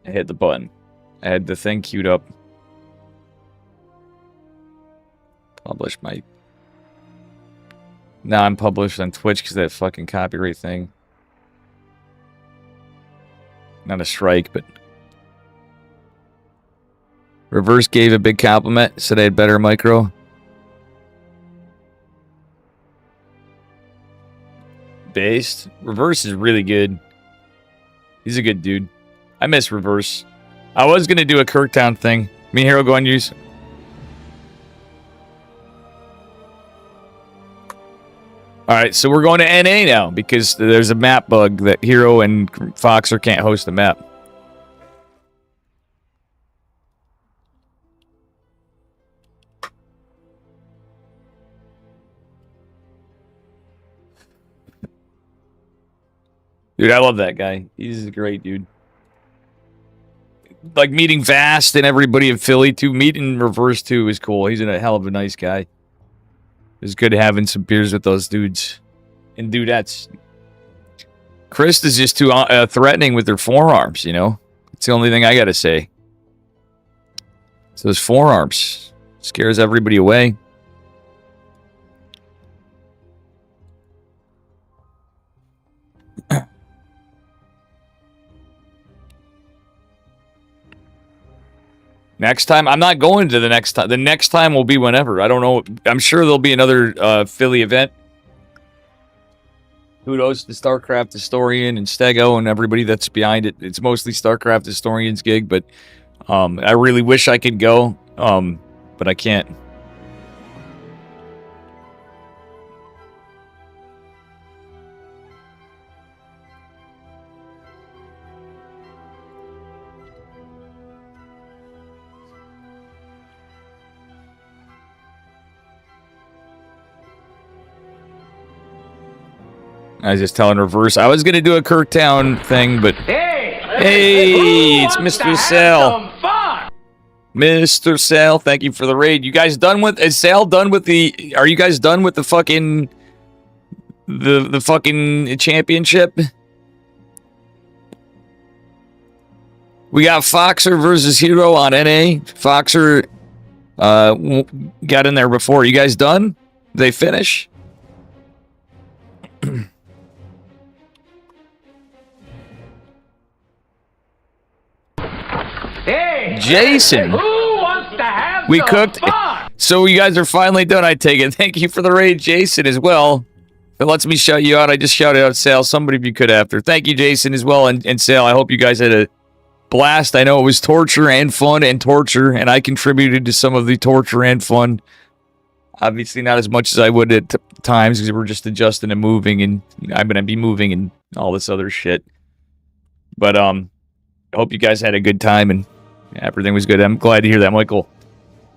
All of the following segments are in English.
I hit the button. I had the thing queued up. Publish my... Now I'm published on Twitch because of that fucking copyright thing. Not a strike, but... Reverse gave a big compliment. Said I had better micro. Based. Reverse is really good. He's a good dude. I miss Reverse. I was going to do a Kirktown thing. Me and Hero go on use. Alright, so we're going to NA now because there's a map bug that Hero and Foxer can't host the map. Dude, I love that guy. He's a great dude. Like, meeting Vast and everybody in Philly, too. Meeting Reverse, too, is cool. He's a hell of a nice guy. It's good having some beers with those dudes. And dudettes. Chris is just too threatening with their forearms, you know? It's the only thing I gotta say. It's those forearms. Scares everybody away. Next time, I'm not going to the next time. The next time will be whenever. I don't know. I'm sure there'll be another Philly event. Kudos to Starcraft Historian and Stego and everybody that's behind it. It's mostly Starcraft Historian's gig, but I really wish I could go, but I can't. I was just telling Reverse. I was going to do a Kirktown thing, but... Hey, it's Mr. Sal. Mr. Sal, thank you for the raid. You guys done with... Is Sal done with the... Are you guys done with the fucking... The fucking championship? We got Foxer versus Hero on NA. Foxer got in there before. You guys done? Did they finish? Hey, Jason, who wants to have we some cooked. Fun? So you guys are finally done, I take it. Thank you for the raid, Jason, as well. It lets me shout you out. I just shouted out Sal. Somebody, if you could, after. Thank you, Jason, as well. And Sal, I hope you guys had a blast. I know it was torture and fun and torture, and I contributed to some of the torture and fun. Obviously, not as much as I would at times because we're just adjusting and moving, and I'm going to be moving and all this other shit. But I hope you guys had a good time and everything was good. I'm glad to hear that, Michael.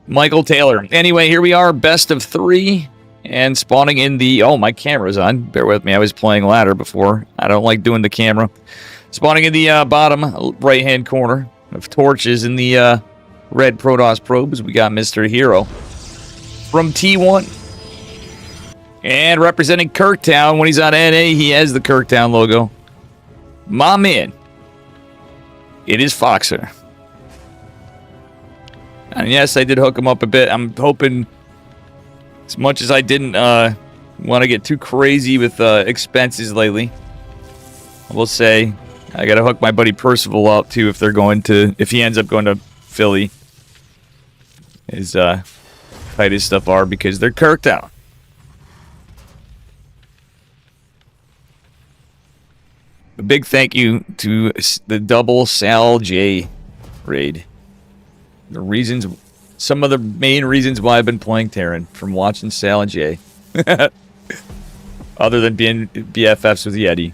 Michael Taylor. Anyway, here we are, best of 3, and spawning in the... Oh, my camera's on. Bear with me. I was playing ladder before. I don't like doing the camera. Spawning in the bottom right-hand corner of torches in the red Protoss probes. We got Mr. Hero from T1. And representing Kirktown, when he's on NA, he has the Kirktown logo. My man. It is Foxer. And yes, I did hook him up a bit. I'm hoping, as much as I didn't want to get too crazy with expenses lately, I will say I got to hook my buddy Percival up too if he ends up going to Philly. His tightest stuff are because they're Kirktown. A big thank you to the double Sal J raid. Some of the main reasons why I've been playing Terran, from watching Sal and Jay. Other than being BFFs with Yeti.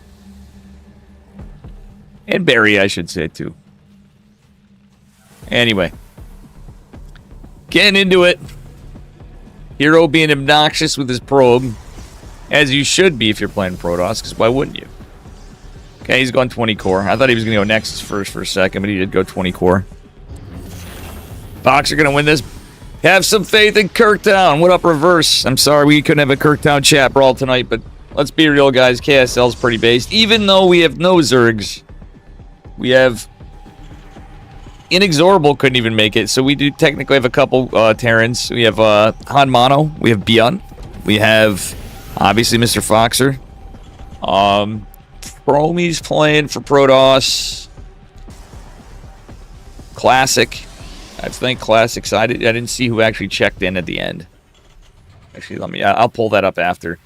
And Barry, I should say, too. Anyway. Getting into it. Hero being obnoxious with his probe. As you should be if you're playing Protoss, because why wouldn't you? Okay, he's going 20 core. I thought he was going to go Nexus first for a second, but he did go 20 core. Fox are going to win this. Have some faith in Kirktown. What up, Reverse? I'm sorry we couldn't have a Kirktown chat brawl tonight, but let's be real, guys. KSL's pretty based. Even though we have no Zergs, we have Inexorable couldn't even make it, so we do technically have a couple Terrans. We have Han Mono, we have Beyond, we have obviously Mr. Foxer. Promy's playing for Protoss. Classic. I think Classic side. I didn't see who actually checked in at the end. Actually, I'll pull that up after.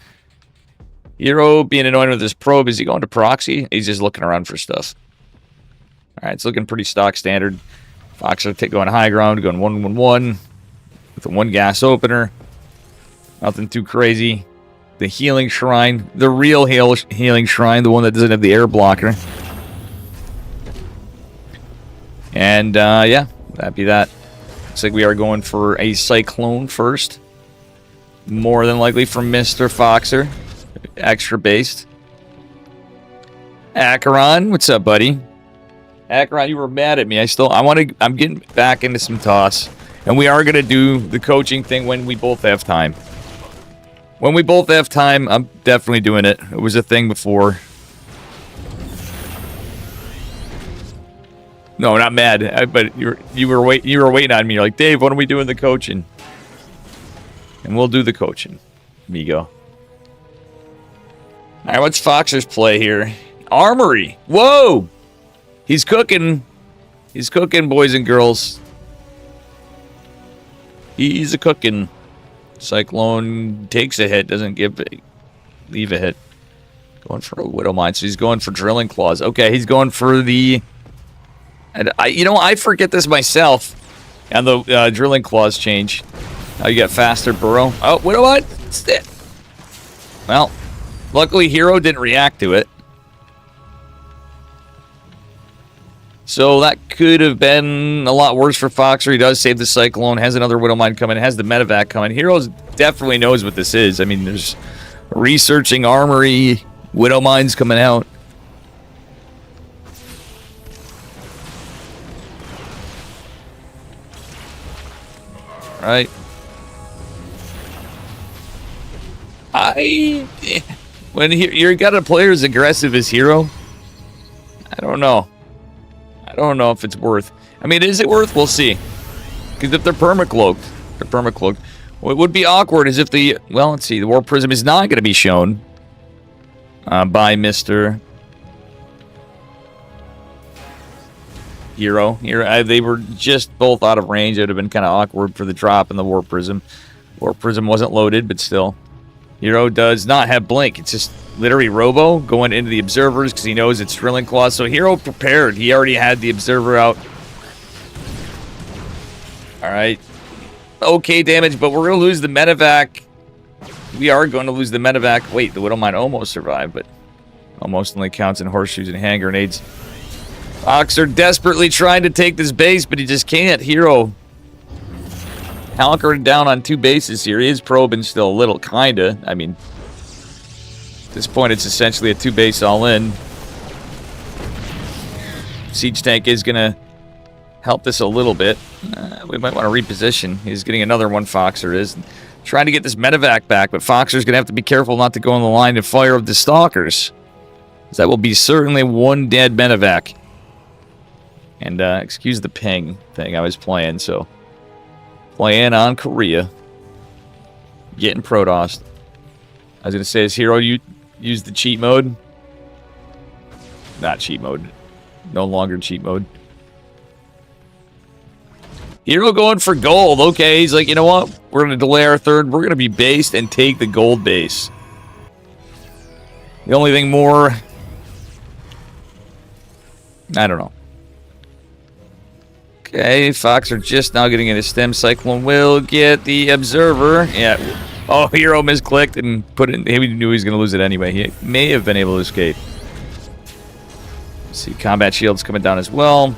Hero being annoyed with his probe. Is he going to proxy? He's just looking around for stuff. Alright, it's looking pretty stock standard. Foxer going high ground, going 1-1-1 with a 1 gas opener. Nothing too crazy. The healing shrine, the real healing shrine, the one that doesn't have the air blocker. And yeah, that'd be that. Looks like we are going for a Cyclone first. More than likely from Mr. Foxer. Extra based. Acheron, what's up, buddy? Acheron, you were mad at me. I'm getting back into some toss. And we are gonna do the coaching thing when we both have time. When we both have time, I'm definitely doing it. It was a thing before. No, not mad. But you were waiting on me. You're like, Dave, when are we doing the coaching? And we'll do the coaching, amigo. All right, what's Foxer's play here? Armory. Whoa! He's cooking. He's cooking, boys and girls. He's a cooking. Cyclone takes a hit, doesn't leave a hit. Going for a Widow Mine, so he's going for Drilling Claws. Okay, he's going for the... And I forget this myself. And the Drilling Claws change. You get faster burrow. Oh, Widow Mine? Well, luckily Hero didn't react to it. So that could have been a lot worse for Foxer. He does save the Cyclone, has another Widow Mine coming, has the Medevac coming. Heroes definitely knows what this is. I mean, there's researching armory, Widow Mines coming out. Right. When you got a player as aggressive as Hero, I don't know. I don't know if it's worth. I mean, is it worth? We'll see. Because if they're permacloaked. What would be awkward is if the... Well, let's see. The Warp Prism is not going to be shown by Mr. Hero. They were just both out of range. It would have been kind of awkward for the drop in the Warp Prism. Warp Prism wasn't loaded, but still. Hero does not have Blink. It's just literally Robo going into the Observers because he knows it's Drilling Claws. So Hero prepared. He already had the Observer out. Alright. Okay damage, but we're going to lose the Medevac. We are going to lose the Medevac. Wait, the Widow Mine almost survived, but almost only counts in horseshoes and hand grenades. Foxer desperately trying to take this base, but he just can't. Hero hunkering down on 2 bases here. He is probing still a little, kinda. I mean, at this point, it's essentially a 2-base all-in. Siege Tank is going to help this a little bit. We might want to reposition. He's getting another one, Foxer is. Trying to get this Medevac back, but Foxer's going to have to be careful not to go on the line of fire of the Stalkers. That will be certainly one dead Medevac. And, excuse the ping thing I was playing, so... Playing on Korea. Getting Protoss. I was going to say, is Hero use the cheat mode? Not cheat mode. No longer cheat mode. Hero going for gold. Okay, he's like, you know what? We're going to delay our third. We're going to be based and take the gold base. The only thing more... I don't know. Okay, Foxer just now getting into stem. Cyclone will get the Observer. Yeah. Oh, Hero misclicked and put it in. He knew he was going to lose it anyway. He may have been able to escape. Let's see, combat shields coming down as well.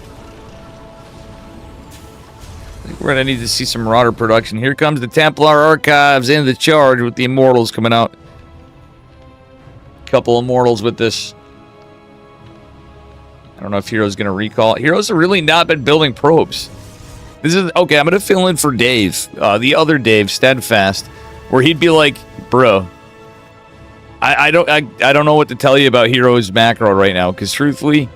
I think we're going to need to see some Marauder production. Here comes the Templar Archives in the charge with the Immortals coming out. Couple Immortals with this. I don't know if Hero's going to recall. Heroes have really not been building probes. This is... Okay, I'm going to fill in for Dave. The other Dave, Steadfast. Where he'd be like, bro... I don't know what to tell you about Hero's macro right now. Because truthfully...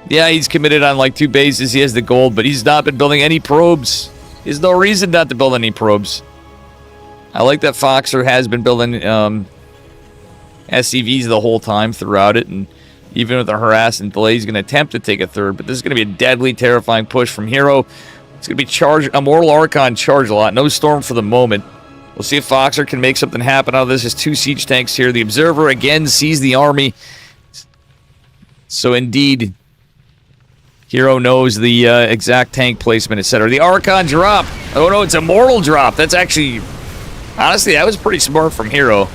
Yeah, he's committed on like 2 bases. He has the gold, but he's not been building any probes. There's no reason not to build any probes. I like that Foxer has been building SCVs the whole time throughout it, and even with the harass and delay, he's going to attempt to take a third, but this is going to be a deadly, terrifying push from Hero. It's going to be charged, a Mortal Archon charge a lot. No Storm for the moment. We'll see if Foxer can make something happen out of this. There's 2 siege tanks here. The Observer again sees the army. So indeed, Hero knows the exact tank placement, etc. The Archon drop. Oh no, it's a Mortal drop. That's actually, honestly, that was pretty smart from Hero.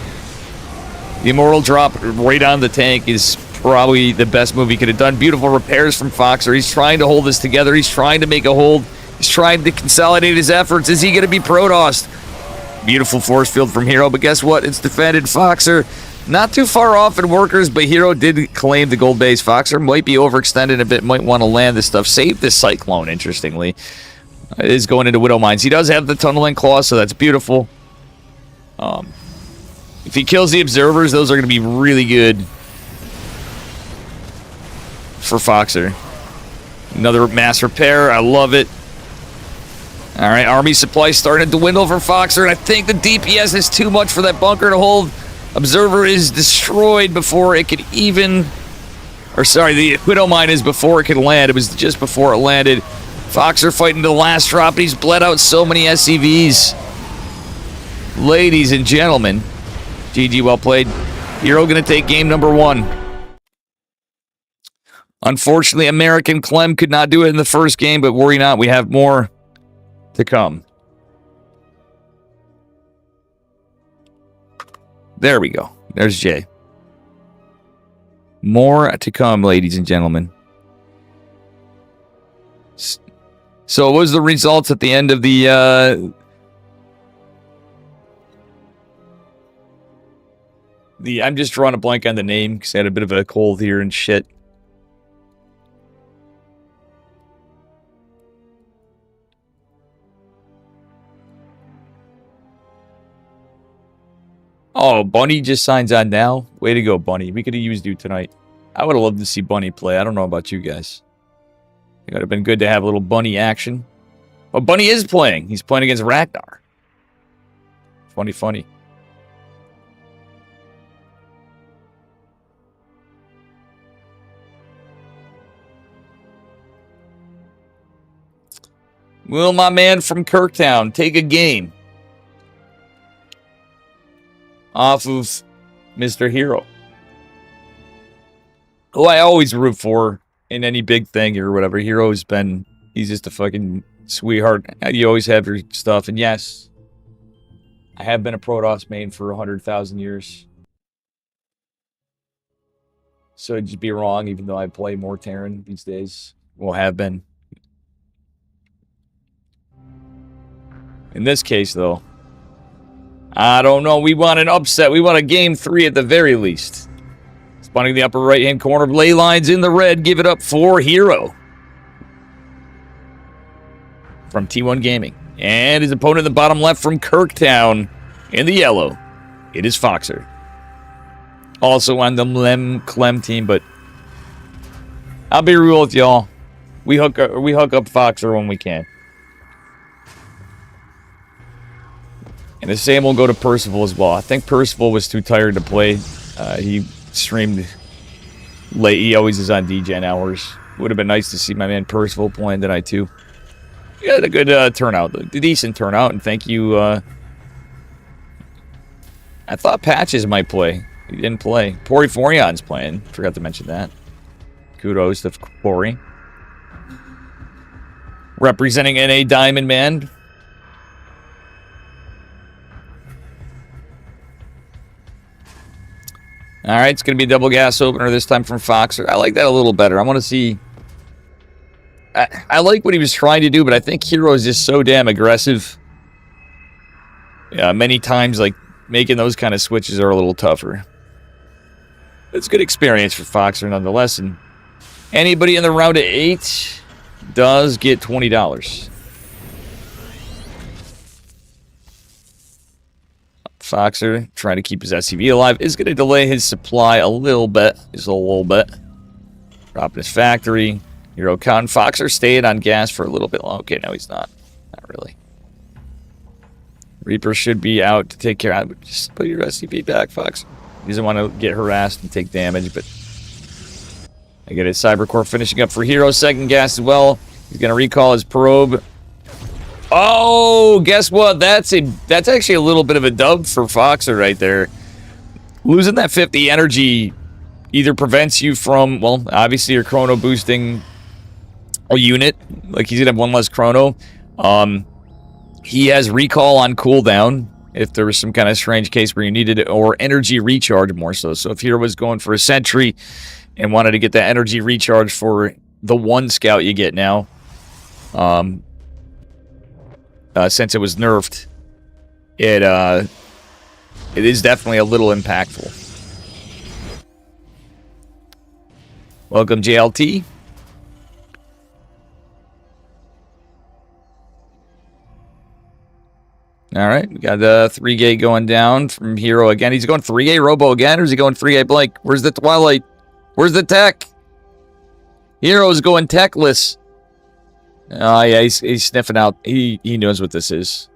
The Immortal drop right on the tank is probably the best move he could have done. Beautiful repairs from Foxer. He's trying to hold this together. He's trying to make a hold. He's trying to consolidate his efforts. Is he going to be Protossed? Beautiful force field from Hero, but guess what? It's defended. Foxer not too far off in workers, but Hero did claim the gold base. Foxer might be overextended a bit, might want to land this stuff. Save this Cyclone, interestingly. It is going into Widow Mines. He does have the tunneling claw, so that's beautiful. If he kills the Observers, those are going to be really good for Foxer. Another mass repair. I love it. All right, army supply starting to dwindle for Foxer, and I think the DPS is too much for that bunker to hold. Observer is destroyed before it could even... Or sorry, the Widow Mine is before it could land. It was just before it landed. Foxer fighting to the last drop, and he's bled out so many SCVs. Ladies and gentlemen, GG, well played. Hero going to take game number 1. Unfortunately, American Clem could not do it in the first game, but worry not, we have more to come. There we go. There's Jay. More to come, ladies and gentlemen. So what was the results at the end of the I'm just drawing a blank on the name because I had a bit of a cold here and shit. Oh, Bunny just signs on now. Way to go, Bunny. We could have used you tonight. I would have loved to see Bunny play. I don't know about you guys. It would have been good to have a little Bunny action. But Bunny is playing. He's playing against Ragnar. Funny. Will my man from Kirktown take a game off of Mr. Hero, who I always root for in any big thing or whatever. He's just a fucking sweetheart. You always have your stuff, and yes, I have been a Protoss main for 100,000 years. So it'd just be wrong, even though I play more Terran these days. Well, have been. In this case, though, I don't know. We want an upset. We want a game 3 at the very least. Spawning the upper right-hand corner. Ley lines in the red. Give it up for Hero from T1 Gaming. And his opponent in the bottom left from Kirktown in the yellow. It is Foxer. Also on the Clem team, but I'll be real with y'all. We hook up Foxer when we can. And the same will go to Percival as well. I think Percival was too tired to play. He streamed late. He always is on DGen hours. Would have been nice to see my man Percival playing tonight too. He had a good turnout. A decent turnout, and thank you. I thought Patches might play. He didn't play. Pori Forion's playing. Forgot to mention that. Kudos to Pori. Representing NA Diamond Man. All right, it's going to be a double gas opener this time from Foxer. I like that a little better. I want to see... I like what he was trying to do, but I think Hero is just so damn aggressive. Yeah, many times, like, making those kind of switches are a little tougher. It's good experience for Foxer, nonetheless. And anybody in the round of 8 does get $20. Foxer, trying to keep his SCV alive, is going to delay his supply a little bit. Just a little bit. Dropping his factory. Hero Con. Foxer stayed on gas for a little bit long. Okay, no, he's not. Not really. Reaper should be out to take care of. Just put your SCP back, Fox. He doesn't want to get harassed and take damage, but I get it. Cybercore finishing up for Hero. Second gas as well. He's going to recall his probe. Oh, guess what? That's actually a little bit of a dub for Foxer right there. Losing that 50 energy either prevents you from, well, obviously you're chrono boosting a unit. Like, he's going to have one less chrono. He has recall on cooldown if there was some kind of strange case where you needed it, or energy recharge more so. So if Hero was going for a sentry and wanted to get that energy recharge for the one scout you get now, since it was nerfed, it is definitely a little impactful. Welcome, JLT. All right, we got the 3-gate going down from Hero again. He's going 3-gate Robo again, or is he going 3-gate Blake? Where's the Twilight? Where's the tech? Hero's going techless. Oh, yeah, he's sniffing out. He knows what this is.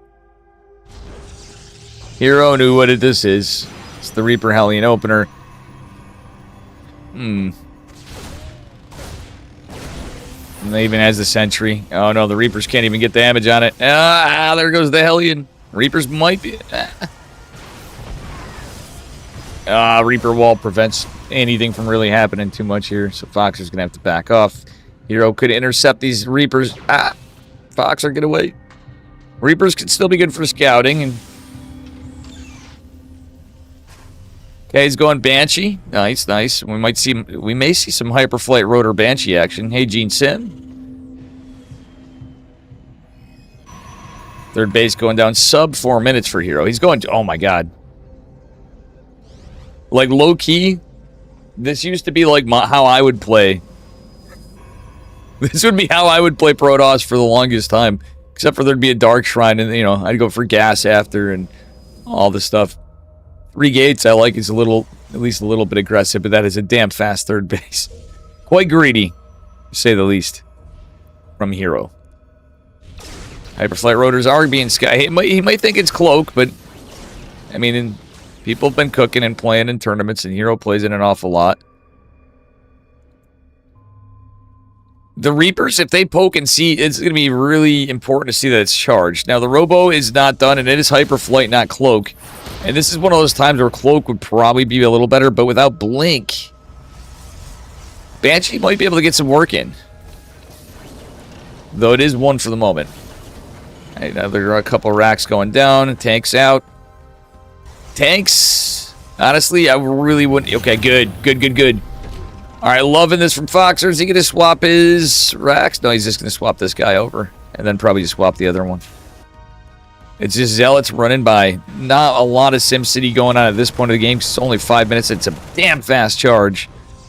Hero knew what this is. It's the Reaper Hellion opener. And they even has the sentry. Oh, no, the Reapers can't even get damage on it. There goes the Hellion. Reapers might be... Reaper Wall prevents anything from really happening too much here, so Foxer's going to have to back off. Hero could intercept these Reapers. Foxer, get away. Reapers could still be good for scouting. And okay, he's going Banshee. Nice, nice. We may see some Hyperflight Rotor Banshee action. Hey, Gene Sim. Third base going down sub 4 minutes for Hero. He's going to, oh my god. Like, low-key, this used to be like how I would play. This would be how I would play Protoss for the longest time. Except for there'd be a Dark Shrine, and, you know, I'd go for gas after and all this stuff. 3 gates I like is at least a little bit aggressive, but that is a damn fast third base. Quite greedy, to say the least, from Hero. Hyperflight Rotors are being sky. He might think it's Cloak, but I mean, people have been cooking and playing in tournaments, and Hero plays in an awful lot. The Reapers, if they poke and see, it's going to be really important to see that it's charged. Now, the Robo is not done, and it is Hyperflight, not Cloak. And this is one of those times where Cloak would probably be a little better, but without Blink, Banshee might be able to get some work in. Though it is one for the moment. All right, now there are a couple racks going down. Tanks out. Tanks, honestly, I really wouldn't. Okay, good. All right, loving this from Foxer. Is he going to swap his racks? No, he's just going to swap this guy over. And then probably just swap the other one. It's just Zealots running by. Not a lot of SimCity going on at this point of the game. It's only 5 minutes. It's a damn fast charge.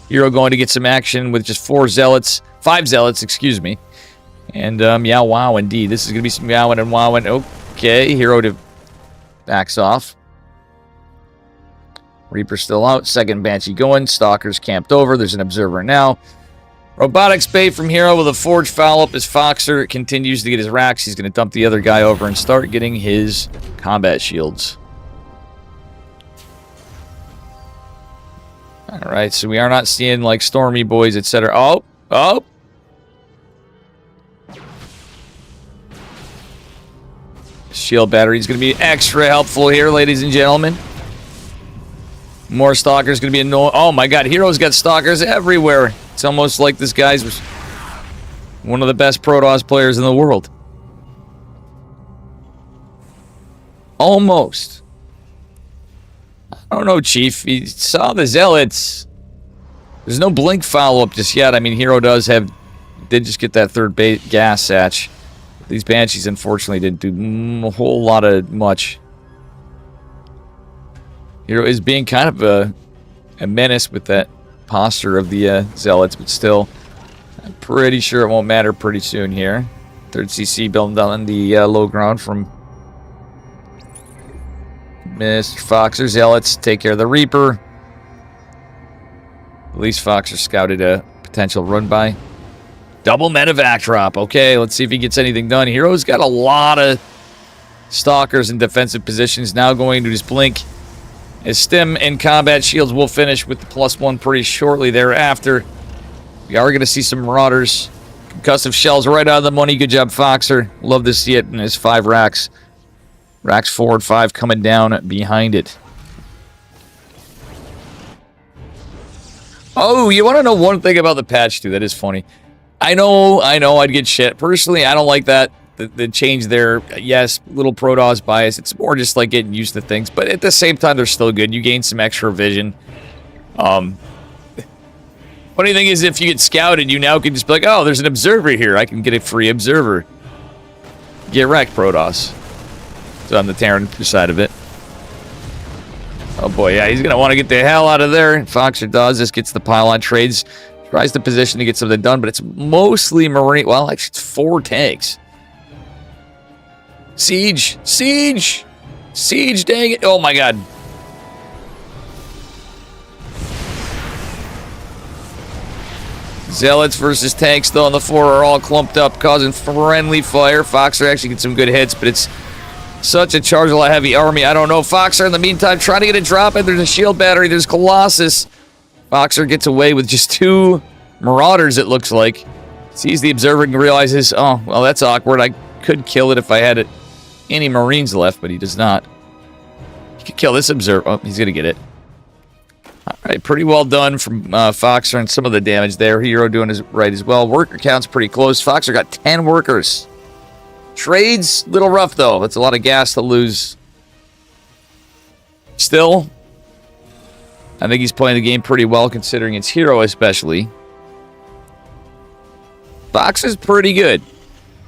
Hero going to get some action with just 5 Zealots, excuse me. And, yeah, wow, indeed. This is going to be some yowing and wowing. Okay, Hero to backs off. Reaper still out. Second Banshee going. Stalkers camped over. There's an Observer now. Robotics Bay from Hero with a Forge follow-up as Foxer continues to get his racks. He's going to dump the other guy over and start getting his combat shields. Alright, so we are not seeing, like, Stormy Boys, etc. Oh! Shield battery is going to be extra helpful here, ladies and gentlemen. More Stalkers going to be annoying. Oh my god, Hero's got Stalkers everywhere. It's almost like this guy's one of the best Protoss players in the world. Almost. I don't know, Chief. He saw the Zealots. There's no Blink follow-up just yet. I mean, Hero did just get that third gas satch. These Banshees, unfortunately, didn't do a whole lot of much. Hero is being kind of a menace with that posture of the Zealots, but still, I'm pretty sure it won't matter pretty soon here. Third CC building down the low ground from Mr. Foxer. Zealots take care of the Reaper. At least Foxer scouted a potential run by. Double medevac drop. Okay, let's see if he gets anything done. Hero's got a lot of stalkers in defensive positions. Now going to just blink. His stim and combat shields will finish with the +1 pretty shortly thereafter. We are going to see some marauders. Concussive shells right out of the money. Good job, Foxer. Love to see it in his 5 racks. Racks 4 and 5 coming down behind it. Oh, you want to know one thing about the patch, too? That is funny. I know, I'd get shit. Personally, I don't like that. The change there, yes, little Protoss bias. It's more just like getting used to things. But at the same time, they're still good. You gain some extra vision. Funny thing is, if you get scouted, you now can just be like, oh, there's an observer here. I can get a free observer. Get wrecked, Protoss. So on the Terran side of it. Oh boy, yeah, he's going to want to get the hell out of there. Foxer does. This gets the pylon trades. Tries the position to get something done, but it's mostly Marine. Well, actually, it's 4 tanks. Siege! Siege! Siege, dang it. Oh my god. Zealots versus tanks, though, on the floor are all clumped up, causing friendly fire. Foxer actually gets some good hits, but it's such a charge of a heavy army. I don't know. Foxer, in the meantime, trying to get a drop in. There's a shield battery. There's Colossus. Foxer gets away with just 2 Marauders, it looks like. Sees the observer and realizes, oh, well, that's awkward. I could kill it if I had any Marines left, but he does not. He could kill this observer. Oh, he's going to get it. All right, pretty well done from Foxer and some of the damage there. Hero doing his right as well. Worker count's pretty close. Foxer got 10 workers. Trades, little rough, though. That's a lot of gas to lose. Still, I think he's playing the game pretty well, considering it's Hero especially. Foxer's pretty good.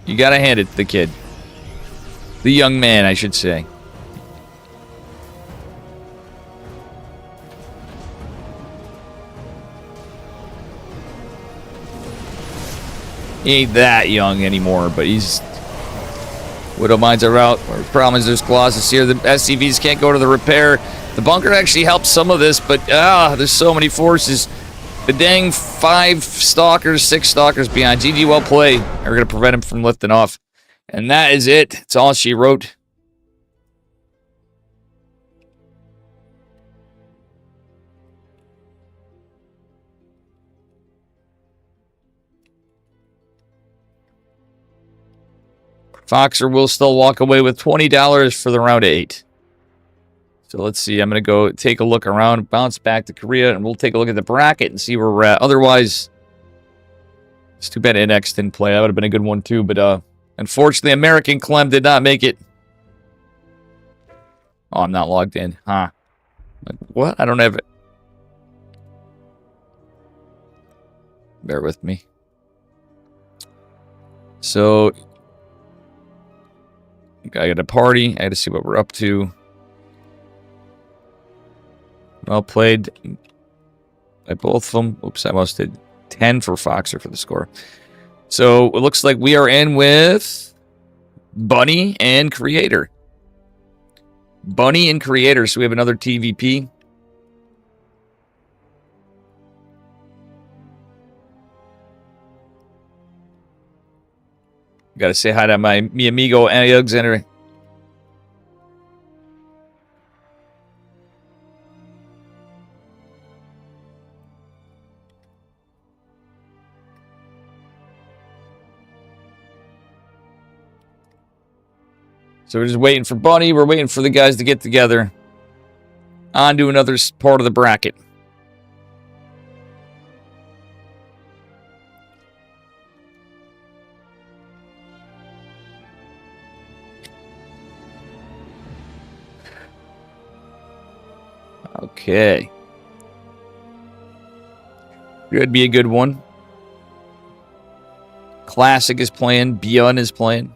You got to hand it to the kid. The young man, I should say. He ain't that young anymore, but he's... Widow Mines are out. The problem is there's Colossus here. The SCVs can't go to the repair. The bunker actually helps some of this, but there's so many forces. The dang 5 stalkers, 6 stalkers behind. GG, well played. We're going to prevent him from lifting off. And that is it. That's all she wrote. Foxer will still walk away with $20 for the round 8. So let's see. I'm going to go take a look around, bounce back to Korea, and we'll take a look at the bracket and see where we're at. Otherwise, it's too bad NX didn't play. That would have been a good one too, but unfortunately, American Clem did not make it. Oh, I'm not logged in. Huh. Like, what? I don't have it. Bear with me. So... I got a party. I got to see what we're up to. Well played by both of them. Oops, I almost did 10 for Foxer for the score. So it looks like we are in with Bunny and Creator. Bunny and Creator. So we have another TVP. Got to say hi to mi amigo Alexander. So we're just waiting for Bunny. We're waiting for the guys to get together. On to another part of the bracket. Okay. Could be a good one. Classic is playing. Beyond is playing.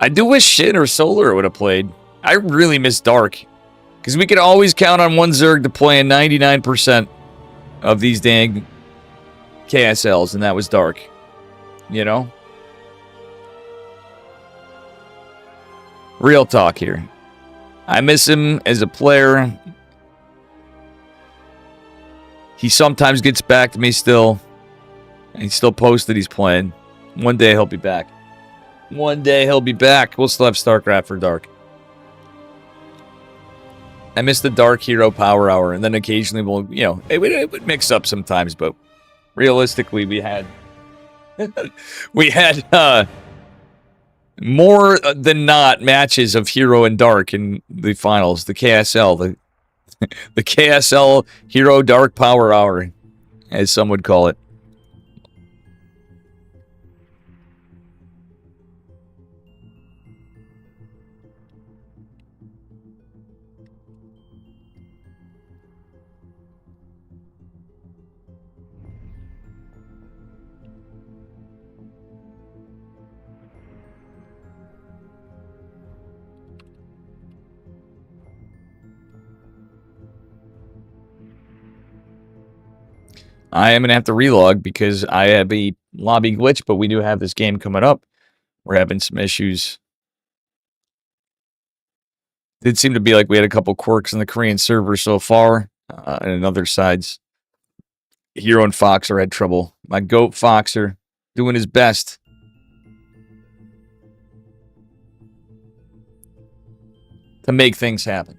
I do wish Shin or Solar would have played. I really miss Dark. Because we could always count on one Zerg to play in 99% of these dang KSLs, and that was Dark. You know? Real talk here. I miss him as a player. He sometimes gets back to me still. And he still posts that he's playing. One day he'll be back. One day he'll be back. We'll still have Starcraft for Dark. I miss the Dark Hero Power Hour, and then occasionally we'll, you know, it would mix up sometimes, but realistically we had more than not matches of Hero and Dark in the finals, the KSL, the KSL Hero Dark Power Hour, as some would call it. I am going to have to relog because I have a lobby glitch, but we do have this game coming up. We're having some issues. Did seem to be like we had a couple quirks in the Korean server so far, and in other sides. Hero and Foxer had trouble. My goat Foxer doing his best. To make things happen.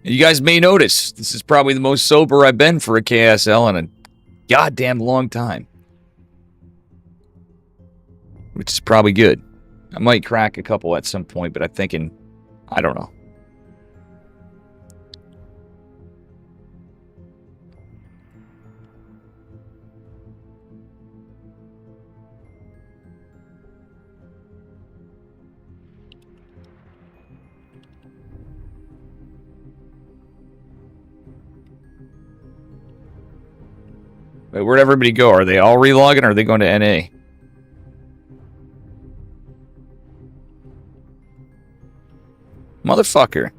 You guys may notice, this is probably the most sober I've been for a KSL in a goddamn long time. Which is probably good. I might crack a couple at some point, but I'm thinking, I don't know. Wait, where'd everybody go? Are they all relogging or are they going to NA? Motherfucker.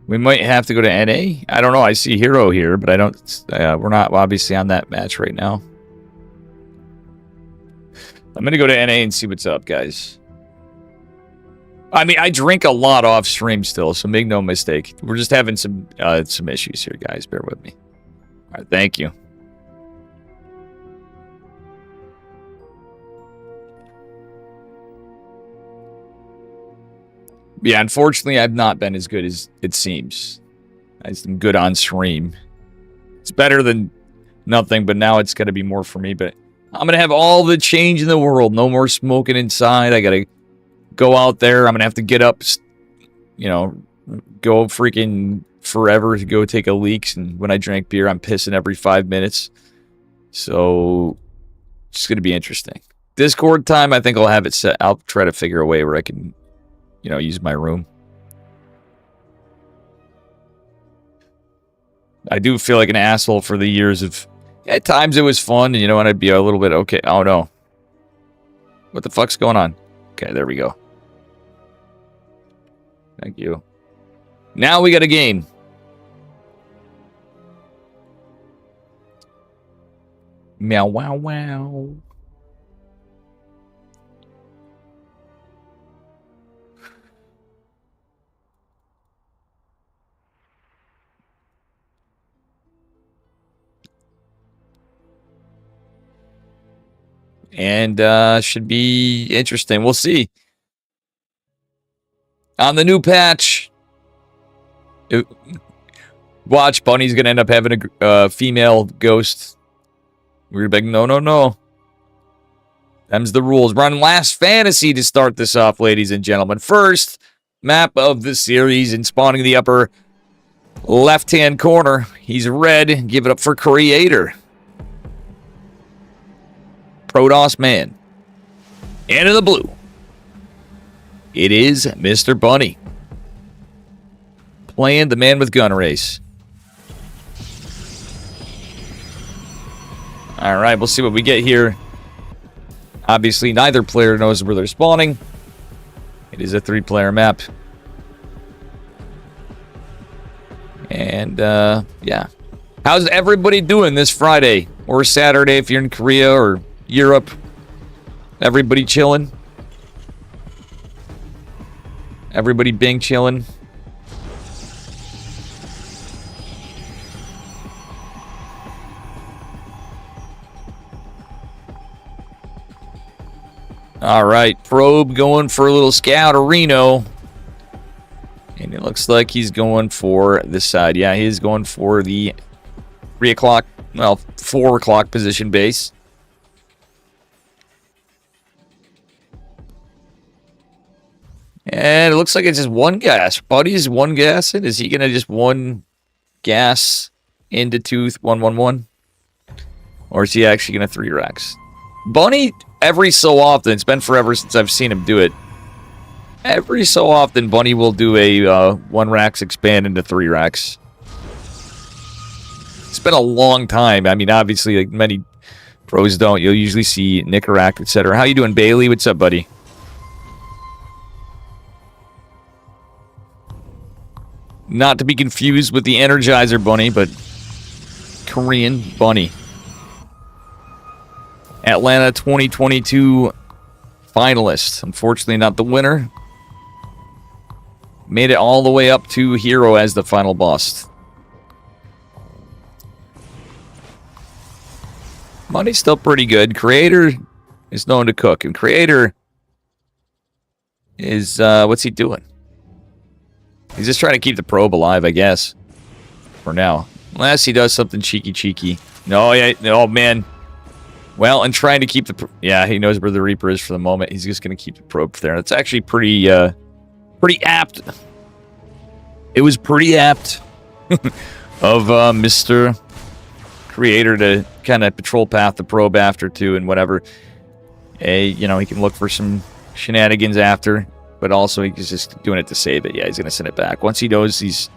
We might have to go to NA? I don't know. I see Hero here, but I don't... we're not obviously on that match right now. I'm going to go to NA and see what's up, guys. I mean, I drink a lot off stream still, so make no mistake. We're just having some issues here, guys. Bear with me. All right, thank you. Yeah, unfortunately, I've not been as good as it seems. I'm good on stream. It's better than nothing, but now it's got to be more for me. But I'm going to have all the change in the world. No more smoking inside. I got to go out there. I'm going to have to get up, you know, go freaking forever to go take a leak. And when I drink beer, I'm pissing every 5 minutes. So it's going to be interesting. Discord time, I think I'll have it set. I'll try to figure a way where I can, you know, use my room. I do feel like an asshole for the years of... At times it was fun, you know, and I'd be a little bit... Okay, oh no. What the fuck's going on? Okay, there we go. Thank you. Now we got a game. Meow, wow, wow. And should be interesting. We'll see. On the new patch, watch, Bunny's going to end up having a female ghost. We're going to be like, no, no, no. Them's the rules. We're on Last Fantasy to start this off, ladies and gentlemen. First map of the series, and spawning in the upper left-hand corner. He's red. Give it up for Creator. Protoss Man. And in the blue, it is Mr. Bunny. Playing the man with gun race. Alright, we'll see what we get here. Obviously, neither player knows where they're spawning. It is a 3-player map. And, yeah. How's everybody doing this Friday? Or Saturday if you're in Korea or Europe? Everybody chilling? Everybody Bing chilling. All right, Probe going for a little Scouterino. And it looks like he's going for this side. Yeah, he is going for the 3 o'clock, well, 4 o'clock position base. And it looks like it's just one gas. Buddy's one gas it. Is he going to just one gas into tooth 111? Or is he actually going to 3 racks? Bunny, every so often, it's been forever since I've seen him do it. Every so often, Bunny will do a 1 racks expand into 3 racks. It's been a long time. I mean, obviously, like many pros don't. You'll usually see Nick rack, etc. How you doing, Bailey? What's up, buddy? Not to be confused with the Energizer Bunny, but Korean Bunny. Atlanta 2022 finalist. Unfortunately, not the winner. Made it all the way up to Hero as the final boss. Bunny's still pretty good. Creator is known to cook. And Creator is, what's he doing? He's just trying to keep the probe alive, I guess. For now. Unless he does something cheeky. No, yeah, oh man. Well, and trying to keep the... Yeah, he knows where the Reaper is for the moment. He's just going to keep the probe there. That's actually pretty apt. It was pretty apt of Mr. Creator to kind of patrol path the probe after, too, and whatever. You know, he can look for some shenanigans after, but also he's just doing it to save it. Yeah, he's going to send it back. Once he knows he's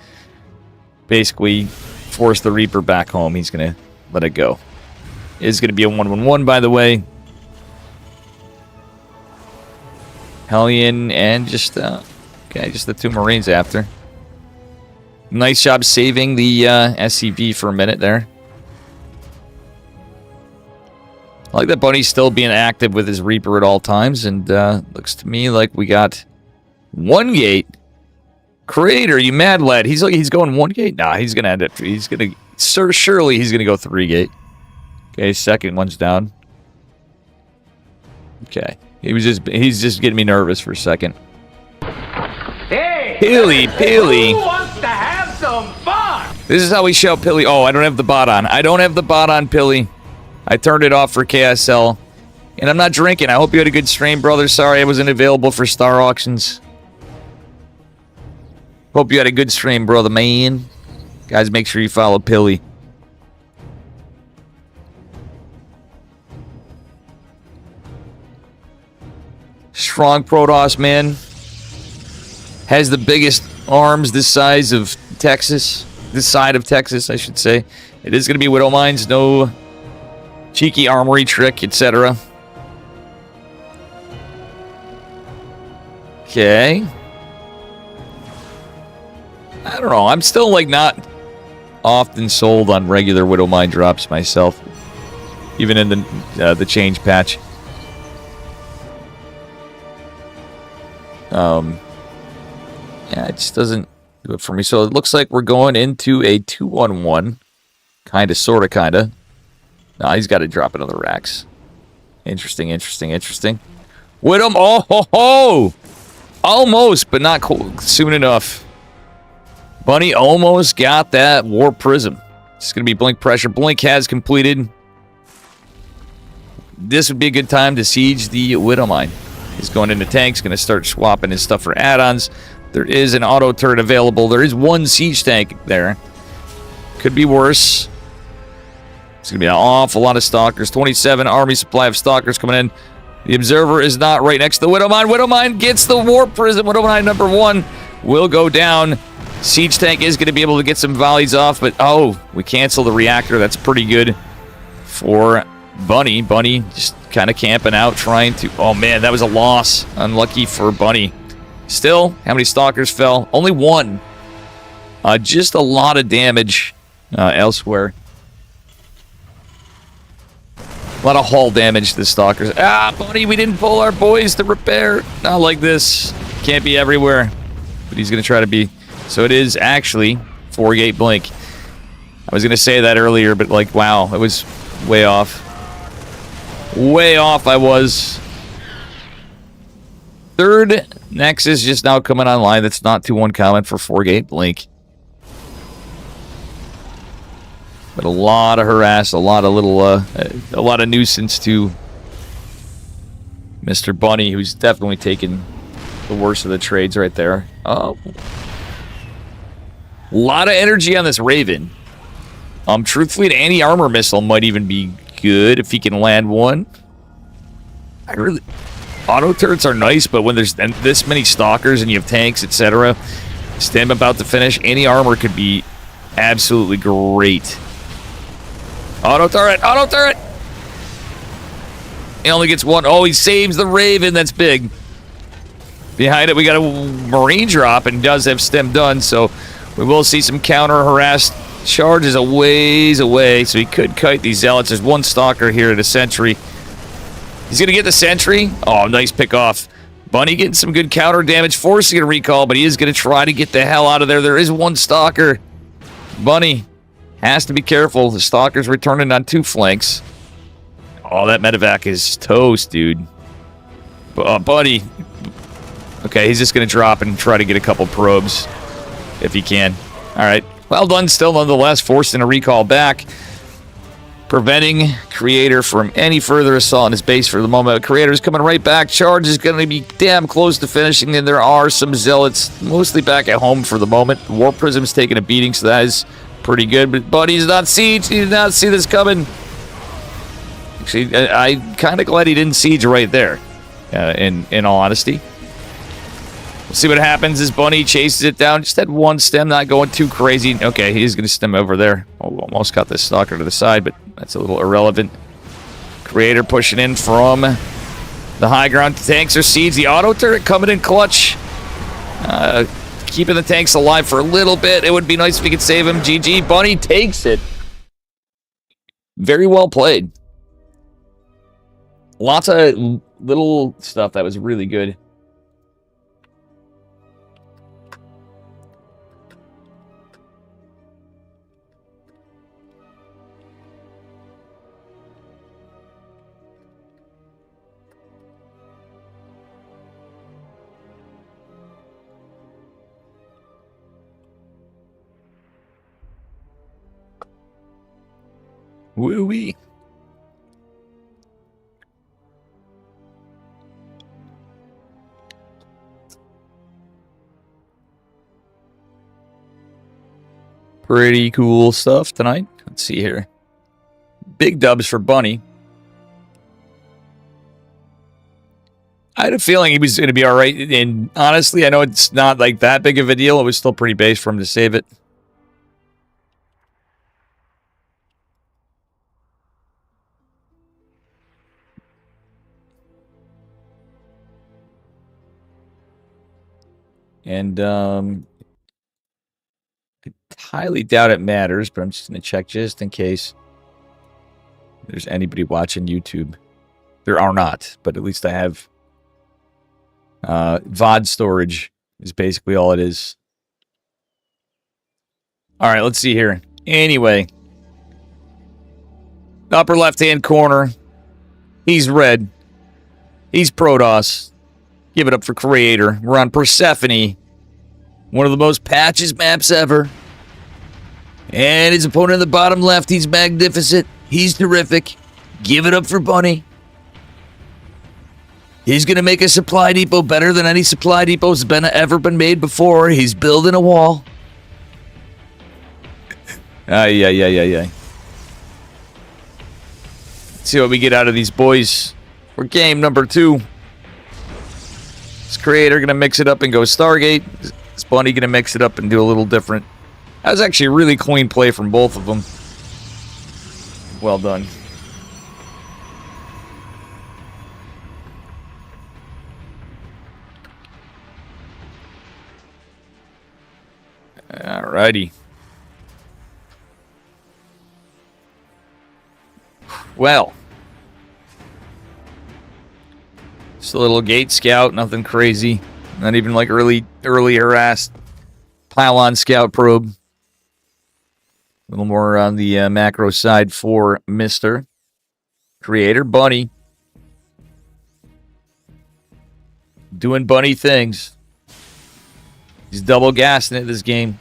basically forced the Reaper back home, he's going to let it go. Is going to be a 1-1-1, by the way. Hellion and just the 2 Marines after. Nice job saving the SCV for a minute there. I like that Bunny's still being active with his Reaper at all times, and looks to me like we got 1 gate. Creator, you mad lad? He's going 1 gate. Nah, he's gonna end it. He's gonna surely he's gonna go 3 gate. Okay, second one's down. Okay. He's just getting me nervous for a second. Hey! Pilly. Who wants to have some fun? This is how we shout Pilly. Oh, I don't have the bot on. I don't have the bot on, Pilly. I turned it off for KSL. And I'm not drinking. I hope you had a good stream, brother. Sorry I wasn't available for Star Auctions. Hope you had a good stream, brother, man. Guys, make sure you follow Pilly. Strong Protoss, man. Has the biggest arms this size of Texas. This side of Texas, I should say. It is going to be Widow Mines. No cheeky armory trick, etc. Okay. I don't know. I'm still, like, not often sold on regular Widow Mine drops myself. Even in the change patch. Yeah, it just doesn't do it for me. So it looks like we're going into a 2-1-1. Sorta, kinda. Nah, he's got to drop another racks. Interesting. Widom, oh ho ho! Almost, but not soon enough. Bunny almost got that War Prism. It's going to be Blink Pressure. Blink has completed. This would be a good time to siege the Widow Mine. He's going into tanks, going to start swapping his stuff for add-ons. There is an auto turret available. There is 1 siege tank there. Could be worse. It's going to be an awful lot of stalkers. 27 army supply of stalkers coming in. The Observer is not right next to the Widow Mine. Widow Mine gets the War Prism. Widow Mine number 1 will go down. Siege tank is going to be able to get some volleys off, but oh, we cancel the reactor. That's pretty good for Bunny. Bunny just kind of camping out, trying to... Oh, man, that was a loss. Unlucky for Bunny. Still, how many stalkers fell? Only 1. Just a lot of damage elsewhere. A lot of hull damage to the stalkers. Ah, Bunny, we didn't pull our boys to repair. Not like this. Can't be everywhere. but he's going to try to be... So it is actually 4-gate blink. I was going to say that earlier, but like, wow, it was way off. Way off I was. Third Nexus just now coming online. That's not too uncommon for 4-gate blink. But a lot of harass, a lot of little, a lot of nuisance to Mr. Bunny, who's definitely taking the worst of the trades right there. Oh. A lot of energy on this Raven. Truthfully, an anti-armor missile might even be good if he can land one. Auto turrets are nice, but when there's this many stalkers and you have tanks, etc., stem about to finish, anti-armor could be absolutely great. Auto turret! Auto turret! He only gets one. Oh, he saves the Raven. That's big. Behind it, we got a Marine drop, and does have stem done, so we will see some counter-harassed charges a ways away, so he could kite these Zealots. There's one Stalker here at a Sentry. He's going to get the Sentry. Oh, nice pick off. Bunny getting some good counter damage, forcing a recall, but he is going to try to get the hell out of there. There is one Stalker. Bunny has to be careful. The Stalker's returning on 2 flanks. Oh, that medevac is toast, dude. Buddy. Okay, he's just going to drop and try to get a couple probes if he can. All right. Well done still, nonetheless. Forcing a recall back. Preventing Creator from any further assault on his base for the moment. Creator's coming right back. Charge is going to be damn close to finishing. And there are some Zealots mostly back at home for the moment. War Prism's taking a beating, so that is pretty good. But Buddy's not siege. He did not see this coming. Actually, I'm kind of glad he didn't siege right there, in all honesty. We'll see what happens as Bunny chases it down. Just had one stem, not going too crazy. Okay, he's going to stem over there. Oh, almost got this Stalker to the side, but that's a little irrelevant. Creator pushing in from the high ground. Tanks are siege. The auto turret coming in clutch. Keeping the tanks alive for a little bit. It would be nice if we could save him. GG. Bunny takes it. Very well played. Lots of little stuff that was really good. Woo-wee. Pretty cool stuff tonight. Let's see here. Big dubs for Bunny. I had a feeling he was going to be all right. And honestly, I know it's not like that big of a deal. It was still pretty base for him to save it. And I highly doubt it matters, but I'm just going to check just in case there's anybody watching YouTube. There are not, but at least I have VOD storage is basically all it is. All right, let's see here. Anyway, upper left-hand corner, he's red. He's Protoss. Give it up for Creator. We're on Persephone. One of the most patches maps ever. And his opponent in the bottom left, he's magnificent. He's terrific. Give it up for Bunny. He's going to make a supply depot better than any supply depot's ever been made before. He's building a wall. Ay. Let's see what we get out of these boys for game number 2. Is Creator going to mix it up and go Stargate? Is Bunny going to mix it up and do a little different? That was actually a really clean play from both of them. Well done. Alrighty. Well. Just a little gate scout, nothing crazy. Not even like early harassed pylon scout probe. A little more on the macro side for Mr. Creator Bunny. Doing bunny things. He's double gassing it this game.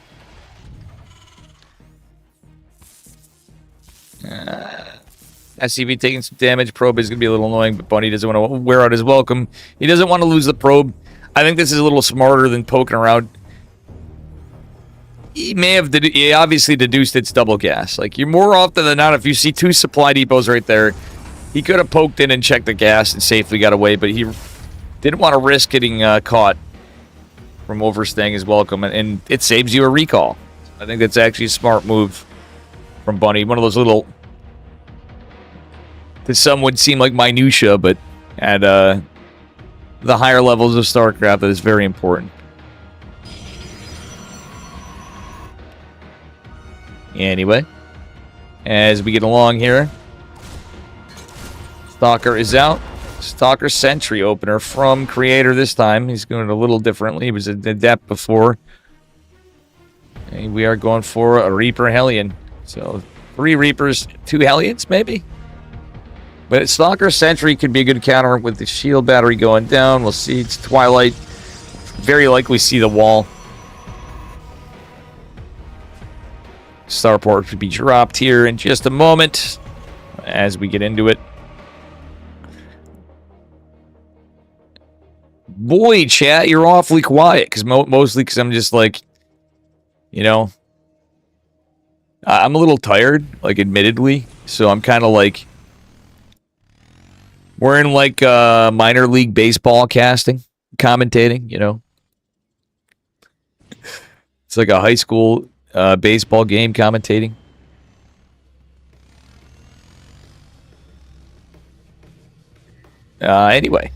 SCV taking some damage. Probe is going to be a little annoying, but Bunny doesn't want to wear out his welcome. He doesn't want to lose the probe. I think this is a little smarter than poking around. He may have, he obviously deduced it's double gas. Like, you're more often than not, if you see 2 supply depots right there, he could have poked in and checked the gas and safely got away, but he didn't want to risk getting caught from overstaying his welcome, and it saves you a recall. I think that's actually a smart move from Bunny. One of those little, to some would seem like minutia, but at the higher levels of Starcraft, that is very important. Anyway, as we get along here, Stalker is out. Stalker Sentry opener from Creator this time. He's going a little differently. He was an Adept before. And we are going for a Reaper Hellion. So 3 Reapers, 2 Hellions maybe? But Stalker Sentry could be a good counter with the shield battery going down. We'll see. It's Twilight. Very likely see the wall. Starport should be dropped here in just a moment as we get into it. Boy, chat, you're awfully quiet. Because mostly because I'm just like, you know, I'm a little tired, like, admittedly. So I'm kind of like, we're in like minor league baseball commentating, you know. It's like a high school baseball game commentating. Anyway.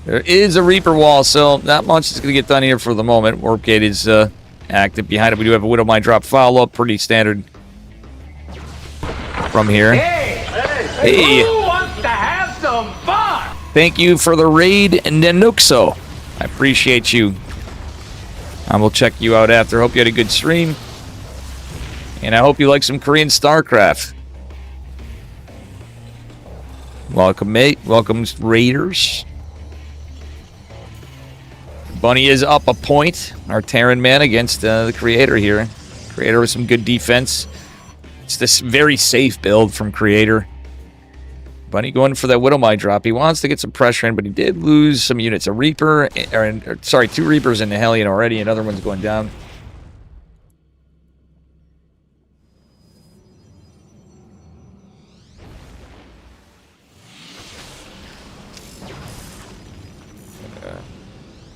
There is a Reaper wall, so not much is going to get done here for the moment. Warp Gate is active behind it. We do have a Widow Mine drop follow-up. Pretty standard from here. Hey! Who wants to have some fun? Thank you for the raid, Nanuxo. I appreciate you. I will check you out after. Hope you had a good stream. And I hope you like some Korean Starcraft. Welcome, mate. Welcome, Raiders. Bunny is up a point. Our Terran man against the Creator here. Creator with some good defense. It's this very safe build from Creator. Bunny going for that Widowmine drop. He wants to get some pressure in, but he did lose some units. A Reaper, sorry, 2 Reapers in the Hellion already. Another one's going down.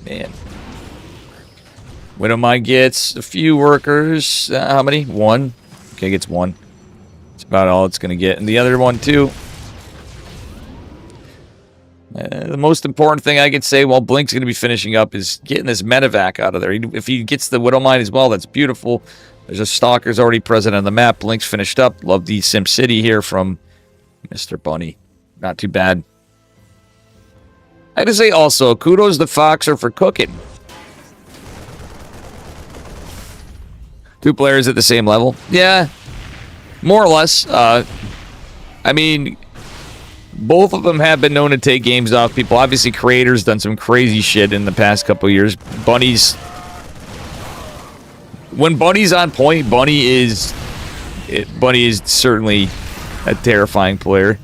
Man. Widowmine gets a few workers. How many? 1. Okay, gets 1. That's about all it's going to get. And the other one, too. The most important thing I could say while Blink's going to be finishing up is getting this medevac out of there. If he gets the Widowmine as well, that's beautiful. There's a Stalker's already present on the map. Blink's finished up. Love the Sim City here from Mr. Bunny. Not too bad. I have to say also, kudos to Foxer for cooking. 2 players at the same level. Yeah, more or less. I mean, both of them have been known to take games off people. Obviously, Creator's done some crazy shit in the past couple years. When Bunny's on point, Bunny is certainly a terrifying player.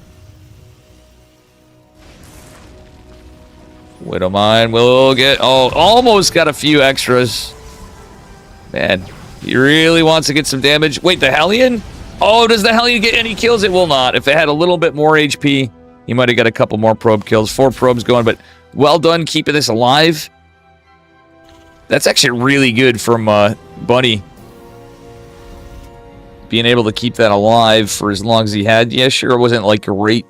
Widowmine will get... Oh, almost got a few extras. Man, he really wants to get some damage. Wait, the Hellion? Oh, does the Hellion get any kills? It will not. If it had a little bit more HP, he might have got a couple more probe kills. 4 probes going, but well done keeping this alive. That's actually really good from Bunny. Being able to keep that alive for as long as he had. Yeah, sure, it wasn't like great,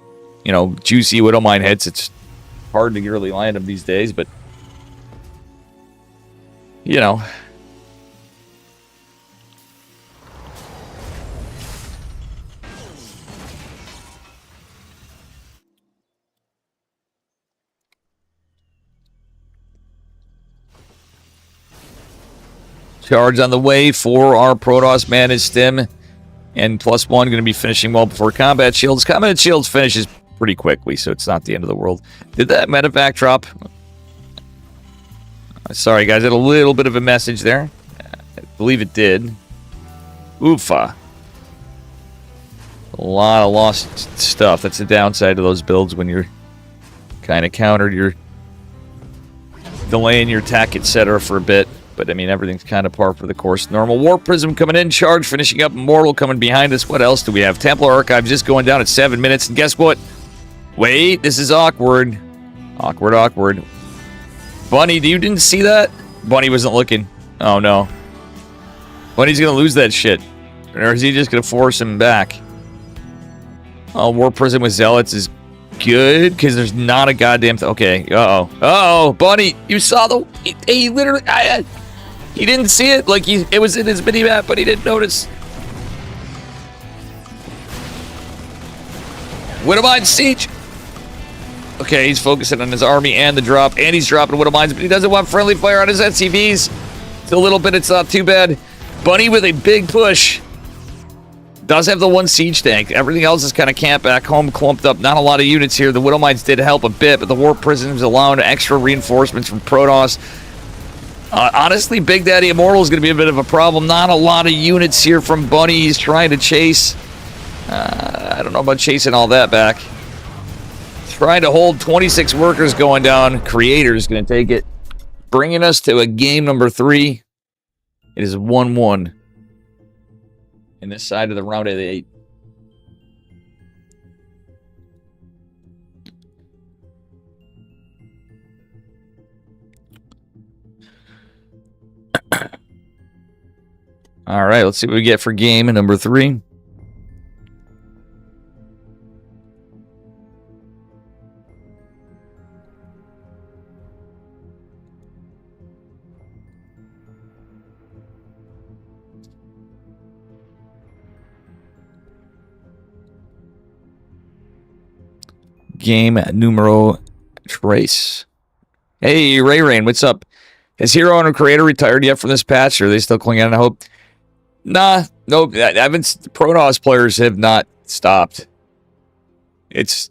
you know, juicy Widowmine hits. It's hard to really land them these days, but you know. Charge on the way for our Protoss Mana Stim. And +1 going to be finishing well before Combat Shields. Combat Shields finishes pretty quickly, so it's not the end of the world. Did that medevac drop? Sorry, guys. I had a little bit of a message there. I believe it did. Oofa. A lot of lost stuff. That's the downside of those builds when you're kind of countered. You're delaying your attack, etc. for a bit. But, I mean, everything's kind of par for the course. Normal Warp Prism coming in. Charge finishing up. Immortal coming behind us. What else do we have? Templar Archive just going down at 7 minutes. And guess what? Wait, this is awkward. Awkward. Bunny, you didn't see that? Bunny wasn't looking. Oh, no. Bunny's going to lose that shit. Or is he just going to force him back? Oh, Warp Prism with Zealots is good, because there's not a goddamn... Okay, uh-oh. Bunny, you saw the... He literally... He didn't see it, like it was in his mini-map, but he didn't notice. Widowmine Siege! Okay, he's focusing on his army and the drop, and he's dropping Widowmines, but he doesn't want friendly fire on his SCVs. It's a little bit, it's not too bad. Bunny with a big push. Does have the one siege tank. Everything else is kind of camped back home, clumped up. Not a lot of units here. The Widowmines did help a bit, but the Warp Prisms allowing extra reinforcements from Protoss. Honestly, Big Daddy Immortal is going to be a bit of a problem. Not a lot of units here from Bunny. He's trying to chase. I don't know about chasing all that back. Trying to hold 26 workers going down. Creator is going to take it. Bringing us to a game number 3. It is 1-1. In this side of the round of the 8. All right, let's see what we get for game number 3. Game numero tres. Hey, Ray Rain, what's up? Has Hero Owner Creator retired yet from this patch, or are they still clinging on to hope? Nah, nope. Protoss players have not stopped. It's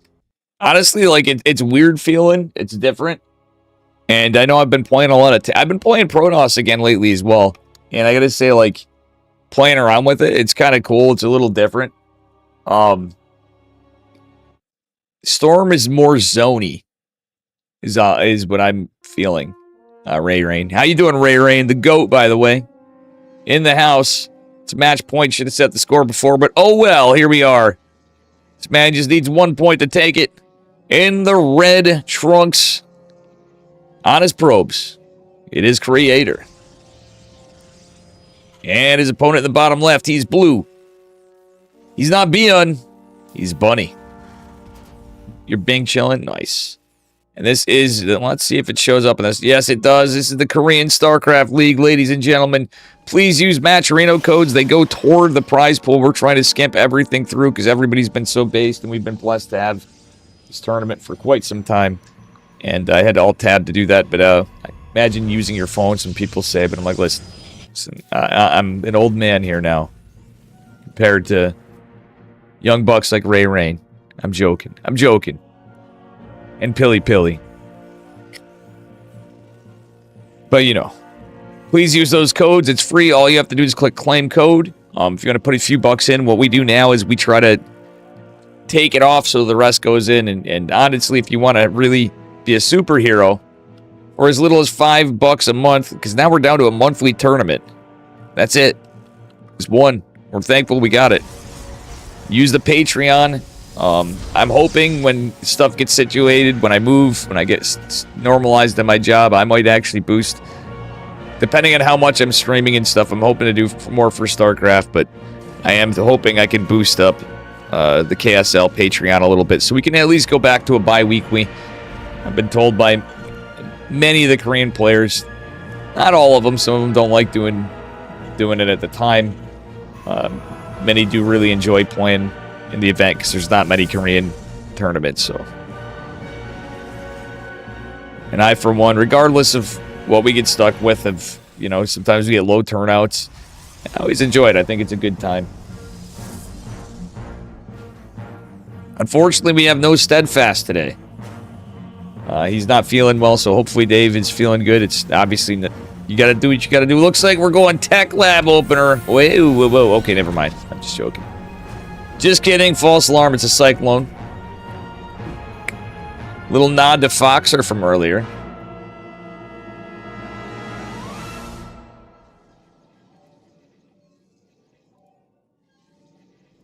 honestly like it's weird feeling. It's different, and I know I've been playing a lot of. I've been playing Protoss again lately as well, and I gotta say, like, playing around with it, it's kind of cool. It's a little different. Storm is more zony, is what I'm feeling. Ray Rain, how you doing, Ray Rain? The GOAT, by the way, in the house. It's match point. Should have set the score before, but oh well. Here we are. This man just needs 1 point to take it. In the red trunks, on his probes, it is Creator, and his opponent in the bottom left. He's blue. He's not Beyond. He's Bunny. You're Bing chilling? Nice. And this is, let's see if it shows up in this. Yes, it does. This is the Korean Starcraft League, ladies and gentlemen. Please use Matcherino codes. They go toward the prize pool. We're trying to skimp everything through because everybody's been so based, and we've been blessed to have this tournament for quite some time. And I had to alt-tab to do that, but I imagine using your phone, some people say, but I'm like, listen I'm an old man here now compared to young bucks like Ray Rain. I'm joking. And Pilly. But, you know, please use those codes. It's free. All you have to do is click claim code. If you're going to put a few bucks in, what we do now is we try to take it off so the rest goes in. And honestly, if you want to really be a superhero, or as little as $5 a month, because now we're down to a monthly tournament. That's it. It's one. We're thankful we got it. Use the Patreon. I'm hoping when stuff gets situated, when I move, when I get normalized in my job, I might actually boost. Depending on how much I'm streaming and stuff, I'm hoping to do more for StarCraft, but I am hoping I can boost up the KSL Patreon a little bit so we can at least go back to a bi-weekly. I've been told by many of the Korean players, not all of them, some of them don't like doing it at the time. Many do really enjoy playing in the event because there's not many Korean tournaments. So, and I, for one, regardless of what we get stuck with, have You know, sometimes we get low turnouts. I always enjoy it. I think it's a good time. Unfortunately, we have no Steadfast today. He's not feeling well, so hopefully Dave is feeling good. It's obviously... You gotta do what you gotta do. Looks like we're going Tech Lab opener. Whoa, whoa, whoa. Okay, never mind. I'm just joking. Just kidding. False alarm. It's a Cyclone. Little nod to Foxer from earlier.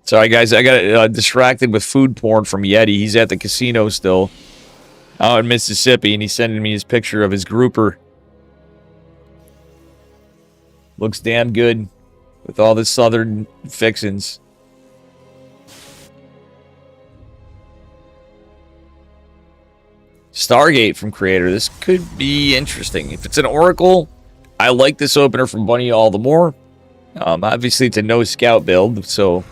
Sorry, guys. I got distracted with food porn from Yeti. He's at the casino still out in Mississippi, and he's sending me his picture of his grouper. Looks damn good with all the southern fixins. Stargate from Creator. This could be interesting. If it's an Oracle, I like this opener from Bunny all the more. Obviously, it's a no scout build, so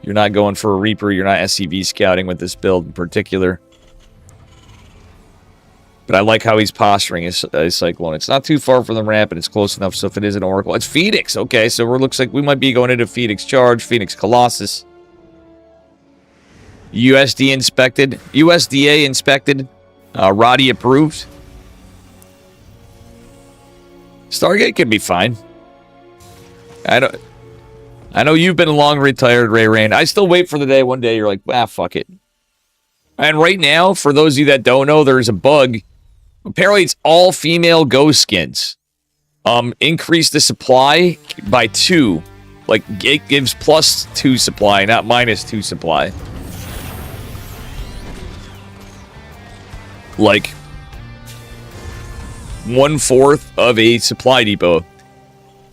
you're not going for a Reaper. You're not SCV scouting with this build in particular. But I like how he's posturing his Cyclone. It's not too far from the ramp, and it's close enough, so if it is an Oracle... It's Phoenix! Okay, so it looks like we might be going into Phoenix Charge, Phoenix Colossus. USDA inspected. Roddy approved. Stargate can be fine. I know you've been long retired, Ray Rain. I still wait for the day one day you're like, fuck it. And right now, for those of you that don't know, there's a bug. Apparently, it's all female ghost skins. Increase the supply by 2. Like, it gives +2 supply, not -2 supply. Like, 1/4 of a supply depot.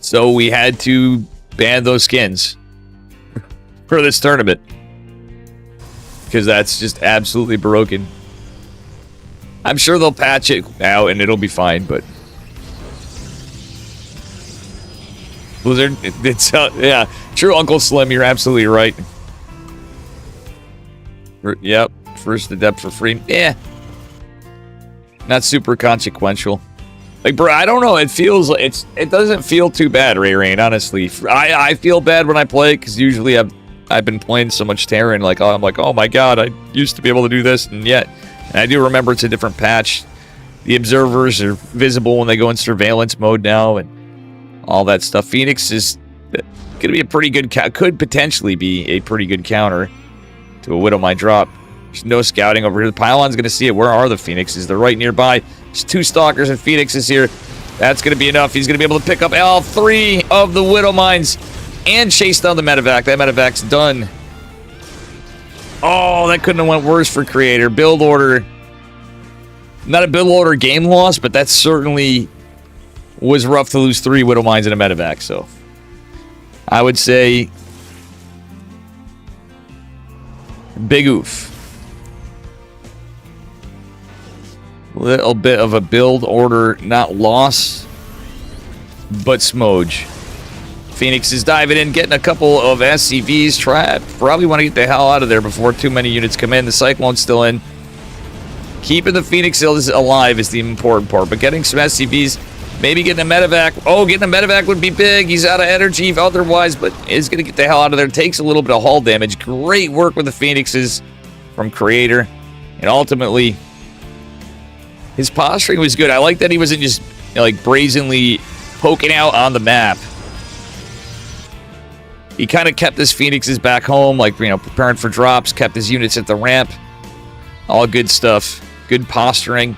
So we had to ban those skins for this tournament. Because that's just absolutely broken. I'm sure they'll patch it out and it'll be fine, but... Blizzard, yeah. True, Uncle Slim, you're absolutely right. Yep, first adept for free. Yeah. Not super consequential. Like, bro, I don't know. It feels... It doesn't feel too bad, Ray Rain, honestly. I feel bad when I play, because usually I've been playing so much Terran, like, I'm like, oh my god, I used to be able to do this, and yet... And I do remember it's a different patch. The observers are visible when they go in surveillance mode now, and all that stuff. Phoenix is going to be a pretty good... Could potentially be a pretty good counter to a Widowmine drop. There's no scouting over here. The Pylon's going to see it. Where are the Phoenixes? They're right nearby. There's 2 Stalkers and Phoenixes here. That's going to be enough. He's going to be able to pick up all 3 of the Widowmines and chase down the medevac. That medevac's done. Oh, that couldn't have went worse for Creator. Build order. Not a build order game loss, but that certainly was rough to lose 3 Widowmines and a medevac, so I would say big oof. Little bit of a build order, not loss, but smoge. Phoenix is diving in, getting a couple of SCVs. Probably want to get the hell out of there before too many units come in. The Cyclone's still in. Keeping the Phoenix alive is the important part, but getting some SCVs, maybe getting a medevac. Oh, getting a medevac would be big. He's out of energy otherwise, but is going to get the hell out of there. Takes a little bit of hull damage. Great work with the Phoenixes from Creator. And ultimately, his posturing was good. I like that he wasn't just like brazenly poking out on the map. He kind of kept his Phoenixes back home, like, preparing for drops, kept his units at the ramp. All good stuff. Good posturing.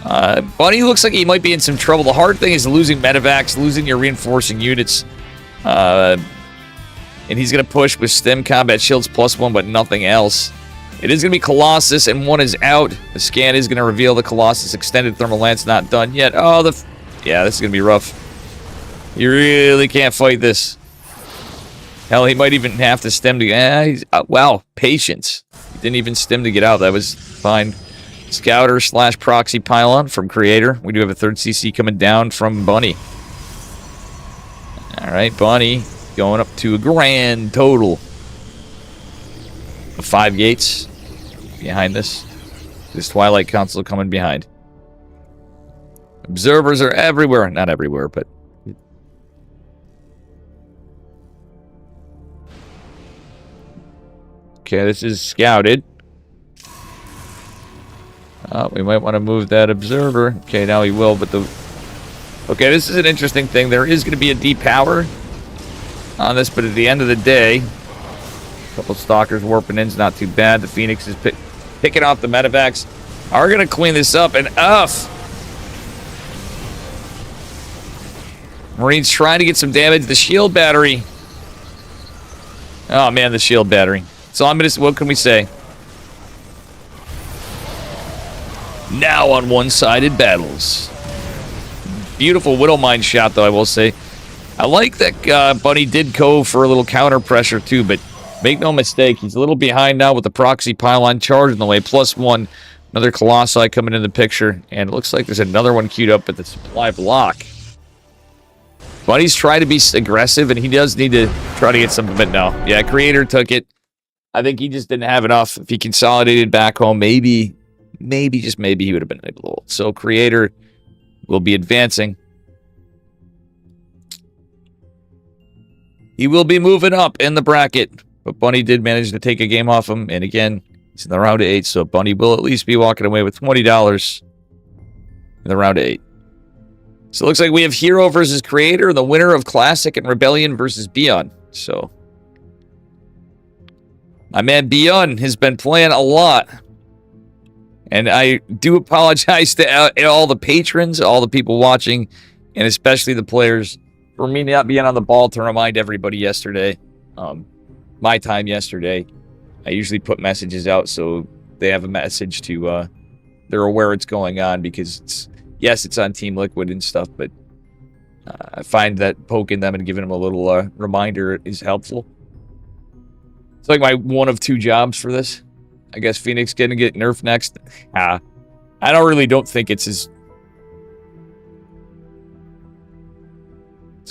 Bunny looks like he might be in some trouble. The hard thing is losing medevacs, losing your reinforcing units. And he's going to push with stem combat shields +1, but nothing else. It is going to be Colossus, and 1 is out. The scan is going to reveal the Colossus extended thermal lance not done yet. Oh, yeah, this is going to be rough. You really can't fight this. Hell, he might even have to stem to... wow, patience. He didn't even stem to get out. That was fine. Scouter / proxy pylon from Creator. We do have a 3rd CC coming down from Bunny. All right, Bunny going up to a grand total of 5 gates behind this. This Twilight Council coming behind. Observers are everywhere. Not everywhere, but... Okay, this is scouted. We might want to move that observer. Okay, now he will, but the... Okay, this is an interesting thing. There is going to be a depower on this, but at the end of the day, a couple stalkers warping in's not too bad. The Phoenix is picking off the medevacs. Are going to clean this up, and Marines trying to get some damage. The shield battery. Oh, man, the shield battery. So I'm going to... What can we say? Now on one-sided battles. Beautiful Widowmine shot, though, I will say. I like that Bunny did go for a little counter pressure, too, but make no mistake, he's a little behind now with the proxy pylon charge in the way. +1. Another Colossi coming in the picture, and it looks like there's another one queued up at the supply block. Bunny's trying to be aggressive, and he does need to try to get something, but no. Yeah, Creator took it. I think he just didn't have enough. If he consolidated back home, maybe, just maybe, he would have been able to hold. So Creator will be advancing. He will be moving up in the bracket, but Bunny did manage to take a game off him, and again, he's in the round of 8, so Bunny will at least be walking away with $20 in the round of 8. So it looks like we have Hero versus Creator, the winner of Classic, and Rebellion versus Beyond. So my man Beyond has been playing a lot. And I do apologize to all the patrons, all the people watching, and especially the players for me not being on the ball to remind everybody yesterday. My time yesterday. I usually put messages out so they have a message to, they're aware it's going on because it's, yes, it's on Team Liquid and stuff, but I find that poking them and giving them a little reminder is helpful. It's like my one of 2 jobs for this. I guess Phoenix gonna get nerfed next. I don't think it's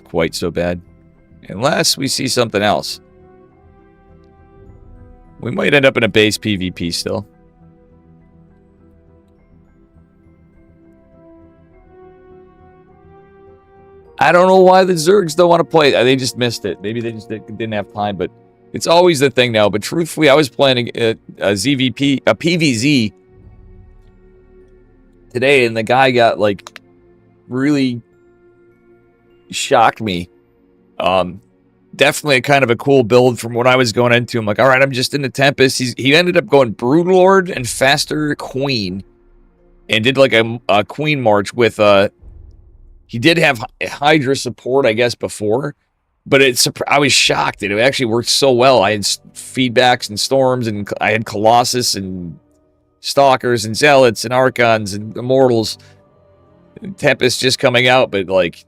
quite so bad. Unless we see something else. We might end up in a base PvP still. I don't know why the Zergs don't want to play. They just missed it. Maybe they just didn't have time, but it's always the thing now. But truthfully, I was playing a PVZ today, and the guy got, like, really shocked me. Definitely a kind of a cool build from what I was going into. I'm like, all right, I'm just in the Tempest. He ended up going Broodlord and Faster Queen, and did like a Queen March with he did have Hydra support, I guess, before, but I was shocked that it actually worked so well. I had feedbacks and storms, and I had Colossus and Stalkers and Zealots and Archons and Immortals. And Tempest just coming out, but like,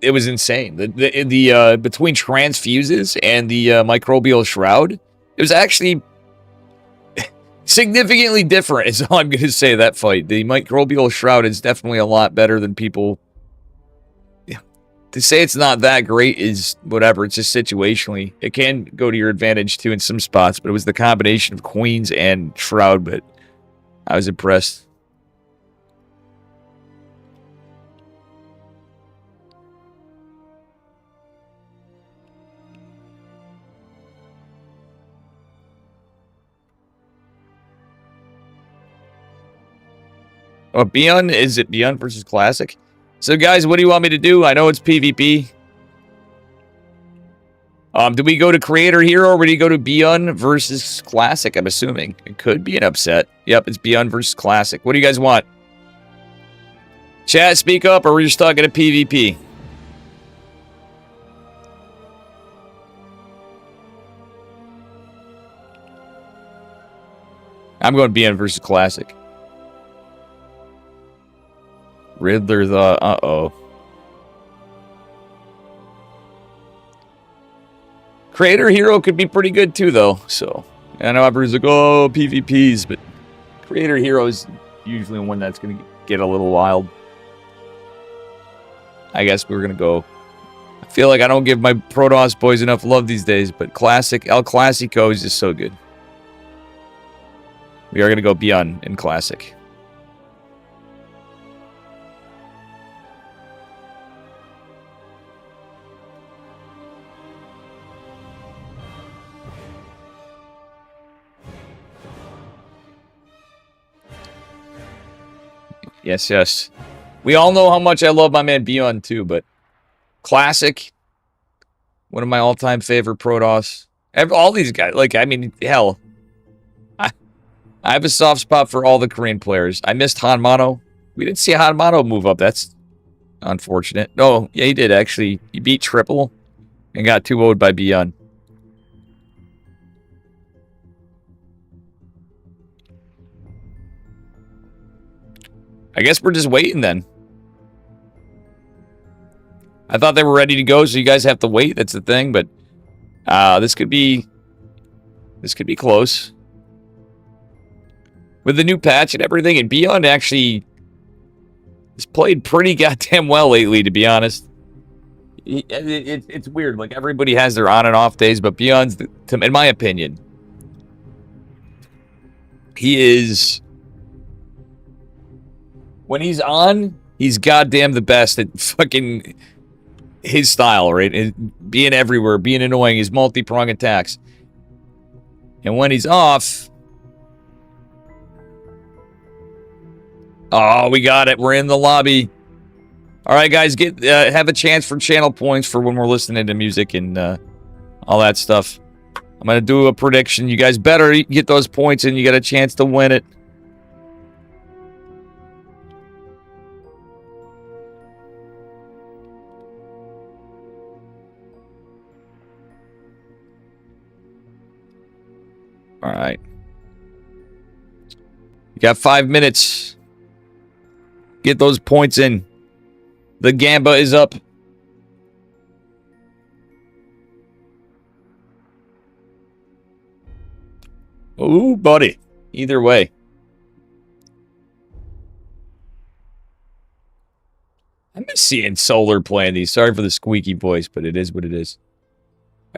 it was insane. The between Transfuses and the Microbial Shroud, it was actually significantly different, is all I'm going to say, that fight. The Microbial Shroud is definitely a lot better than people... Yeah. To say it's not that great is whatever. It's just situationally. It can go to your advantage, too, in some spots, but it was the combination of Queens and Shroud, but I was impressed. Oh, Beyond? Is it Beyond versus Classic? So, guys, what do you want me to do? I know it's PvP. Do we go to Creator Hero, or do you go to Beyond versus Classic? I'm assuming. It could be an upset. Yep, it's Beyond versus Classic. What do you guys want? Chat, speak up, or we're just talking to PvP. I'm going Beyond versus Classic. Riddler, uh-oh. Creator Hero could be pretty good too, though. So, I know everyone's like, oh, PvPs, but Creator Hero is usually one that's going to get a little wild. I guess we're going to go. I feel like I don't give my Protoss boys enough love these days, but Classic, El Clasico is just so good. We are going to go Beyond in Classic. Yes, yes. We all know how much I love my man Beyond too, but Classic, one of my all-time favorite Protoss. All these guys, like, I mean, hell, I have a soft spot for all the Korean players. I missed Hanmano. We didn't see Hanmano move up. That's unfortunate. Oh, yeah, he did, actually. He beat Triple and got 2-0'd by Beyond. I guess we're just waiting then. I thought they were ready to go, so you guys have to wait. That's the thing, but this could be close. With the new patch and everything, and Beyond actually has played pretty goddamn well lately, to be honest. It's weird. Like, everybody has their on and off days, but Beyond's, in my opinion, he is... When he's on, he's goddamn the best at fucking his style, right? And being everywhere, being annoying, his multi-prong attacks. And when he's off... Oh, we got it. We're in the lobby. All right, guys, have a chance for channel points for when we're listening to music and all that stuff. I'm going to do a prediction. You guys better get those points and you get a chance to win it. All right. You got 5 minutes. Get those points in. The Gamba is up. Ooh, buddy. Either way. I miss seeing Solar playing these. Sorry for the squeaky voice, but it is what it is.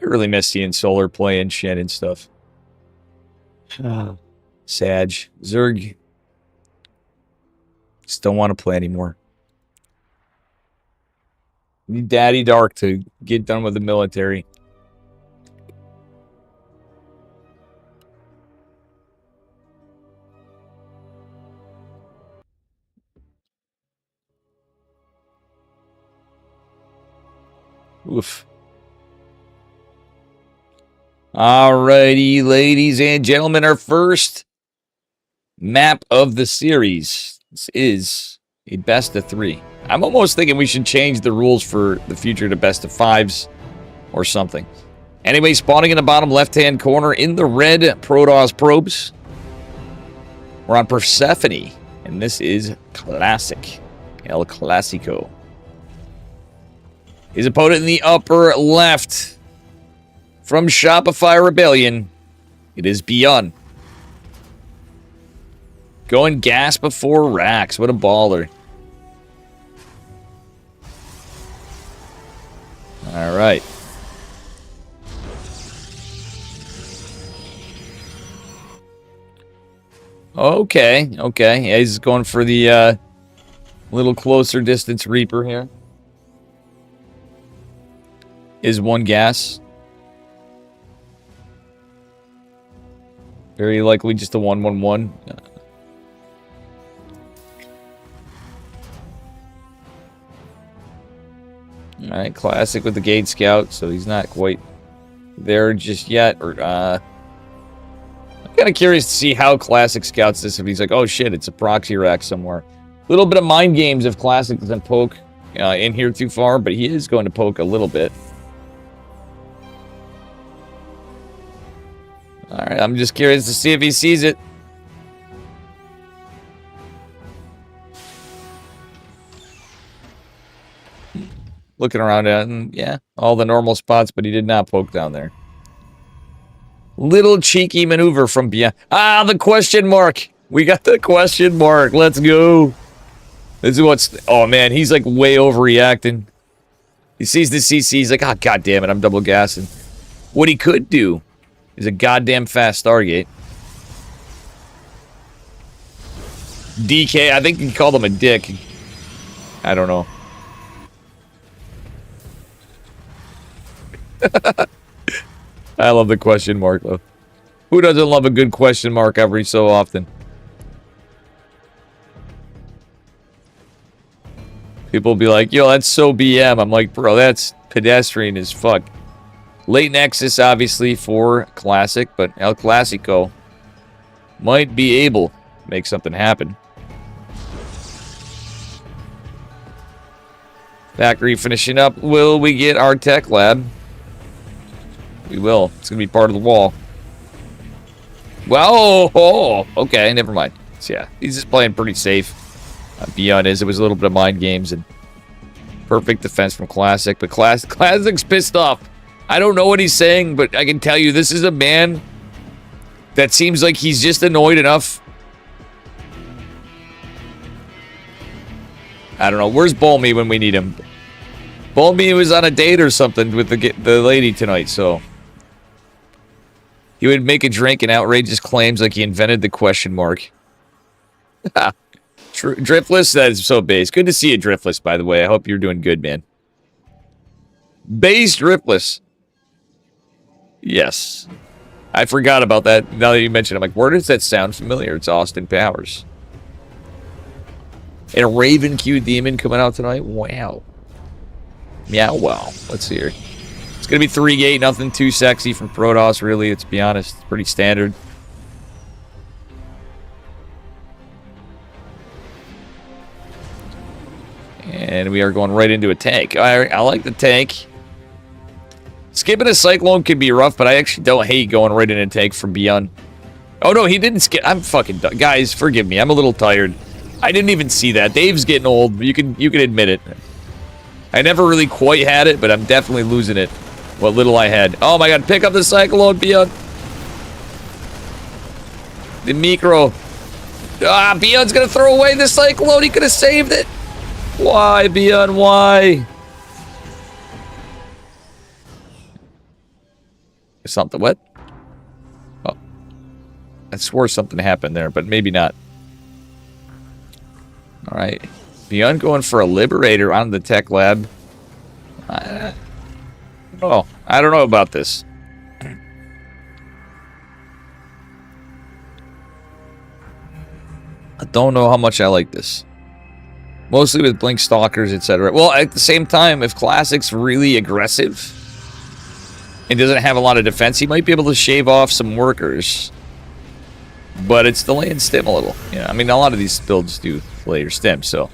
I really miss seeing Solar playing Shen and stuff. Sag. Zerg. Just don't want to play anymore. Need Daddy Dark to get done with the military. Oof. Alrighty, ladies and gentlemen, our first map of the series. This is a best of 3. I'm almost thinking we should change the rules for the future to best of 5s or something. Anyway, spawning in the bottom left-hand corner in the red Protoss probes. We're on Persephone, and this is Classic. El Clasico. His opponent in the upper left from Shopify Rebellion, it is Beyond. Going gas before racks. What a baller. All right. Okay. Yeah, he's going for the little closer distance Reaper here. Is 1 gas. Very likely just a 1-1-1. Alright, Classic with the Gate Scout, so he's not quite there just yet. I'm kind of curious to see how Classic scouts this, if he's like, oh shit, it's a proxy rack somewhere. A little bit of mind games if Classic doesn't poke in here too far, but he is going to poke a little bit. Alright, I'm just curious to see if he sees it. Looking around at, and yeah, all the normal spots, but he did not poke down there. Little cheeky maneuver from beyond. Ah, the question mark. We got the question mark. Let's go. This is what's... Oh, man, he's like way overreacting. He sees the CC. He's like, oh, god damn it, I'm double gassing. What he could do is a goddamn fast Stargate. DK, I think he called him a dick. I don't know. I love the question mark, though. Who doesn't love a good question mark every so often? People will be like, yo, that's so BM. I'm like, bro, that's pedestrian as fuck. Late Nexus, obviously, for Classic, but El Clasico might be able to make something happen. Factory finishing up. Will we get our tech lab? We will. It's going to be part of the wall. Well, oh, okay, never mind. So, yeah, he's just playing pretty safe. Beyond is, it was a little bit of mind games and perfect defense from Classic. But Classic's pissed off. I don't know what he's saying, but I can tell you this is a man that seems like he's just annoyed enough. I don't know. Where's Bolmy when we need him? Bolmy was on a date or something with the lady tonight, so he would make a drink and outrageous claims like he invented the question mark. Driftless, that is so base. Good to see you, Driftless, by the way. I hope you're doing good, man. Base Driftless. Yes. I forgot about that. Now that you mentioned it, I'm like, where does that sound familiar? It's Austin Powers. And a Raven Q Demon coming out tonight? Wow. Yeah, wow. Let's see here. It's going to be 3-gate, nothing too sexy from Protoss, really. Let's be honest. It's pretty standard. And we are going right into a tank. I like the tank. Skipping a Cyclone could be rough, but I actually don't hate going right into a tank from Beyond. Oh, no, he didn't skip. I'm fucking done. Guys, forgive me. I'm a little tired. I didn't even see that. Dave's getting old. You can admit it. I never really quite had it, but I'm definitely losing it. What little I had. Oh, my God. Pick up the Cyclone, Beyond. The micro. Ah, Beyond's going to throw away the Cyclone. He could have saved it. Why, Beyond? Why? Something. What? Oh. I swore something happened there, but maybe not. All right. Beyond going for a Liberator on the tech lab. Oh, I don't know about this. I don't know how much I like this. Mostly with Blink Stalkers, etc. Well, at the same time, if Classic's really aggressive and doesn't have a lot of defense, he might be able to shave off some workers. But it's delaying stim a little. Yeah, I mean, a lot of these builds do delay your stim, so.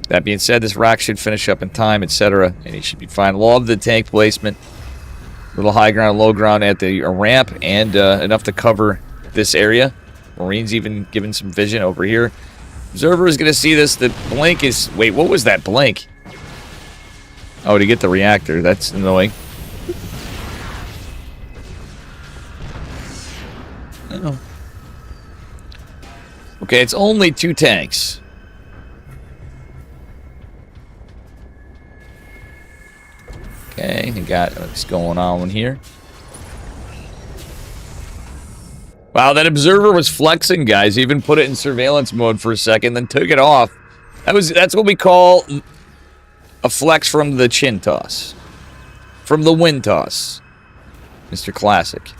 That being said, this rack should finish up in time, etc. And he should be fine. Love the tank placement. Little high ground, low ground at the ramp, and enough to cover this area. Marines even given some vision over here. Observer is going to see this. The blink is... Wait, what was that blink? Oh, to get the reactor. That's annoying. Oh. Okay, it's only 2 tanks. Okay, we got what's going on here. Wow, that observer was flexing, guys. He even put it in surveillance mode for a second, then took it off. That's what we call a flex from the chin toss. From the wind toss. Mr. Classic.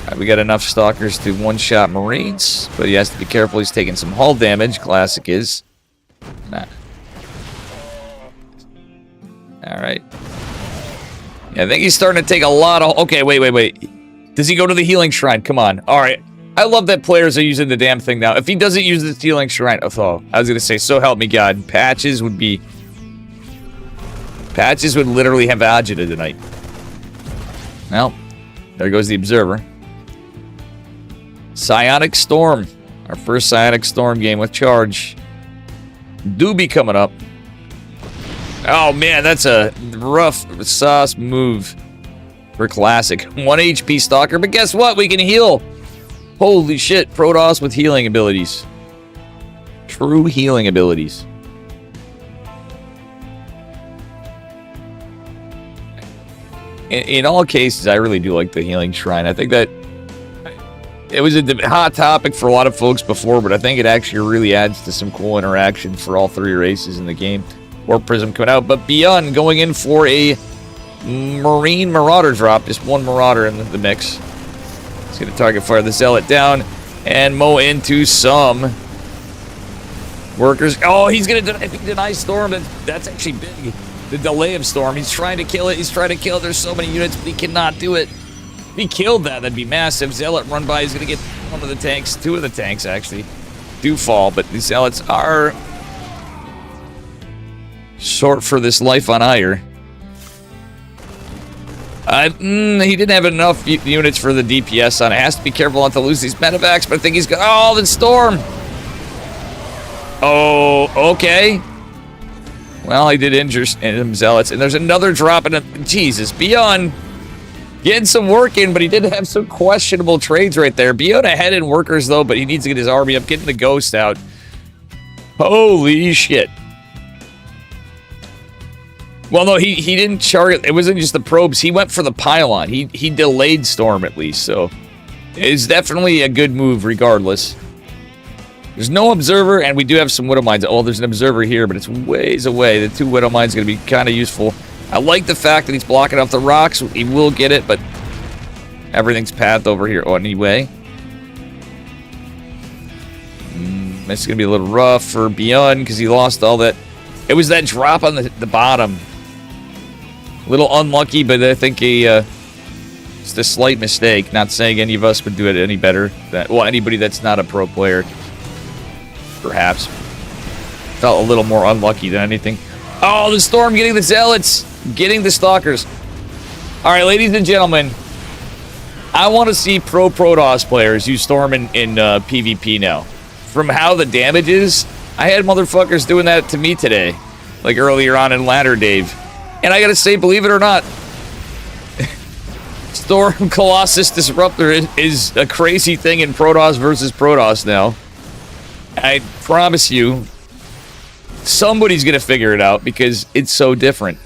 Alright, we got enough stalkers to one-shot Marines, but he has to be careful. He's taking some hull damage. Classic is. Nah. Alright. Yeah, I think he's starting to take a lot of... Okay, wait. Does he go to the healing shrine? Come on. Alright. I love that players are using the damn thing now. If he doesn't use the healing shrine... Oh, I was going to say, so help me God. Patches would be... Patches would literally have agita tonight. Well, there goes the observer. Psionic Storm. Our first Psionic Storm game with charge. Doobie coming up. Oh, man, that's a rough sauce move for Classic. 1 HP Stalker, but guess what? We can heal. Holy shit, Protoss with healing abilities. True healing abilities. In all cases, I really do like the healing shrine. I think that it was a hot topic for a lot of folks before, but I think it actually really adds to some cool interaction for all 3 races in the game. War Prism coming out, but Beyond going in for a Marine Marauder drop. Just 1 Marauder in the mix. He's going to target fire the Zealot down and mow into some Workers. Oh, he's going to deny Storm. That's actually big. The delay of Storm. He's trying to kill it. He's trying to kill it. There's so many units, but he cannot do it. If he killed that, that'd be massive. Zealot run by. He's going to get one of the tanks. Two of the tanks, actually, do fall, but the Zealots are short for this life on ire. He didn't have enough units for the DPS on it. Has to be careful not to lose these medevacs, but I think he's got... Oh, the Storm! Oh, okay. Well, he did injure him, Zealots. And there's another drop in it. Jesus, Beyond getting some work in, but he did have some questionable trades right there. Beyond ahead in workers, though, but he needs to get his army up, getting the Ghost out. Holy shit. Well, no, he didn't target. It wasn't just the probes. He went for the pylon. He delayed Storm, at least, so it's definitely a good move regardless. There's no observer, and we do have some Widow Mines. Oh, there's an observer here, but it's ways away. The 2 Widow Mines are going to be kind of useful. I like the fact that he's blocking off the rocks. He will get it, but everything's pathed over here anyway. It's going to be a little rough for Beyond because he lost all that. It was that drop on the bottom. A little unlucky, but I think it's a slight mistake. Not saying any of us would do it any better. Well, anybody that's not a pro player. Perhaps. Felt a little more unlucky than anything. Oh, the Storm getting the Zealots. Getting the Stalkers. Alright, ladies and gentlemen. I want to see pro Protoss players use Storm in PvP now. From how the damage is, I had motherfuckers doing that to me today. Like earlier on in Ladder Dave. And I gotta say, believe it or not, Storm Colossus Disruptor is a crazy thing in Protoss versus Protoss now. I promise you, somebody's going to figure it out because it's so different.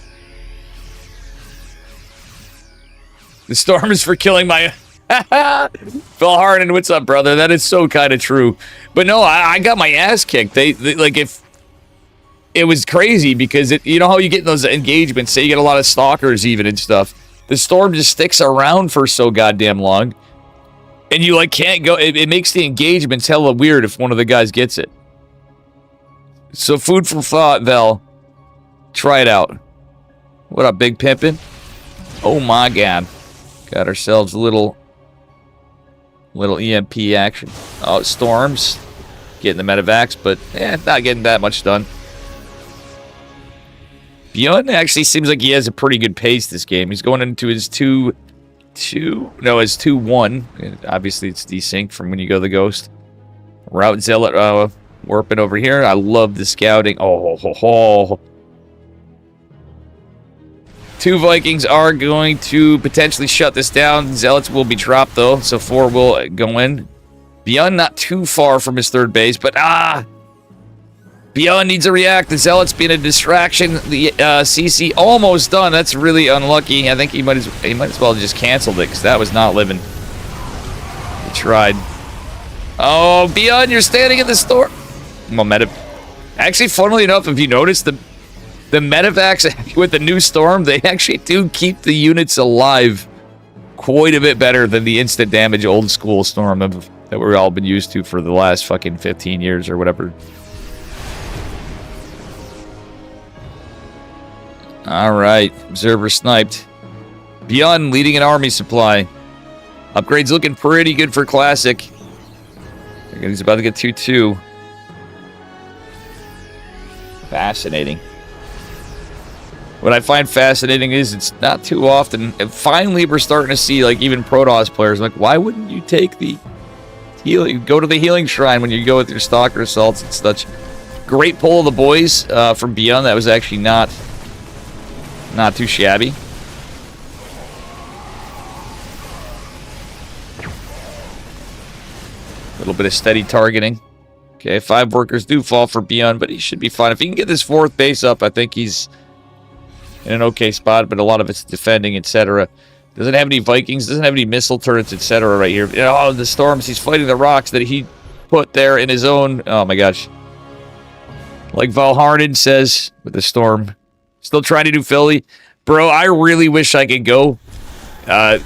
The Storm is for killing my... Phil Harden, what's up, brother? That is so kind of true. But no, I got my ass kicked. They like, if... It was crazy because, you know how you get in those engagements, say you get a lot of Stalkers even and stuff. The Storm just sticks around for so goddamn long. And you, like, can't go... It makes the engagements hella weird if one of the guys gets it. So, food for thought, Vel. Try it out. What up, Big Pimpin'? Oh, my God. Got ourselves a little EMP action. Oh, Storms. Getting the medevacs, but, not getting that much done. Beyond actually seems like he has a pretty good pace this game. He's going into his 2-1. Obviously, it's desynced from when you go the Ghost. Route Zealot warping over here. I love the scouting. Oh. 2 Vikings are going to potentially shut this down. Zealots will be dropped, though, so 4 will go in. Beyond not too far from his 3rd base, but Beyond needs to react. The Zealots being a distraction. The CC almost done. That's really unlucky. I think he might as well just canceled it because that was not living. He tried. Oh, Beyond, you're standing in the storm. Actually, funnily enough, if you notice, the medevacs with the new Storm, they actually do keep the units alive quite a bit better than the instant damage old school Storm that we've all been used to for the last fucking 15 years or whatever. Alright, Observer sniped. Beyond leading an army supply. Upgrades looking pretty good for Classic. He's about to get 2-2. Fascinating. What I find fascinating is it's not too often. And finally, we're starting to see, like, even Protoss players. Like, why wouldn't you take the healing? Go to the healing shrine when you go with your Stalker assaults and such. Great pull of the boys from Beyond. That was actually not too shabby. A little bit of steady targeting. Okay, 5 workers do fall for Beyond, but he should be fine. If he can get this 4th base up, I think he's in an okay spot, but a lot of it's defending, etc. Doesn't have any Vikings, doesn't have any missile turrets, etc. right here. Oh, the Storms, he's fighting the rocks that he put there in his own... Oh my gosh. Like Valharden says with the Storm. Still trying to do Philly. Bro, I really wish I could go. But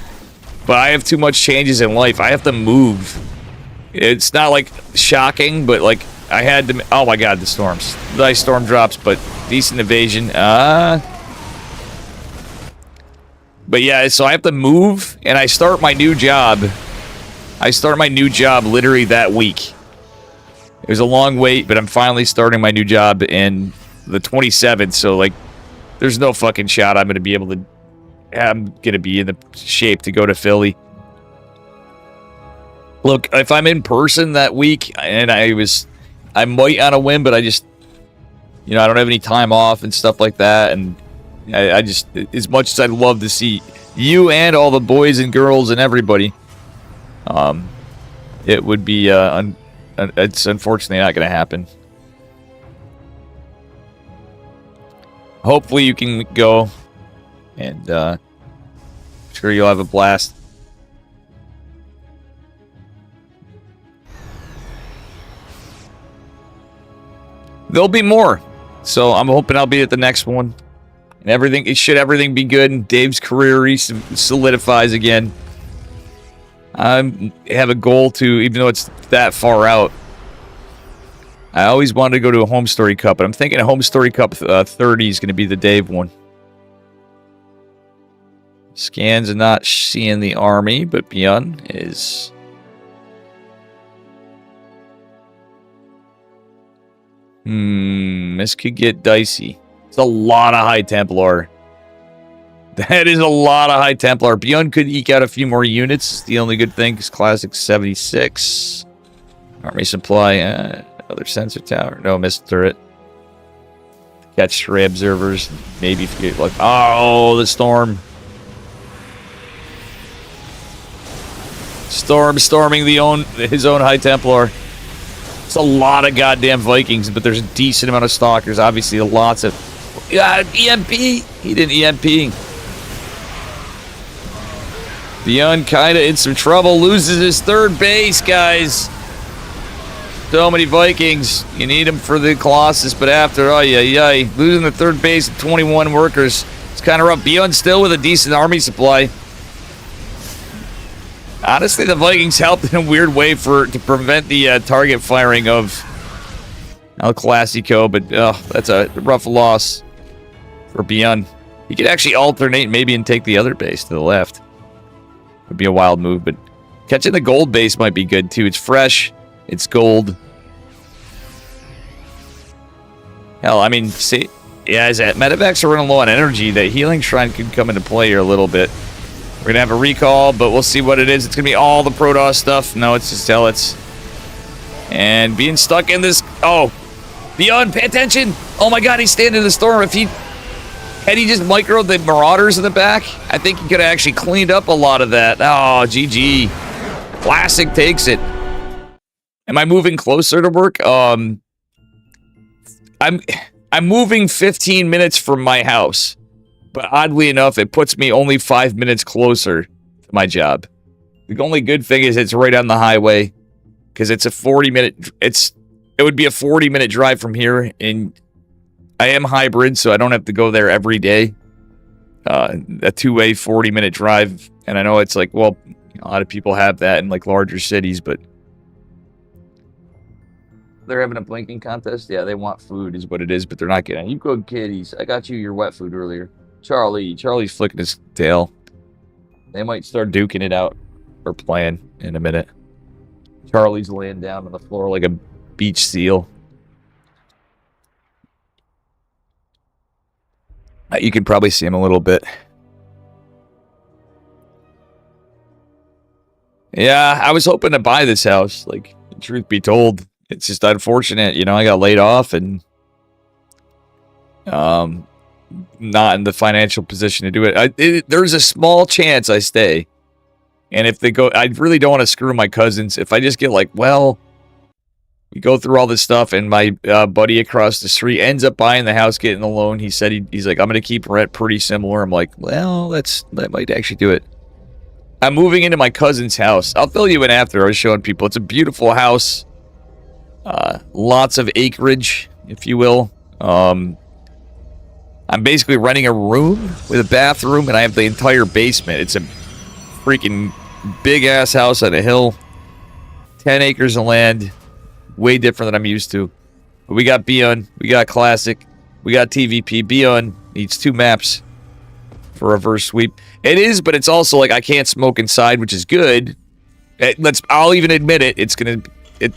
I have too much changes in life. I have to move. It's not, like, shocking, but, like, I had to... Oh my god, the storms. Nice storm drops, but decent evasion. But yeah, so I have to move, and I start my new job. I start my new job literally that week. It was a long wait, but I'm finally starting my new job in the 27th, so, like, there's no fucking shot I'm going to be able to... I'm going to be in the shape to go to Philly. Look, if I'm in person that week, and I might on a whim, but I just... You know, I don't have any time off and stuff like that, and... I just, as much as I'd love to see you and all the boys and girls and everybody, it would be, it's unfortunately not going to happen. Hopefully you can go, and I'm sure you'll have a blast. There'll be more, so I'm hoping I'll be at the next one. And everything be good, and Dave's career solidifies again. I have a goal to, even though it's that far out, I always wanted to go to a Home Story Cup, but I'm thinking a Home Story Cup 30 is going to be the Dave one. Scans are not seeing the army, but Beyond is... This could get dicey. It's a lot of High Templar. That is a lot of High Templar. Beyond could eke out a few more units. The only good thing is Classic 76. Army supply. Another sensor tower. No, missed turret. Catch stray observers. Maybe if you get like... Oh, the storm. Storming his own High Templar. It's a lot of goddamn Vikings, but there's a decent amount of stalkers. Obviously, lots of... EMP! He didn't EMP. Beyond kinda in some trouble. Loses his third base, guys. So many Vikings. You need them for the Colossus, but after, losing the third base of 21 workers. It's kind of rough. Beyond still with a decent army supply. Honestly, the Vikings helped in a weird way to prevent the target firing of El Clasico, but that's a rough loss for Beyond. He could actually alternate maybe and take the other base to the left. Would be a wild move, but catching the gold base might be good too. It's fresh. It's gold. Hell, I mean, see, yeah, as that medevacs are running low on energy, that healing shrine could come into play here a little bit. We're gonna have a recall, but we'll see what it is. It's gonna be all the Protoss stuff. No, it's just Helots. And being stuck in this... Oh! Beyond, pay attention! Oh my god, he's standing in the storm. Had he just microed the Marauders in the back, I think he could have actually cleaned up a lot of that. Oh, GG. Classic takes it. Am I moving closer to work? I'm moving 15 minutes from my house. But oddly enough, it puts me only 5 minutes closer to my job. The only good thing is it's right on the highway. Because it's a 40-minute... It would be a 40-minute drive from here. And I am hybrid, so I don't have to go there every day. A two-way 40-minute drive. And I know it's like, well, a lot of people have that in like larger cities, but... They're having a blinking contest? Yeah, they want food is what it is, but they're not getting it. You go, kitties. I got you your wet food earlier. Charlie's flicking his tail. They might start duking it out or playing in a minute. Charlie's laying down on the floor like a beach seal. You can probably see him a little bit. Yeah, I was hoping to buy this house. Like, truth be told, it's just unfortunate. You know, I got laid off and not in the financial position to do it. There's a small chance I stay. And if they go, I really don't want to screw my cousins. If I just get like, well, we go through all this stuff and my buddy across the street ends up buying the house, getting the loan. He said he's like, I'm going to keep rent pretty similar. I'm like, well, that might actually do it. I'm moving into my cousin's house. I'll fill you in after. I was showing people. It's a beautiful house. Lots of acreage, if you will. I'm basically renting a room with a bathroom, and I have the entire basement. It's a freaking big-ass house on a hill. 10 acres of land. Way different than I'm used to. But we got Beyond, we got Classic, we got TVP. Beyond needs 2 maps for reverse sweep. It is, but it's also like I can't smoke inside, which is good. I'll even admit it. It's gonna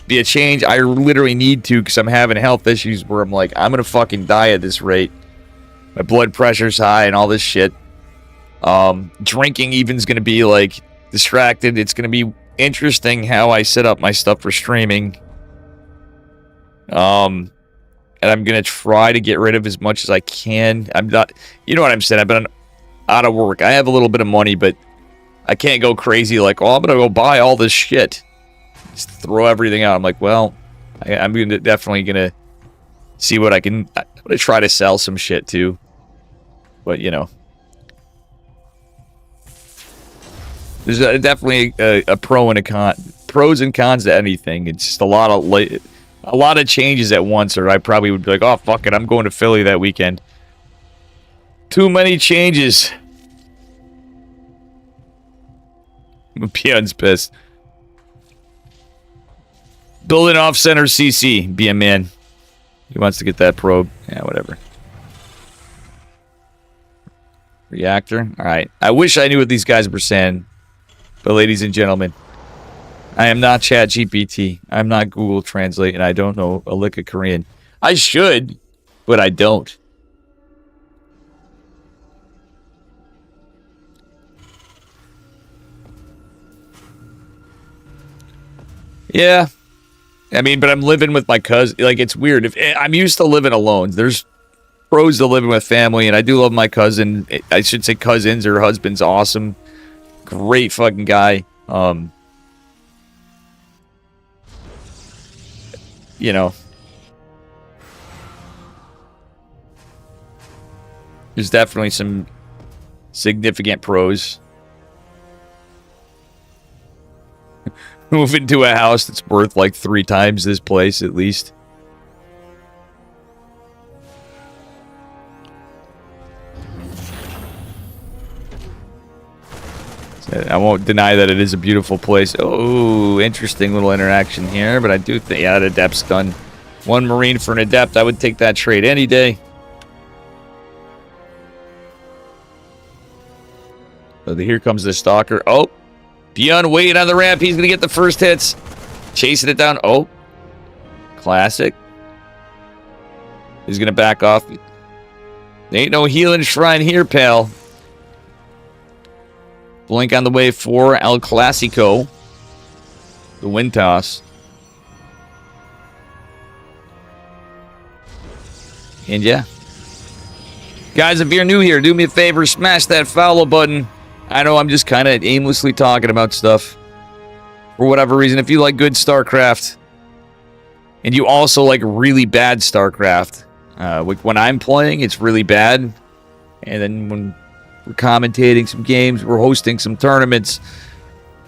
be a change. I literally need to because I'm having health issues where I'm like, I'm gonna fucking die at this rate. My blood pressure's high and all this shit. Drinking even's gonna be like distracted. It's gonna be interesting how I set up my stuff for streaming. And I'm gonna try to get rid of as much as I can. I'm not, you know what I'm saying. I've been out of work. I have a little bit of money, but I can't go crazy like, oh, I'm gonna go buy all this shit. Just throw everything out. I'm like, well, I'm definitely gonna see what I can. I'm gonna try to sell some shit too. But you know, there's definitely a pro and a con, pros and cons to anything. It's just a lot of changes at once, or I probably would be like, oh fuck it, I'm going to Philly that weekend. Too many changes. Peon's pissed. Building off center CC. Be a man. He wants to get that probe. Yeah, whatever. Reactor. Alright. I wish I knew what these guys were saying. But ladies and gentlemen, I am not ChatGPT. I'm not Google Translate, and I don't know a lick of Korean. I should, but I don't. Yeah. I mean, but I'm living with my cousin. Like, it's weird. I'm used to living alone. There's pros to living with family, and I do love my cousin. I should say cousins. Her husband's awesome. Great fucking guy. You know. There's definitely some significant pros. Move into a house that's worth like 3 times this place at least. I won't deny that it is a beautiful place. Oh, interesting little interaction here, but I do think, yeah, that Adept's done. 1 Marine for an Adept. I would take that trade any day. So here comes the Stalker. Oh, Beyond waiting on the ramp. He's going to get the first hits. Chasing it down. Oh, Classic. He's going to back off. There ain't no healing shrine here, pal. Blink on the way for El Clasico. The wind toss. And yeah. Guys, if you're new here, do me a favor. Smash that follow button. I know I'm just kind of aimlessly talking about stuff. For whatever reason. If you like good Starcraft. And you also like really bad Starcraft. When I'm playing, it's really bad. And then when we're commentating some games, we're hosting some tournaments.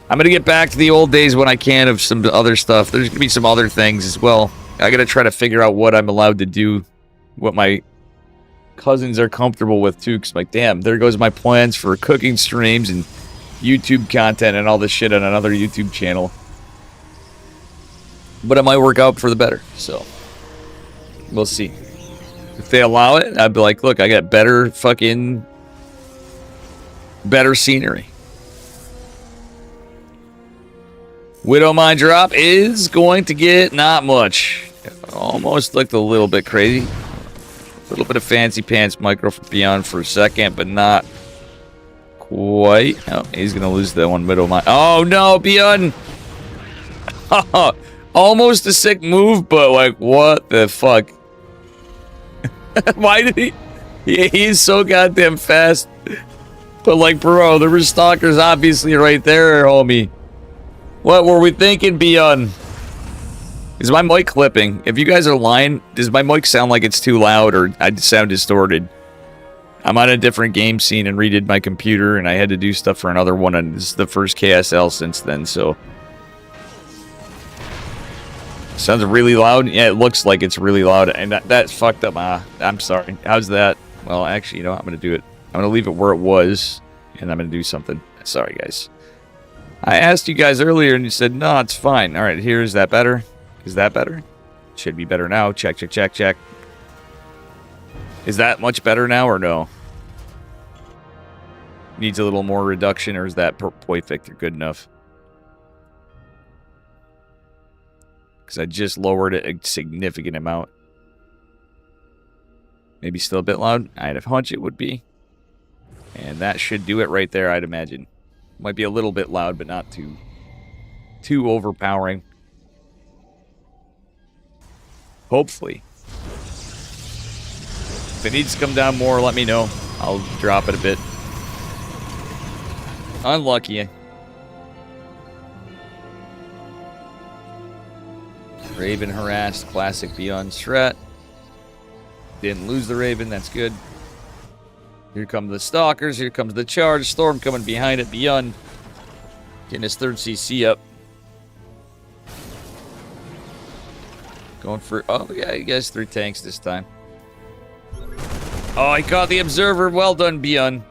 I'm going to get back to the old days when I can of some other stuff. There's going to be some other things as well. I got to try to figure out what I'm allowed to do. What my cousins are comfortable with too. Because like, damn, there goes my plans for cooking streams and YouTube content and all this shit on another YouTube channel. But it might work out for the better. So, we'll see. If they allow it, I'd be like, look, I got better scenery. Widow Mine drop is going to get not much. Almost looked a little bit crazy. A little bit of fancy pants micro for Beyond for a second, but not quite. Oh, he's going to lose that one. Widow Mine. Oh, no, Beyond. Almost a sick move, but like, what the fuck? Why did he? He's so goddamn fast. But like, bro, there were stalkers obviously right there, homie. What were we thinking, Beyond? Is my mic clipping? If you guys are lying, does my mic sound like it's too loud or I sound distorted? I'm on a different game scene and redid my computer and I had to do stuff for another one and this is the first KSL since then, so. Sounds really loud? Yeah, it looks like it's really loud and that's fucked up. I'm sorry. How's that? Well, actually, you know what? I'm going to do it. I'm going to leave it where it was and I'm going to do something. Sorry, guys. I asked you guys earlier and you said, no, it's fine. All right, is that better? Is that better? Should be better now. Check, check, check, check. Is that much better now or no? Needs a little more reduction, or is that perfect? Good enough? Because I just lowered it a significant amount. Maybe still a bit loud. I'd have hunch it would be. And that should do it right there, I'd imagine. Might be a little bit loud, but not too overpowering. Hopefully. If it needs to come down more, let me know. I'll drop it a bit. Unlucky. Raven harassed. Classic beyond strat. Didn't lose the Raven. That's good. Here come the Stalkers. Here comes the charge. Storm coming behind it. Beyond. Getting his 3rd CC up. Going for... Oh, yeah, he gets 3 tanks this time. Oh, he caught the Observer. Well done, Beyond.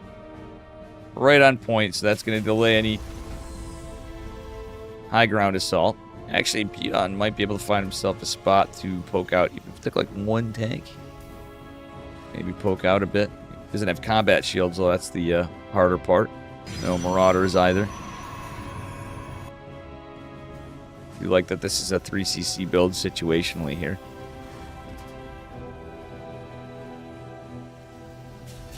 Right on point, so that's going to delay any high ground assault. Actually, Beyond might be able to find himself a spot to poke out. Even if it took like 1 tank. Maybe poke out a bit. Doesn't have combat shields, though. That's the harder part. No Marauders either. I feel like that this is a 3cc build situationally here.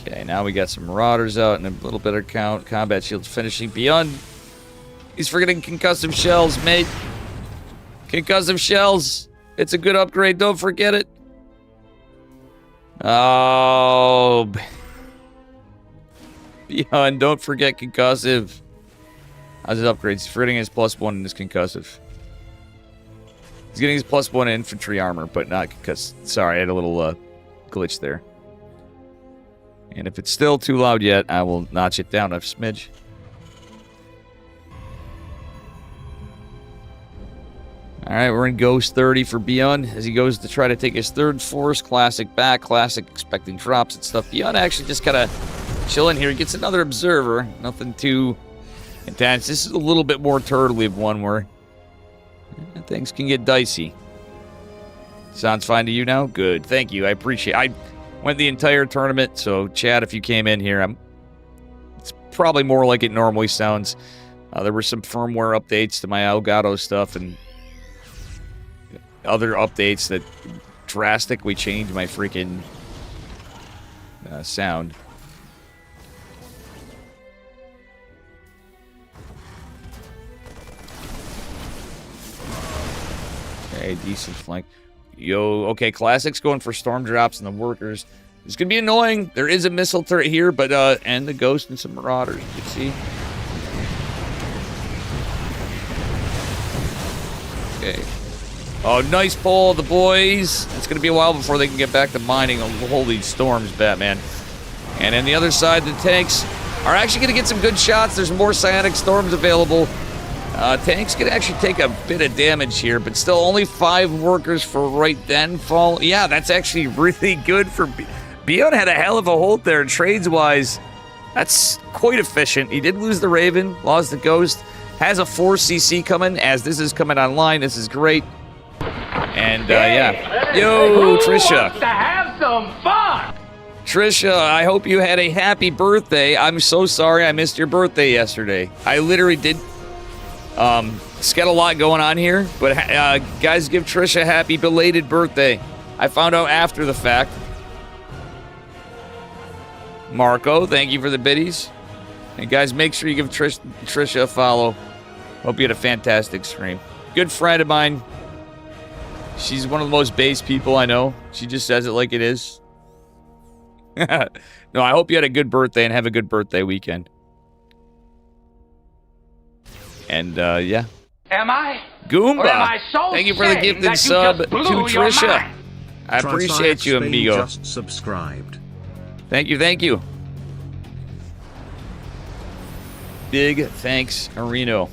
Okay, now we got some Marauders out and a little bit of count. Combat shields finishing. Beyond. He's forgetting concussive shells, mate. Concussive shells. It's a good upgrade. Don't forget it. Oh. Beyond. Don't forget concussive. How's his upgrades? He's forgetting his +1 and his concussive. He's getting his +1 infantry armor, but not concussive. Sorry, I had a little glitch there. And if it's still too loud yet, I will notch it down a smidge. Alright, we're in Ghost 30 for Beyond as he goes to try to take his 3rd force. Classic back, Classic expecting drops and stuff. Beyond actually just kind of chilling here. He gets another Observer. Nothing too intense. This is a little bit more turtly of one where things can get dicey. Sounds fine to you now? Good. Thank you. I appreciate it. I went the entire tournament, so Chad, if you came in here, it's probably more like it normally sounds. There were some firmware updates to my Elgato stuff and other updates that drastically changed my freaking sound. Okay, decent flank. Yo, okay, Classic's going for storm drops and the workers. It's gonna be annoying. There is a missile turret here, but and the Ghost and some Marauders, you can see. Okay. Oh, nice pull, the boys. It's gonna be a while before they can get back to mining all these storms, Batman. And on the other side, the tanks are actually gonna get some good shots. There's more psionic storms available. Tanks can actually take a bit of damage here, but still only 5 workers for right then fall. Yeah, that's actually really good for... Beyond had a hell of a hold there, trades-wise. That's quite efficient. He did lose the Raven, lost the Ghost, has a 4cc coming, as this is coming online. This is great. And, yeah. Yo, Trisha. Wants to have some fun? Trisha, I hope you had a happy birthday. I'm so sorry I missed your birthday yesterday. I literally did... It's got a lot going on here, but guys, give Trisha a happy belated birthday. I found out after the fact. Marco, thank you for the biddies. And guys, make sure you give Trisha a follow. Hope you had a fantastic stream. Good friend of mine. She's one of the most base people I know. She just says it like it is. No, I hope you had a good birthday and have a good birthday weekend. And, yeah. Am I? Goomba, Or am I so thank you for the saying gifted that you sub just to blew your Trisha. mind? I appreciate you, amigo. Just subscribed. Thank you, thank you. Big thanks, Areno.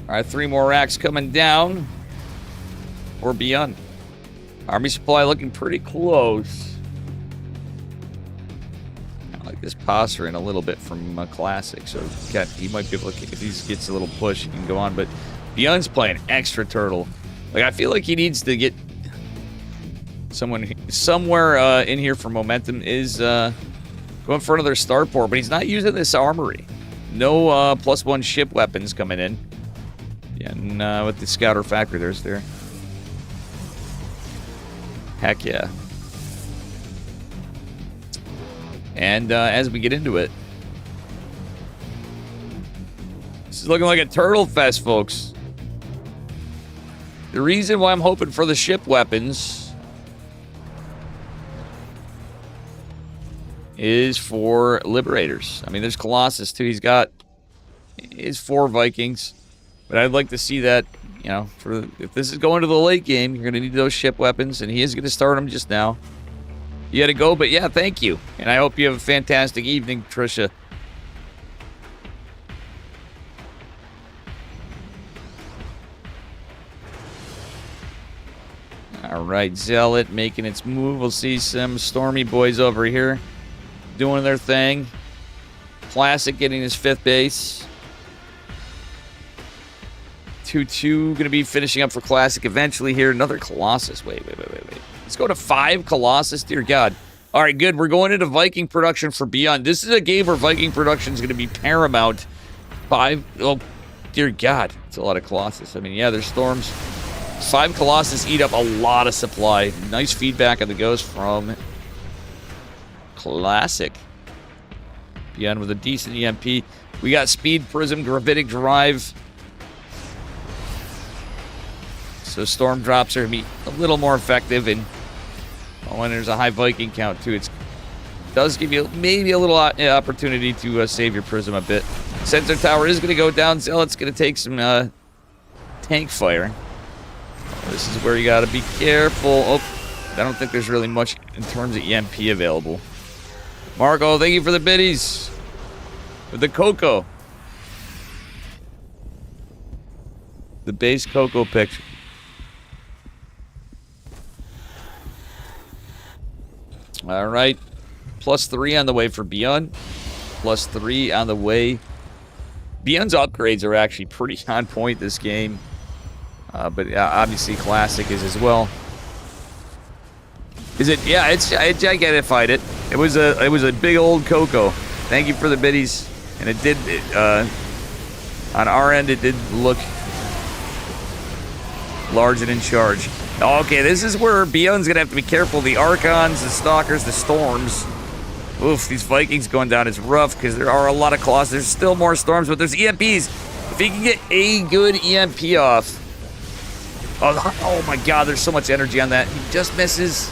All right, 3 more racks coming down. Or beyond. Army supply looking pretty close. I like this posture in a little bit from Classic, so he might be able to, if he gets a little push, he can go on. But Beyond's playing extra turtle. Like, I feel like he needs to get someone somewhere in here for momentum is going for another starport, but he's not using this armory. No +1 ship weapons coming in. Yeah, and with the scouter factory, there's there. Heck yeah. And as we get into it, this is looking like a turtle fest, folks. The reason why I'm hoping for the ship weapons is for Liberators. I mean, there's Colossus, too. He's got his 4 Vikings. But I'd like to see that, you know, if this is going to the late game, you're going to need those ship weapons, and he is going to start them just now. You got to go, but yeah, thank you. And I hope you have a fantastic evening, Trisha. All right, Zealot making its move. We'll see some Stormy boys over here doing their thing. Classic getting his 5th base. 2-2 going to be finishing up for Classic eventually here. Another Colossus. Wait. Let's go to 5 Colossus. Dear God. All right, good. We're going into Viking production for Beyond. This is a game where Viking production is going to be paramount. 5. Oh, dear God. It's a lot of Colossus. I mean, yeah, there's storms. 5 Colossus eat up a lot of supply. Nice feedback on the ghost from Classic. Beyond with a decent EMP. We got Speed, Prism, Gravitic Drive. So storm drops are going to be a little more effective, and when there's a high Viking count too, it does give you maybe a little opportunity to save your Prism a bit. Sensor tower is going to go down. Zealot's going to take some tank fire. This is where you got to be careful. Oh, I don't think there's really much in terms of EMP available. Marco, thank you for the biddies. With the Coco. The base Coco picture. All right. +3 on the way for Beyond. +3 on the way. Beyond's upgrades are actually pretty on point this game. But obviously Classic is as well. Is it? Yeah, I getified it. It was a big old Coco. Thank you for the biddies. And it did, on our end, it did look large and in charge. Okay, this is where Beyond's going to have to be careful. The Archons, the Stalkers, the Storms. Oof, these Vikings going down is rough because there are a lot of Colossus. There's still more Storms, but there's EMPs. If he can get a good EMP off. Oh my God, there's so much energy on that. He just misses.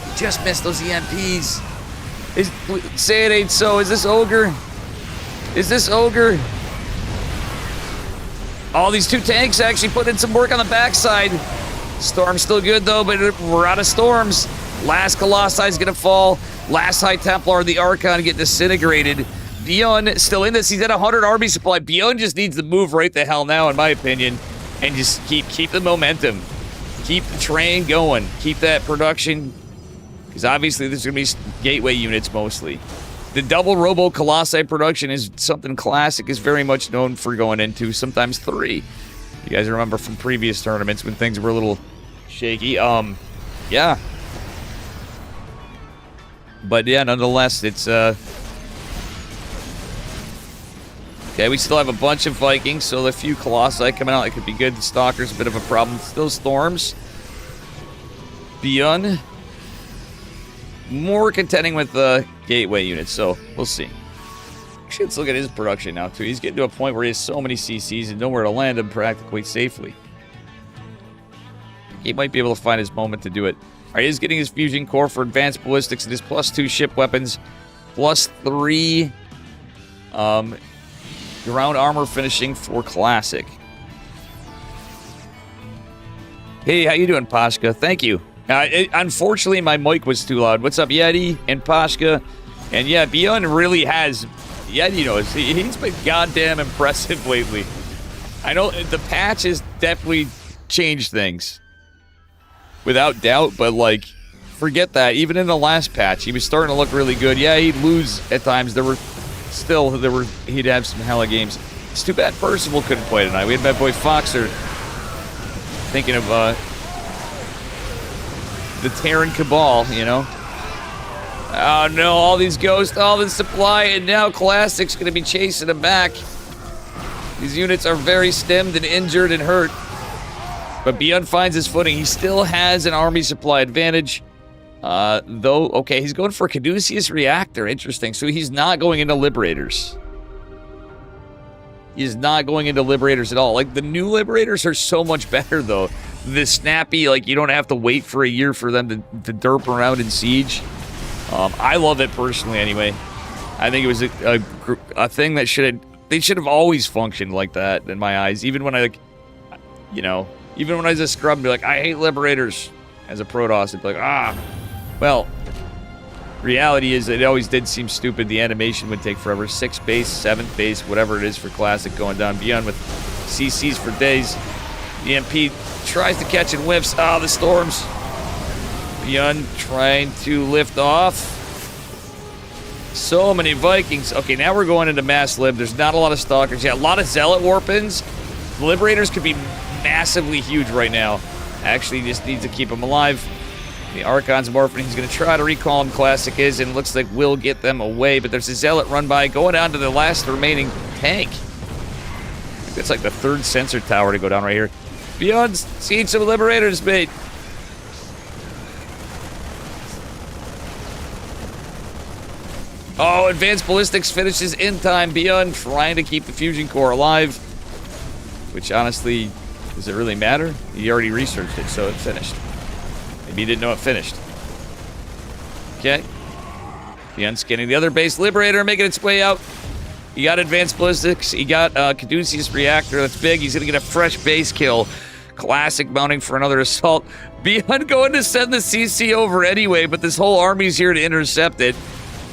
He just missed those EMPs. Say it ain't so. Is this Ogre? Is this Ogre? Oh, these 2 tanks actually put in some work on the backside. Storm's still good, though, but we're out of storms. Last Colossi is going to fall. Last High Templar, the Archon, get disintegrated. Beyond still in this. He's at 100 army supply. Beyond just needs to move right the hell now, in my opinion, and just keep the momentum. Keep the train going. Keep that production, because obviously there's going to be gateway units mostly. The double Robo Colossi production is something Classic is very much known for going into, sometimes 3. You guys remember from previous tournaments when things were a little shaky. Yeah. But yeah, nonetheless, it's okay, we still have a bunch of Vikings, so a few Colossi coming out, that could be good. The Stalker's a bit of a problem. Still Storms. Beyond. More contending with the gateway units, so we'll see. Actually, let's look at his production now, too. He's getting to a point where he has so many CCs and nowhere to land them practically safely. He might be able to find his moment to do it. All right, he's getting his fusion core for advanced ballistics and his +2 ship weapons, +3 ground armor finishing for Classic. Hey, how you doing, Pashka? Thank you. Unfortunately, my mic was too loud. What's up, Yeti and Pashka? And yeah, Beyond really has... Yeti knows. He's been goddamn impressive lately. I know the patch has definitely changed things. Without doubt, but like, forget that. Even in the last patch, he was starting to look really good. Yeah, he'd lose at times. He'd have some hella games. It's too bad Percival couldn't play tonight. We had my boy Foxer thinking of the Terran Cabal, you know? Oh no, all these ghosts, all this supply, and now Classic's gonna be chasing them back. These units are very stemmed and injured and hurt. But Beyond finds his footing. He still has an army supply advantage. Though, okay, he's going for a Caduceus Reactor. Interesting. So he's not going into Liberators. He's not going into Liberators at all. Like, the new Liberators are so much better, though. The snappy, like, you don't have to wait for a year for them to derp around in Siege. I love it personally, anyway. I think it was a thing that they should have always functioned like that, in my eyes. Even when I, like, you know, even when I was a scrub, I'd be like, I hate Liberators. As a Protoss, it'd be like, well, reality is it always did seem stupid. The animation would take forever. 6th base, 7th base, whatever it is for Classic going down. Beyond with CCs for days. The MP tries to catch and whiffs. The storms. Beyond trying to lift off. So many Vikings. Okay, now we're going into mass lib. There's not a lot of Stalkers. Yeah, a lot of Zealot Warpins. Liberators could be massively huge right now. Actually, just needs to keep them alive. The Archon's morphing. He's going to try to recall him. Classic is, and looks like we'll get them away. But there's a Zealot run by, going down to the last remaining tank. I think that's like the 3rd sensor tower to go down right here. Beyond, seeing some Liberators, mate. Oh, Advanced Ballistics finishes in time. Beyond trying to keep the Fusion Core alive. Which, honestly, does it really matter? He already researched it, so it finished. Maybe he didn't know it finished. Okay. Beyond scanning the other base. Liberator making its way out. He got Advanced Ballistics. He got Caduceus Reactor. That's big. He's going to get a fresh base kill. Classic mounting for another assault. Beyond going to send the CC over anyway, but this whole army's here to intercept it.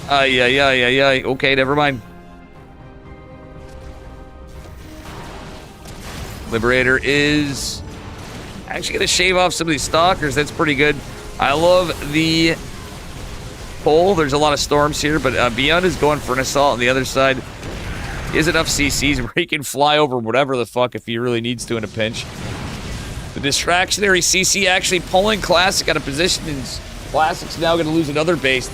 Okay, never mind. Liberator is actually going to shave off some of these Stalkers. That's pretty good. I love the pull. There's a lot of storms here, but Beyond is going for an assault on the other side. He has enough CCs where he can fly over whatever the fuck if he really needs to in a pinch. The distractionary CC actually pulling Classic out of position, and Classic's now going to lose another base.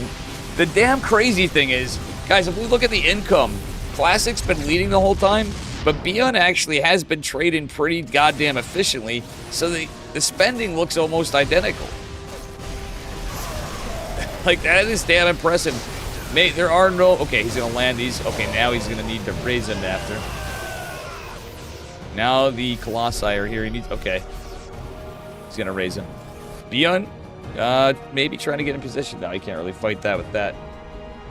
The damn crazy thing is, guys, if we look at the income, Classic's been leading the whole time. But Beyond actually has been trading pretty goddamn efficiently, so the spending looks almost identical. Like, that is damn impressive. Mate, there are no... Okay, he's going to land these. Okay, now he's going to need to raise them after. Now the Colossi are here. He needs... Okay. He's going to raise them. Beyond, maybe trying to get in position. No, he can't really fight that with that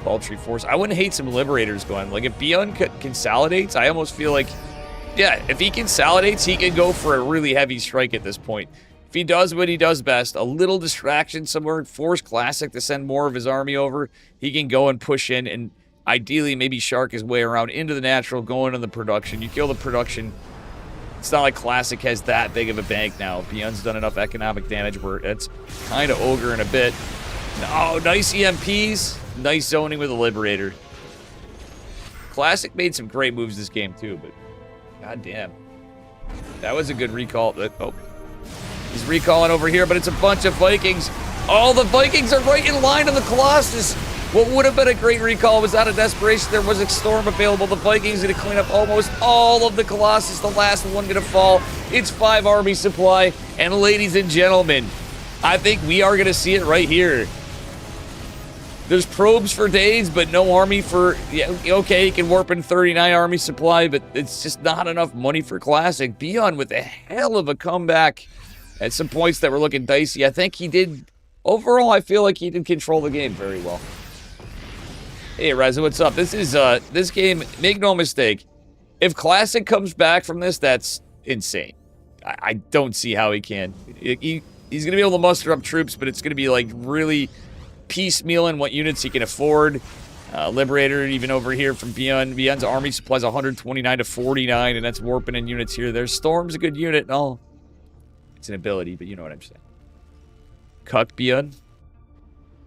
paltry force. I wouldn't hate some Liberators going. Like, if Beyond consolidates, I almost feel like, yeah, if he consolidates, he can go for a really heavy strike at this point. If he does what he does best, a little distraction somewhere, force Classic to send more of his army over, he can go and push in and ideally maybe shark his way around into the natural, go into the production. You kill the production. It's not like Classic has that big of a bank now. Beyond's done enough economic damage where it's kind of ogre in a bit. Oh, nice EMPs. Nice zoning with a Liberator. Classic made some great moves this game, too, but goddamn. That was a good recall. Oh, he's recalling over here, but it's a bunch of Vikings. Oh, the Vikings are right in line on the Colossus. What would have been a great recall was out of desperation. There was a storm available. The Vikings going to clean up almost all of the Colossus. The last one going to fall. It's 5 army supply. And ladies and gentlemen, I think we are going to see it right here. There's probes for days, but no army for... Yeah, okay, he can warp in 39 army supply, but it's just not enough money for Classic. Beyond with a hell of a comeback at some points that were looking dicey. I think he did... Overall, I feel like he did control the game very well. Hey, Reza, what's up? This is, this game, make no mistake, if Classic comes back from this, that's insane. I don't see how he can. He's going to be able to muster up troops, but it's going to be, like, really... piecemealing what units he can afford. Liberator, even over here from Beyond. Beyond's army supplies 129 to 49, and that's warping in units here. There's Storm's a good unit and all. It's an ability, but you know what I'm saying. Cuck Beyond?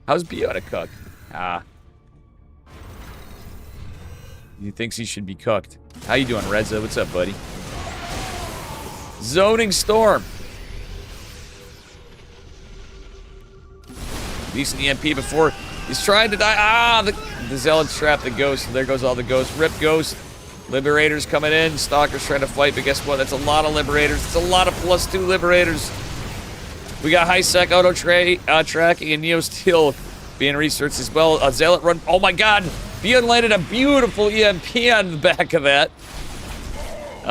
How's Beyond a cuck? He thinks he should be cooked. How you doing, Reza? What's up, buddy? Zoning Storm. Decent EMP before he's trying to die. Ah, the Zealots trapped the Ghost. There goes all the Ghosts. Rip Ghost. Liberators coming in. Stalker's trying to fight, but guess what? That's a lot of Liberators. It's a lot of +2 Liberators. We got high sec auto tracking and Neo Steel being researched as well. A Zealot run. Oh my god! Beyond landed a beautiful EMP on the back of that.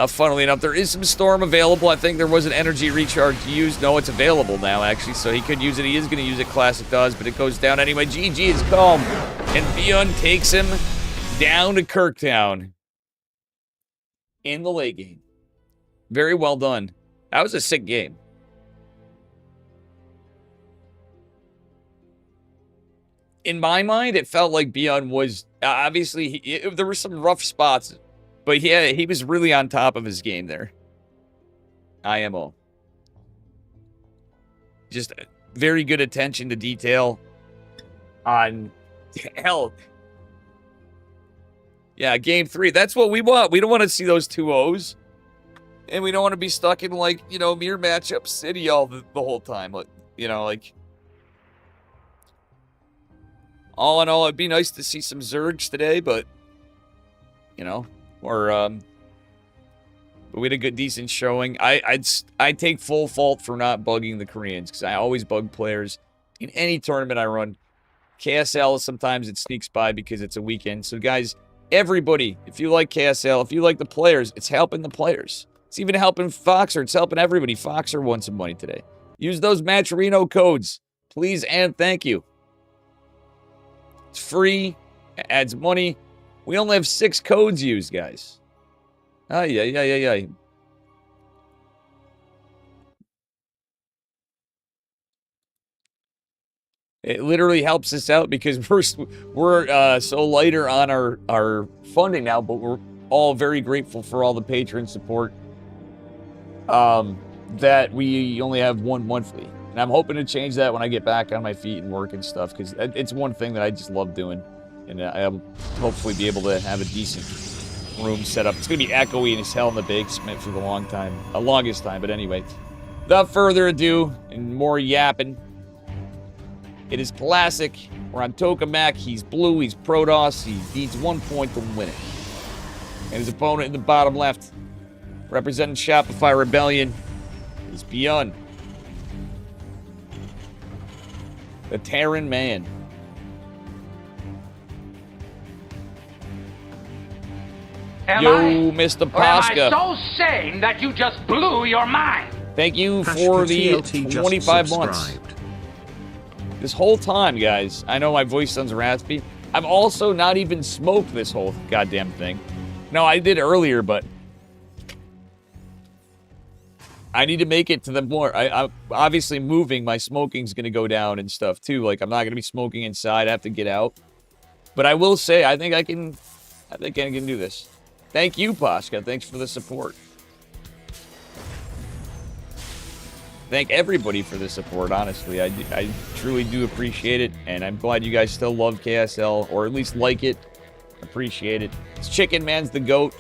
Funnily enough, there is some Storm available. I think there was an energy recharge used. No, it's available now, actually, so he could use it. He is going to use it. Classic does, but it goes down anyway. GG is calm. And Beyond takes him down to Kirktown in the late game. Very well done. That was a sick game. In my mind, it felt like Beyond was... obviously, there were some rough spots, but yeah, he was really on top of his game there. IMO. Just very good attention to detail on... Hell. Yeah, game 3. That's what we want. We don't want to see those 2-0s. And we don't want to be stuck in, like, you know, mere matchup city all the whole time. Like, you know, like... All in all, it'd be nice to see some Zergs today, but, you know, or, but we had a good, decent showing. I take full fault for not bugging the Koreans, because I always bug players in any tournament I run. KSL, sometimes it sneaks by because it's a weekend. So, guys, everybody, if you like KSL, if you like the players, it's helping the players. It's even helping Foxer. It's helping everybody. Foxer won some money today. Use those Matcherino codes, please and thank you. It's free. It adds money. We only have 6 codes used, guys. Yeah. It literally helps us out because we're so lighter on our funding now, but we're all very grateful for all the patron support. That we only have 1 monthly. And I'm hoping to change that when I get back on my feet and work and stuff, because it's one thing that I just love doing. And I'll hopefully be able to have a decent room set up. It's going to be echoey as hell in the basement for the longest time. But anyway, without further ado, and more yapping, it is classic. We're on Tokamak. He's blue. He's Protoss. He needs 1 point to win it. And his opponent in the bottom left, representing Shopify Rebellion, is Beyond. The Terran Man. Yo, Mr. Pasca. Am I so sane that you just blew your mind? Thank you for the 25 months. This whole time, guys, I know my voice sounds raspy. I've also not even smoked this whole goddamn thing. No, I did earlier, but I need to make it to the more. I obviously moving, my smoking's going to go down and stuff too. Like, I'm not going to be smoking inside. I have to get out. But I will say, I think I can do this. Thank you, Pasca. Thanks for the support. Thank everybody for the support, honestly. I truly do appreciate it, and I'm glad you guys still love KSL, or at least like it. Appreciate it. It's Chicken Man's the GOAT.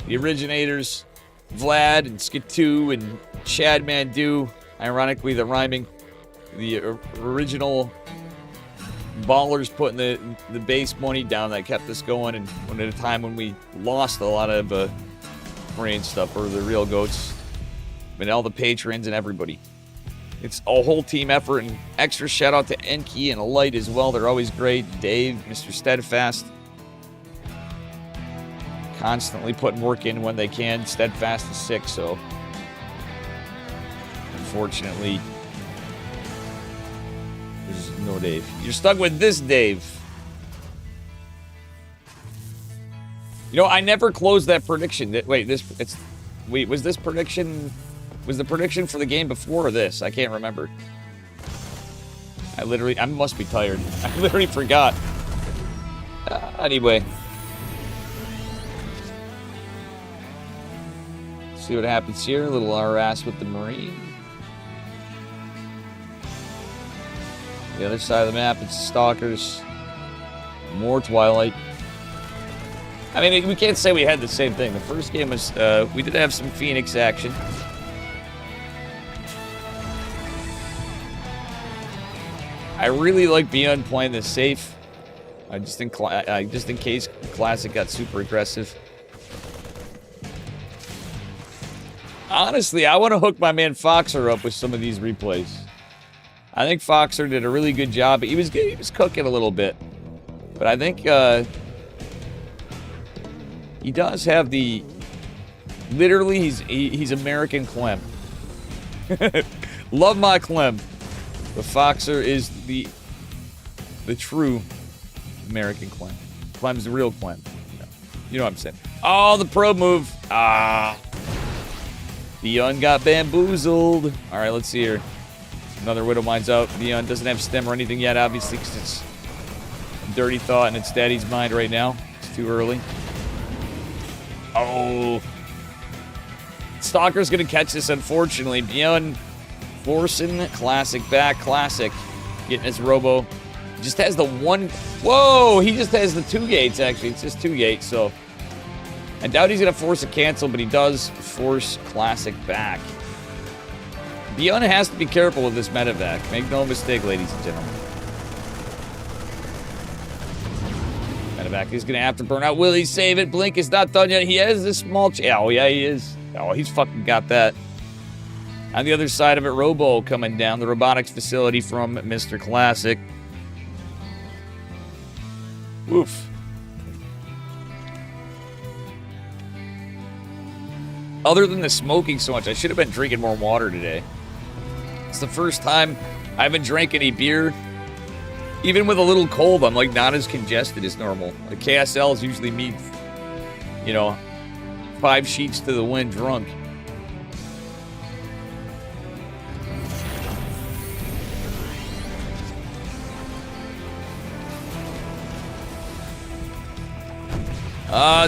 The originators, Vlad and Skitoo and Chad Mandu. Ironically, the rhyming. The original ballers putting the base money down that kept us going, and at a time when we lost a lot of Korean stuff, or the real GOATs. And all the patrons and everybody. It's a whole team effort, and extra shout out to Enki and Light as well. They're always great. Dave, Mr. Steadfast. Constantly putting work in when they can. Steadfast is sick, so unfortunately there's no Dave. You're stuck with this Dave. You know, I never closed that prediction. Was this prediction? Was the prediction for the game before or this? I can't remember. I must be tired. I literally forgot. Anyway. See what happens here. A little RS with the Marine. The other side of the map, it's Stalkers. More Twilight. I mean, we can't say we had the same thing. The first game was, we did have some Phoenix action. I really like Beyond playing this safe. Just in case Classic got super aggressive. Honestly, I want to hook my man Foxer up with some of these replays. I think Foxer did a really good job. He was cooking a little bit. But I think he does have the... Literally, he's American Clem. Love my Clem. But Foxer is the true American Clem. Clem's the real Clem. You know what I'm saying. Oh, the probe move. Ah. Beyond got bamboozled. All right, let's see here. Another Widow Mine's out. Beyond doesn't have stem or anything yet, obviously, because it's a dirty thought in its daddy's mind right now. It's too early. Oh. Stalker's going to catch this, unfortunately. Beyond forcing Classic back. Classic getting his robo. Just has the one. Whoa, he just has the 2 gates, actually. It's just 2 gates, so. I doubt he's going to force a cancel, but he does force Classic back. Beyond has to be careful with this medevac. Make no mistake, ladies and gentlemen. Medevac is going to have to burn out. Will he save it? Blink is not done yet. He has this small... Oh, yeah, he is. Oh, he's fucking got that. On the other side of it, Robo coming down. The robotics facility from Mr. Classic. Woof. Other than the smoking so much, I should have been drinking more water today. It's the first time I haven't drank any beer. Even with a little cold, I'm like not as congested as normal. The KSL is usually me, 5 sheets to the wind drunk.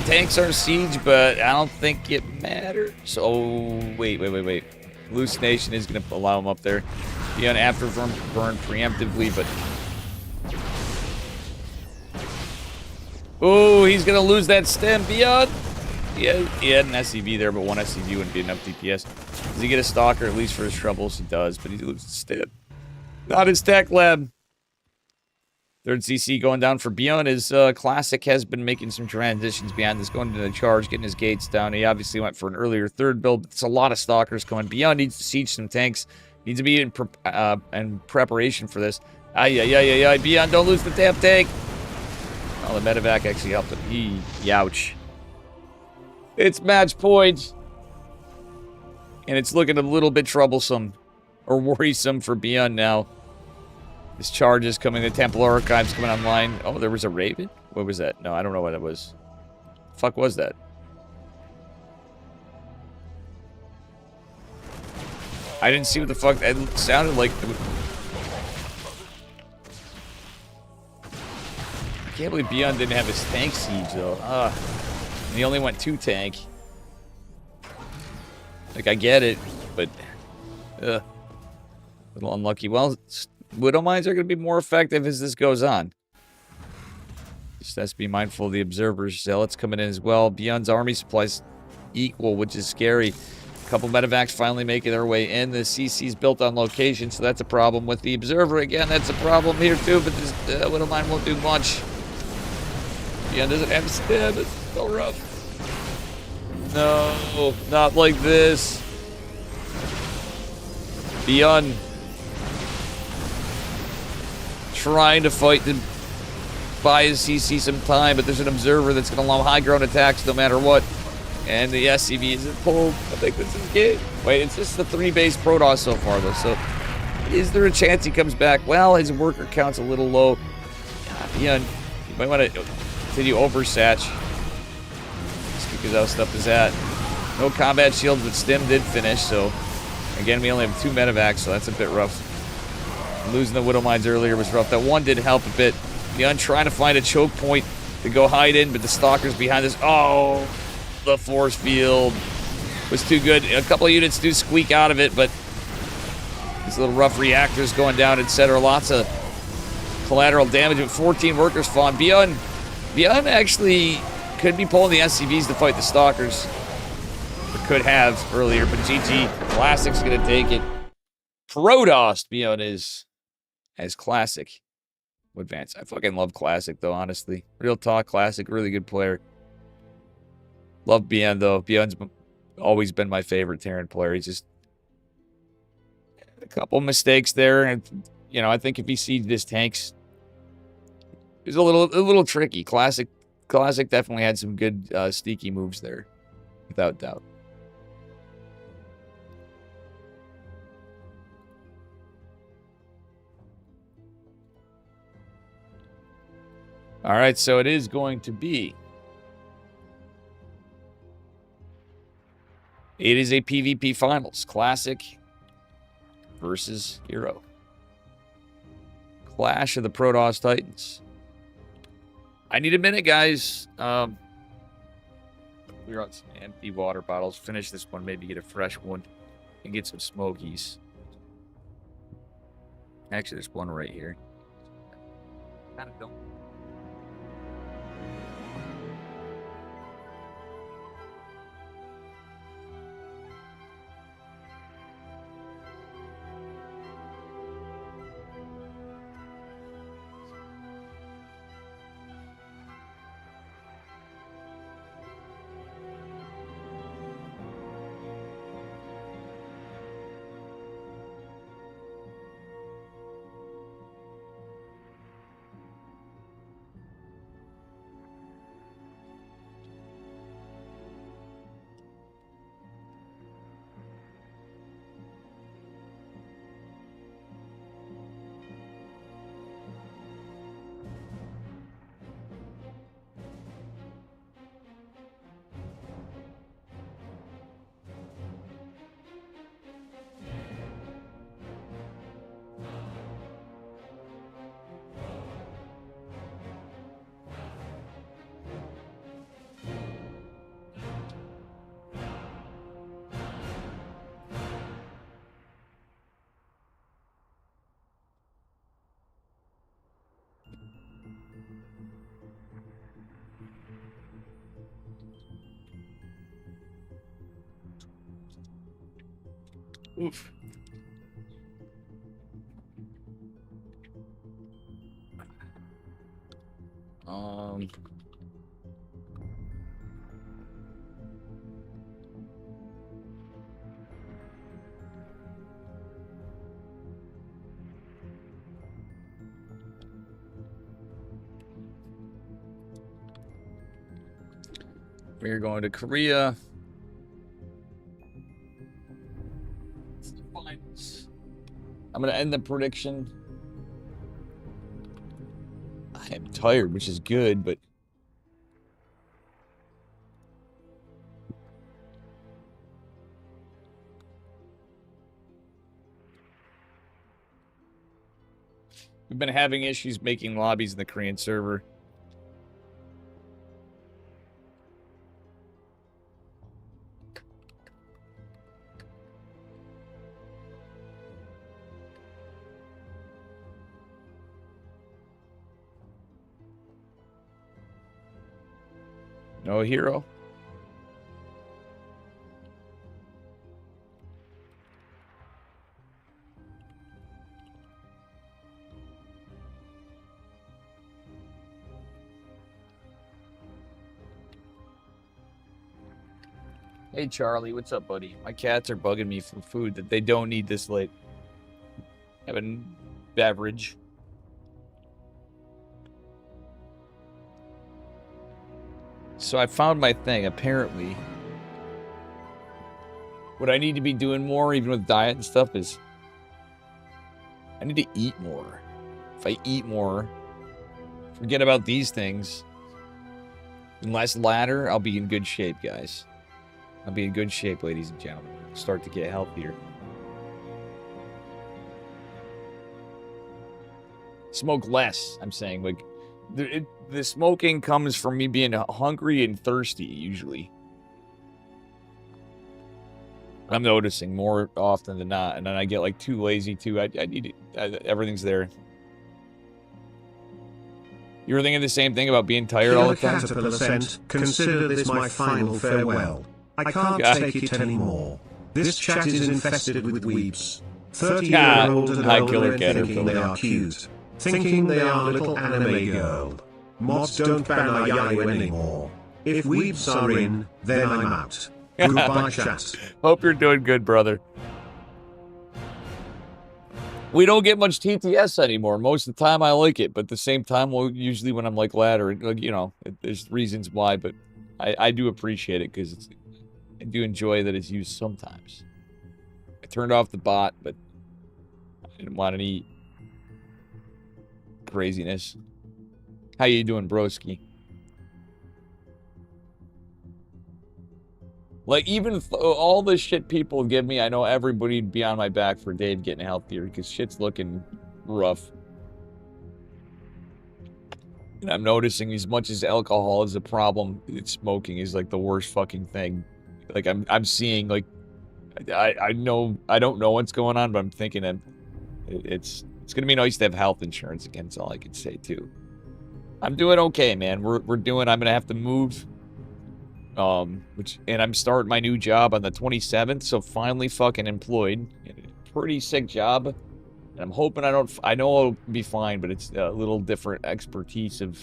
Tanks are siege, but I don't think it matters. Oh, wait. Hallucination is going to allow him up there. Beyond after burn preemptively, but... Oh, he's going to lose that stem. Beyond... He had an SCV there, but 1 SCV wouldn't be enough DPS. Does he get a Stalker, at least for his troubles? He does, but he loses stem. Not his tech lab. Third CC going down for Beyond. His Classic has been making some transitions behind this, going into the charge, getting his gates down. He obviously went for an earlier third build, but it's a lot of Stalkers coming. Beyond needs to siege some tanks. Needs to be in preparation for this. Beyond, don't lose the damn tank. Oh, the medevac actually helped him. Youch. It's match point. And it's looking a little bit troublesome or worrisome for Beyond now. This charge is coming. The Templar Archives coming online. Oh, there was a Raven? What was that? No, I don't know what it was. The fuck was that? I didn't see what the fuck. It sounded like... I can't believe Beyond didn't have his tank siege, though. He only went 2 tank. Like, I get it, but... a little unlucky. Well... Widow Mines are going to be more effective as this goes on. Just has to be mindful of the observers. Zealots coming in as well. Beyond's army supplies equal, which is scary. A couple medevacs finally making their way in. The CC's built on location, so that's a problem. With the observer, again, that's a problem here too, but this Widow Mine won't do much. Beyond doesn't have a stem. It's so rough. No, not like this. Beyond... trying to fight to buy his CC some time, but there's an observer that's going to allow high ground attacks no matter what. And the SCV isn't pulled. I think this is good. Wait, it's just the 3 base Protoss so far, though. So, is there a chance he comes back? Well, his worker count's a little low. Beyond, you might want to continue oversatch. Just because how stuff is at. No combat shields, but Stim did finish. So, again, we only have 2 medevacs, so that's a bit rough. Losing the Widow Mines earlier was rough. That one did help a bit. Beyond trying to find a choke point to go hide in, but the Stalker's behind this. Oh, the force field was too good. A couple of units do squeak out of it, but these little rough reactors going down, etc. Lots of collateral damage with 14 workers falling. Beyond actually Could be pulling the SCVs to fight the Stalkers. Or could have earlier, but GG. Classic's going to take it. Protoss beyond his as Classic will advance. I fucking love Classic, though, honestly. Real talk, Classic, really good player. Love Beyond, though. Beyond's always been my favorite Terran player. He's just a couple mistakes there, and you know, I think if he seeded his tanks, it was a little tricky. Classic definitely had some good sneaky moves there, without doubt. All right, so it is going to be. It is a PvP finals. Classic versus Hero. Clash of the Protoss Titans. I need a minute, guys. We're on some empty water bottles. Finish this one, maybe get a fresh one, and get some smokies. Actually, there's one right here. Kind of don't. Oof. We're going to Korea. I'm going to end the prediction. I am tired, which is good, but we've been having issues making lobbies in the Korean server. No hero. Hey, Charlie, what's up, buddy? My cats are bugging me for food that they don't need this late. Have a beverage. So I found my thing. Apparently, what I need to be doing more, even with diet and stuff, is I need to eat more. If I eat more, forget about these things, and less ladder, I'll be in good shape, guys. I'll be in good shape, ladies and gentlemen. Start to get healthier. Smoke less, I'm saying. Like, the smoking comes from me being hungry and thirsty, usually. I'm noticing more often than not, and then I get like too lazy too. I need it. Everything's there. You were thinking the same thing about being tired all the time? Caterpillar sent, consider this my final farewell. I can't take it anymore. This chat is infested with weeps. 30-year-old and older thinking they are cute. Thinking they are little anime girl. Mods don't ban our yayo anymore. If weeps are in, then I'm out. Goodbye chat. Hope you're doing good, brother. We don't get much TTS anymore. Most of the time I like it, but at the same time, well, usually when I'm like ladder, you know, there's reasons why, but I do appreciate it because I do enjoy that it's used sometimes. I turned off the bot, but I didn't want any craziness. How you doing, broski? Like, even all the shit people give me, I know everybody'd be on my back for Dave getting healthier, because shit's looking rough. And I'm noticing as much as alcohol is a problem, smoking is, like, the worst fucking thing. Like, I'm seeing, like, I know, I don't know what's going on, but I'm thinking that it's gonna be nice to have health insurance again, that's all I can say, too. I'm doing okay, man. We're doing, I'm gonna have to move. And I'm starting my new job on the 27th, so finally fucking employed. Pretty sick job. And I'm hoping I know I'll be fine, but it's a little different expertise in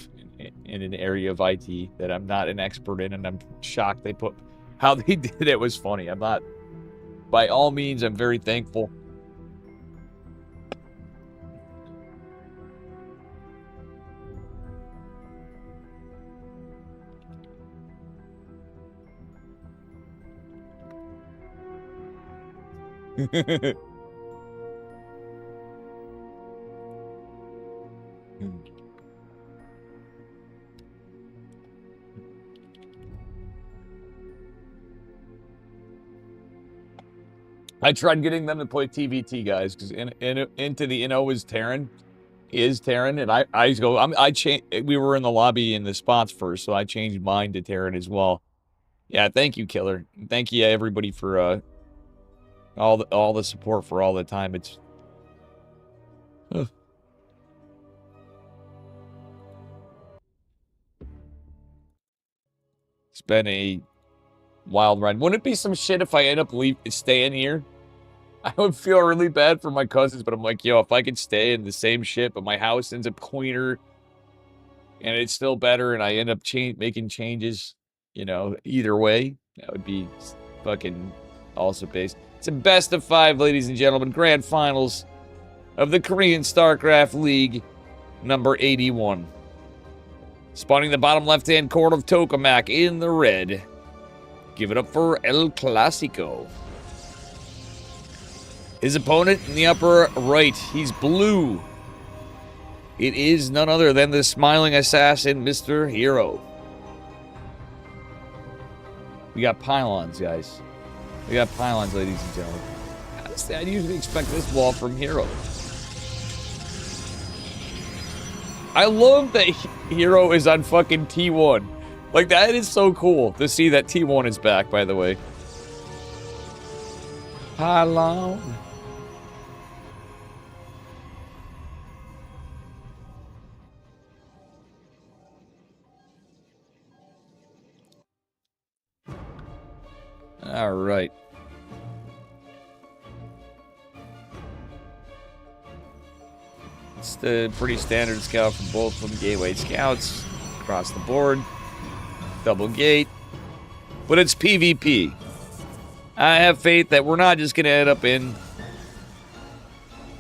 an area of IT that I'm not an expert in, and I'm shocked they put, how they did it was funny. I'm not, by all means, I'm very thankful. I tried getting them to play TVT, guys, because Into the Inno is Terran, and I go, we were in the lobby in the spots first, so I changed mine to Terran as well. Yeah, thank you, Killer. Thank you, everybody, for all the support for all the time. It's it's been a wild ride. Wouldn't it be some shit if I end up staying here? I would feel really bad for my cousins, but I'm like, yo, if I could stay in the same shit, but my house ends up cleaner and it's still better, and I end up making changes, you know, either way, that would be fucking also based. It's a best of 5, ladies and gentlemen. Grand finals of the Korean Starcraft League, number 81. Spawning the bottom left-hand corner of Tokamak in the red. Give it up for El Clasico. His opponent in the upper right, he's blue. It is none other than the smiling assassin, Mr. Hero. We got pylons, guys. We got pylons, ladies and gentlemen. I usually expect this wall from Hero. I love that Hero is on fucking T1. Like, that is so cool to see that T1 is back, by the way. Pylon. All right. It's the pretty standard scout for both of them. Gateway scouts across the board. Double gate. But it's PvP. I have faith that we're not just going to end up in...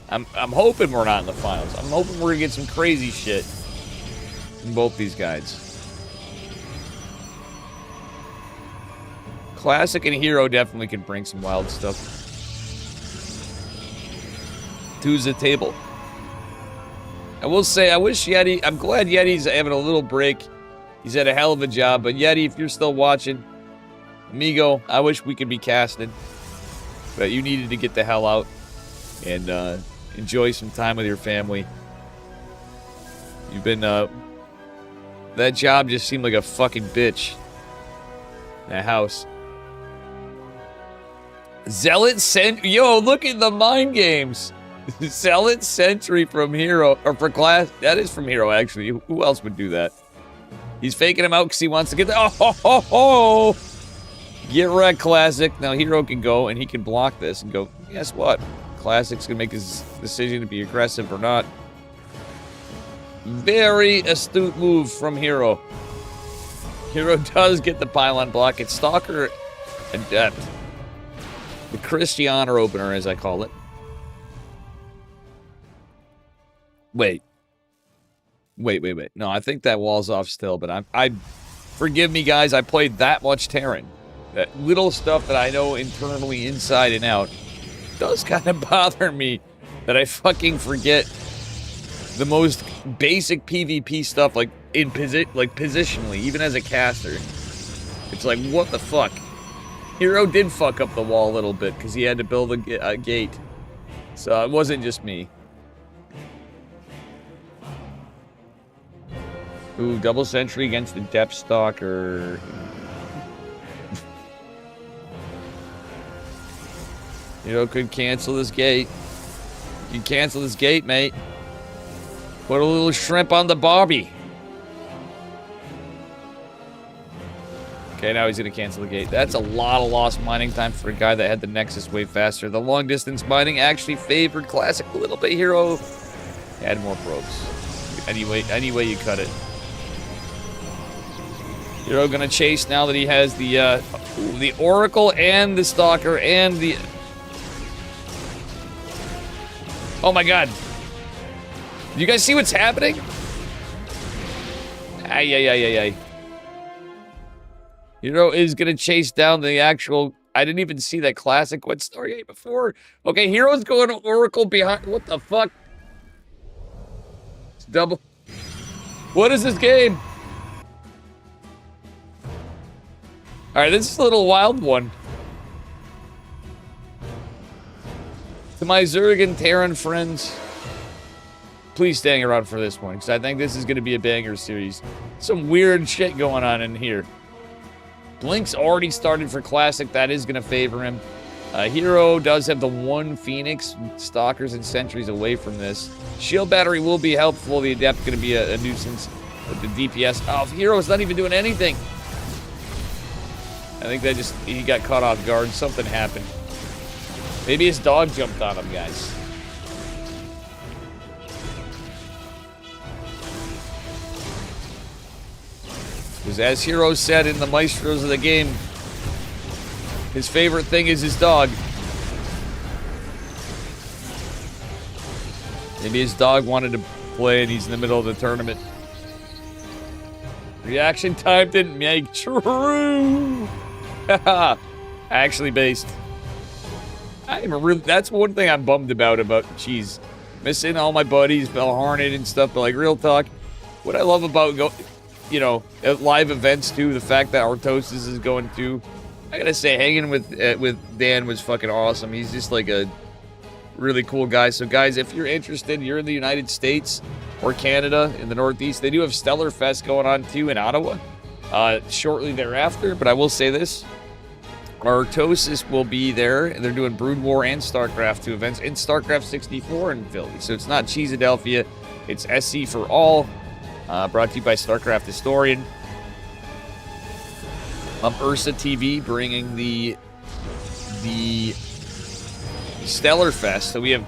I'm hoping we're not in the finals. I'm hoping we're going to get some crazy shit in both these guides. Classic and Hero definitely can bring some wild stuff to the table. I will say, I wish Yeti... I'm glad Yeti's having a little break. He's had a hell of a job. But Yeti, if you're still watching, amigo, I wish we could be casting. But you needed to get the hell out and enjoy some time with your family. You've been... that job just seemed like a fucking bitch. That house. Zealot sent... Yo, look at the mind games. Sell it Sentry from Hero, or for Class. That is from Hero, actually. Who else would do that? He's faking him out because he wants to get the. Oh, ho, ho, ho. Get wrecked, Classic. Now Hero can go and he can block this and go, guess what? Classic's going to make his decision to be aggressive or not. Very astute move from Hero. Hero does get the pylon block. It's Stalker Adept. The Christianer opener, as I call it. Wait. No, I think that wall's off still, but forgive me, guys. I played that much Terran. That little stuff that I know internally, inside and out, does kind of bother me that I fucking forget the most basic PvP stuff, like positionally, even as a caster. It's like, what the fuck? Hero did fuck up the wall a little bit because he had to build a gate, so it wasn't just me. Ooh, double sentry against the Depth Stalker. Hero could cancel this gate. You can cancel this gate, mate. Put a little shrimp on the barbie. Okay, now he's going to cancel the gate. That's a lot of lost mining time for a guy that had the Nexus way faster. The long distance mining actually favored Classic a little bit. Hero had more probes. Anyway you cut it. Hero going to chase now that he has the Oracle and the Stalker and the... Oh my god. Do you guys see what's happening? Ay. Hero is gonna chase down the actual... I didn't even see that Classic went Stargate before. Okay, Hero's going to Oracle behind... What the fuck? It's double... What is this game? Alright, this is a little wild one. To my Zergan Terran friends, please stay around for this one, because I think this is going to be a banger series. Some weird shit going on in here. Blink's already started for Classic. That is going to favor him. Hero does have the one Phoenix. Stalkers and Sentries away from this. Shield Battery will be helpful. The Adept going to be a nuisance. But the DPS... Oh, Hero's not even doing anything. I think he got caught off guard. Something happened. Maybe his dog jumped on him, guys. Because as Hero said in the Maestros of the game, his favorite thing is his dog. Maybe his dog wanted to play and he's in the middle of the tournament. Reaction time didn't make true. Actually based. That's one thing I'm bummed about, geez, missing all my buddies, Bell Hornet and stuff, but like, real talk, what I love about at live events too, the fact that Orthosis is going through, I gotta say, hanging with Dan was fucking awesome. He's just like a really cool guy. So guys, if you're interested, you're in the United States or Canada, in the Northeast, they do have Stellar Fest going on too in Ottawa, shortly thereafter, but I will say this. Orthosis will be there, and they're doing Brood War and Starcraft 2 events, and Starcraft 64 in Philly. So it's not Cheesadelphia, it's SC for all. Brought to you by Starcraft Historian. Ursa TV bringing the Stellar Fest. So we have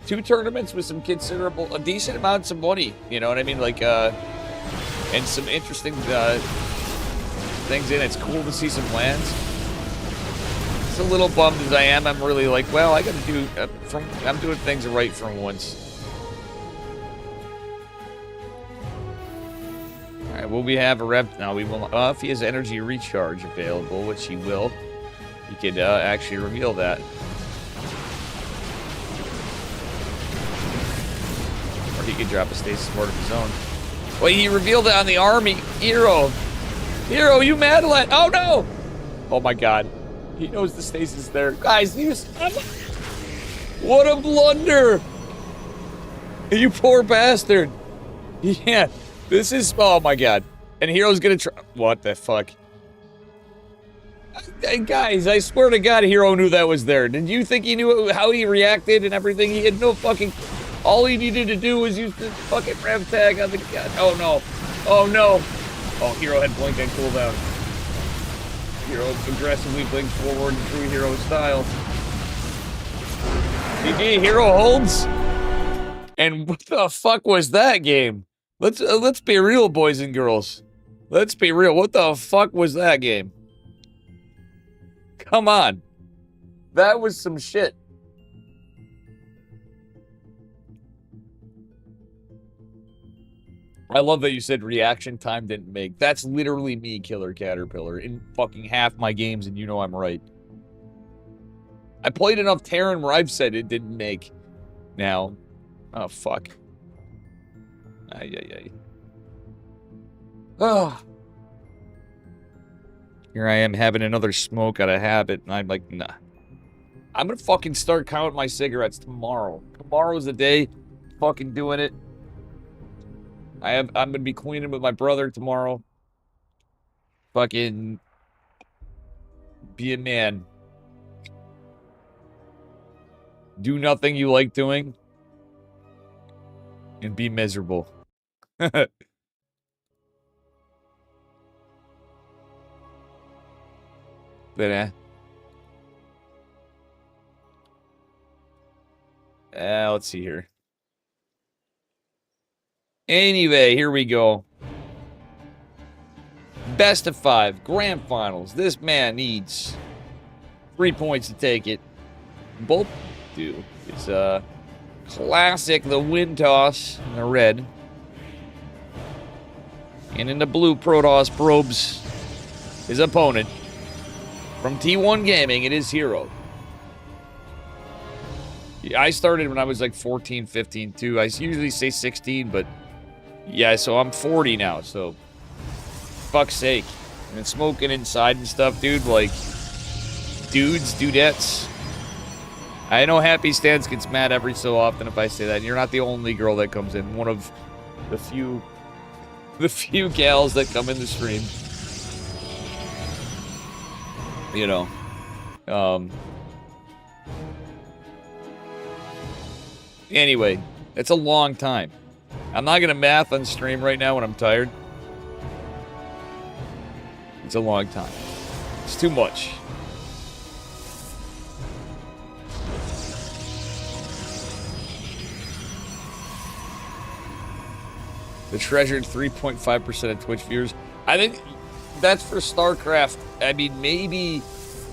2 tournaments with some a decent amounts of money. You know what I mean? Like, and some interesting things in it. It's cool to see some lands. It's a little bummed as I am. I'm really like, well, I gotta do, I'm doing things right for once. Alright, will we have a rep? No, we will. If he has energy recharge available, which he will, he could actually reveal that. Or he could drop a stasis ward of his own. Wait, he revealed it on the army. Hero, you mad lad? Oh no! Oh my god. He knows the stasis there. Guys, what a blunder! You poor bastard. Yeah, this is... Oh my god. And Hero's gonna try... What the fuck? Hey, guys, I swear to God, Hero knew that was there. Did you think he knew how he reacted and everything? He had no fucking... All he needed to do was use the fucking rev tag on the... Oh, no. Oh, no. Oh, Hero had blink and cooldown. Hero aggressively blinks forward in true Hero style. GG, Hero holds. And what the fuck was that game? Let's be real, boys and girls. Let's be real. What the fuck was that game? Come on. That was some shit. I love that you said reaction time didn't make. That's literally me, Killer Caterpillar, in fucking half my games, and you know I'm right. I played enough Terran where I've said it didn't make. Now. Oh, fuck. Ay. Oh. Here I am having another smoke out of habit, and I'm like, nah. I'm gonna fucking start counting my cigarettes tomorrow. Tomorrow's the day. Fucking doing it. I'm gonna be cleaning with my brother tomorrow. Fucking be a man. Do nothing you like doing. And be miserable. But let's see here. Anyway, here we go. Best of 5, grand finals. This man needs 3 points to take it. Both do. It's classic, the wind toss in the red. And in the blue, Protoss probes his opponent. From T1 Gaming, it is Hero. Yeah, I started when I was like 14, 15 too. I usually say 16, but yeah, so I'm 40 now, so fuck's sake. And smoking inside and stuff, dude, like dudes, dudettes. I know Happy Stance gets mad every so often if I say that. And you're not the only girl that comes in. One of the few gals that come in the stream. You know. Anyway, it's a long time. I'm not gonna math on stream right now when I'm tired. It's a long time. It's too much. The treasured 3.5% of Twitch viewers. I think that's for Starcraft. I mean, maybe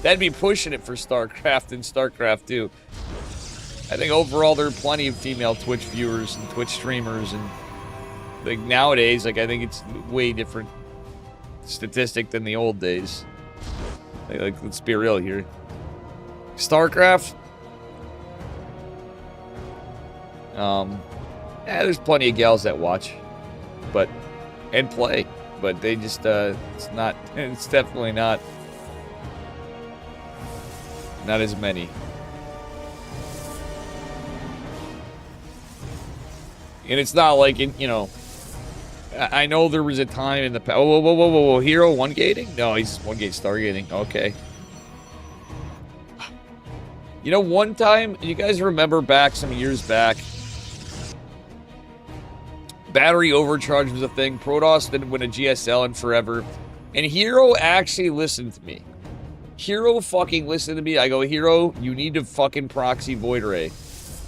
that'd be pushing it for Starcraft and Starcraft 2. I think overall there are plenty of female Twitch viewers and Twitch streamers, and like nowadays, like I think it's way different statistic than the old days. Like let's be real here. Starcraft. Yeah, there's plenty of gals that watch, but and play, but they just it's not. It's definitely not as many. And it's not like, you know, I know there was a time in the past. Whoa. Hero one gating? No, he's one gate stargating. Okay. You know, one time, you guys remember back some years back, battery overcharge was a thing. Protoss didn't win a GSL in forever. And Hero actually listened to me. Hero fucking listened to me. I go, Hero, you need to fucking proxy Void Ray.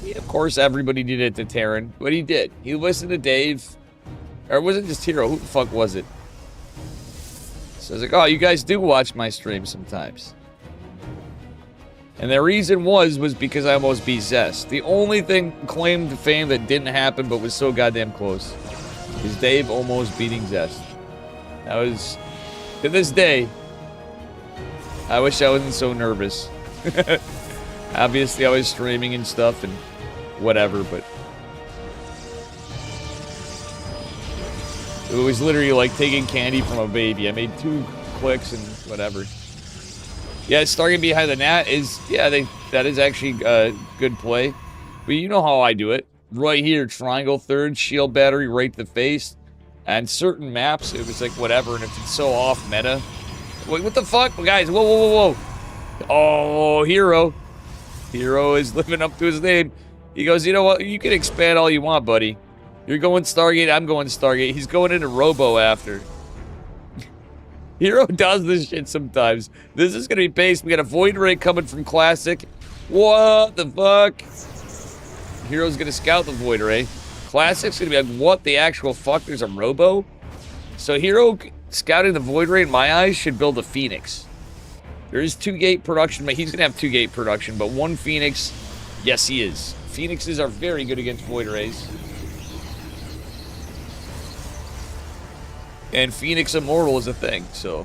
Yeah, of course, everybody did it to Terran, but he did. He listened to Dave. Or it wasn't just Hero. Who the fuck was it? So I was like, oh, you guys do watch my stream sometimes. And the reason was because I almost beat Zest. The only thing claimed to fame that didn't happen but was so goddamn close is Dave almost beating Zest. That was, to this day, I wish I wasn't so nervous. Obviously, I was streaming and stuff and whatever, but it was literally like taking candy from a baby. I made 2 clicks and whatever. Yeah, starting behind the net is, yeah, that is actually a good play. But you know how I do it. Right here, triangle third, shield battery right to the face. And certain maps, it was like whatever, and if it's so off meta, Wait, what the fuck? Guys, whoa, whoa, whoa, whoa. Oh, Hero. Hero is living up to his name. He goes, you know what? You can expand all you want, buddy. You're going Stargate, I'm going Stargate. He's going into Robo after. Hero does this shit sometimes. This is going to be based. We got a Void Ray coming from Classic. What the fuck? Hero's going to scout the Void Ray. Classic's going to be like, what the actual fuck? There's a Robo? So Hero scouting the Void Ray, in my eyes, should build a Phoenix. There is 2-gate production, but he's going to have 2-gate production. But 1 Phoenix, yes, he is. Phoenixes are very good against Void Rays. And Phoenix Immortal is a thing, so.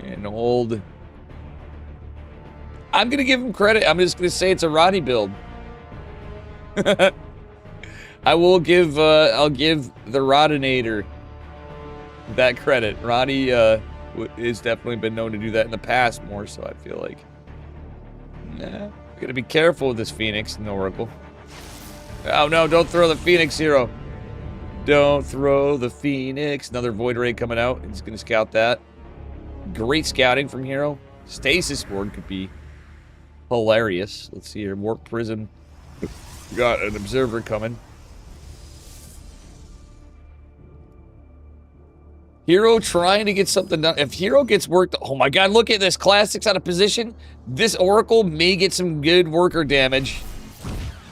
And old. I'm going to give him credit. I'm just going to say it's a Roddy build. I will give, I'll give the Rodinator that credit. Roddy, has definitely been known to do that in the past more, so I feel like. Nah, gotta be careful with this Phoenix and Oracle. Oh no, don't throw the Phoenix, Hero. Don't throw the Phoenix. Another Void Ray coming out. He's gonna scout that. Great scouting from Hero. Stasis Board could be hilarious. Let's see here. Warp Prism. Got an Observer coming. Hero trying to get something done. If Hero gets worked, oh my god, look at this. Classic's out of position. This Oracle may get some good worker damage.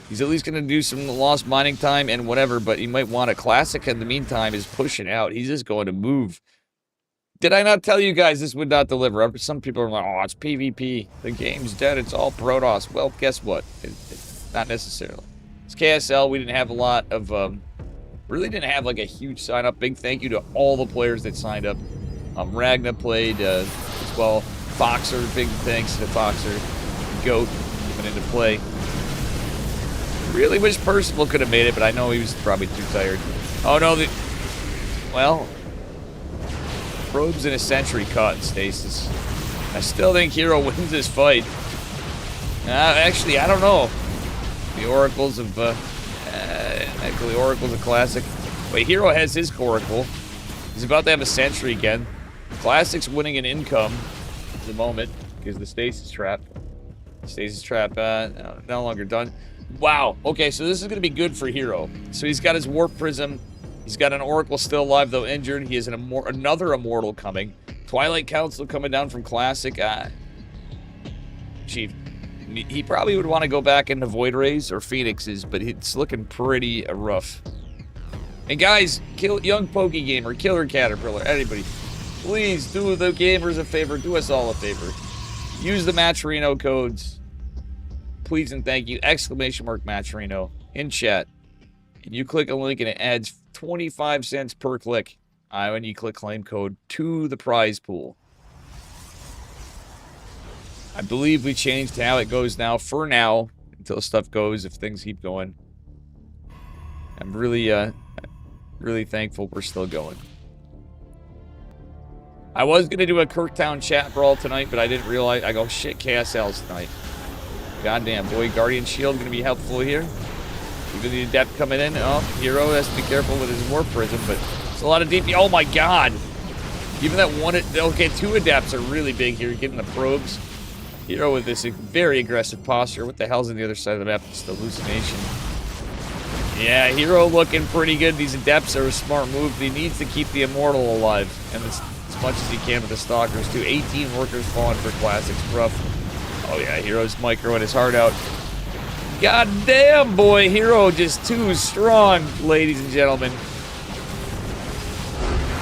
He's at least going to do some lost mining time and whatever, but he might want a Classic in the meantime is pushing out. He's just going to move. Did I not tell you guys this would not deliver? Some people are like, oh, it's PvP. The game's dead. It's all Protoss. Well, guess what? Not necessarily. It's KSL. We didn't have a lot of... really didn't have like a huge sign up. Big thank you to all the players that signed up. Ragna played as well. Foxer, big thanks to Foxer. Goat coming into play. Really wish Percival could have made it, but I know he was probably too tired. Oh no, well, Probes in a Sentry caught in stasis. I still think Hero wins this fight. Actually, I don't know. The Oracles of actually, Oracle's a Classic. Wait, Hero has his Oracle. He's about to have a Sentry again. Classic's winning an income at the moment because the Stasis Trap. Stasis Trap, no longer done. Wow. Okay, so this is going to be good for Hero. So he's got his Warp Prism. He's got an Oracle still alive, though injured. He has another Immortal coming. Twilight Council coming down from Classic. Chief. He probably would want to go back into Void Rays or Phoenixes, but it's looking pretty rough. And guys, young Pokey Gamer, Killer Caterpillar, anybody, please do the gamers a favor, do us all a favor. Use the Matcherino codes. Please and thank you, ! Matcherino in chat. And you click a link and it adds 25 cents per click when you click claim code to the prize pool. I believe we changed how it goes now, for now, until stuff goes, if things keep going. I'm really, really thankful we're still going. I was going to do a Kirktown chat brawl tonight, but I didn't realize. I go, shit, KSL's tonight. Goddamn, boy, Guardian Shield going to be helpful here. Even the Adept coming in. Oh, Hero has to be careful with his Warp Prism, but it's a lot of DP. Oh my god! Even that one, okay, 2 Adepts are really big here, getting the probes. Hero with this very aggressive posture. What the hell's on the other side of the map? It's the hallucination. Yeah, Hero looking pretty good. These Adepts are a smart move. He needs to keep the Immortal alive, and as much as he can with the Stalkers, too. 18 workers falling for Classics. Rough. Oh yeah, Hero's microing his heart out. God damn, boy. Hero just too strong, ladies and gentlemen.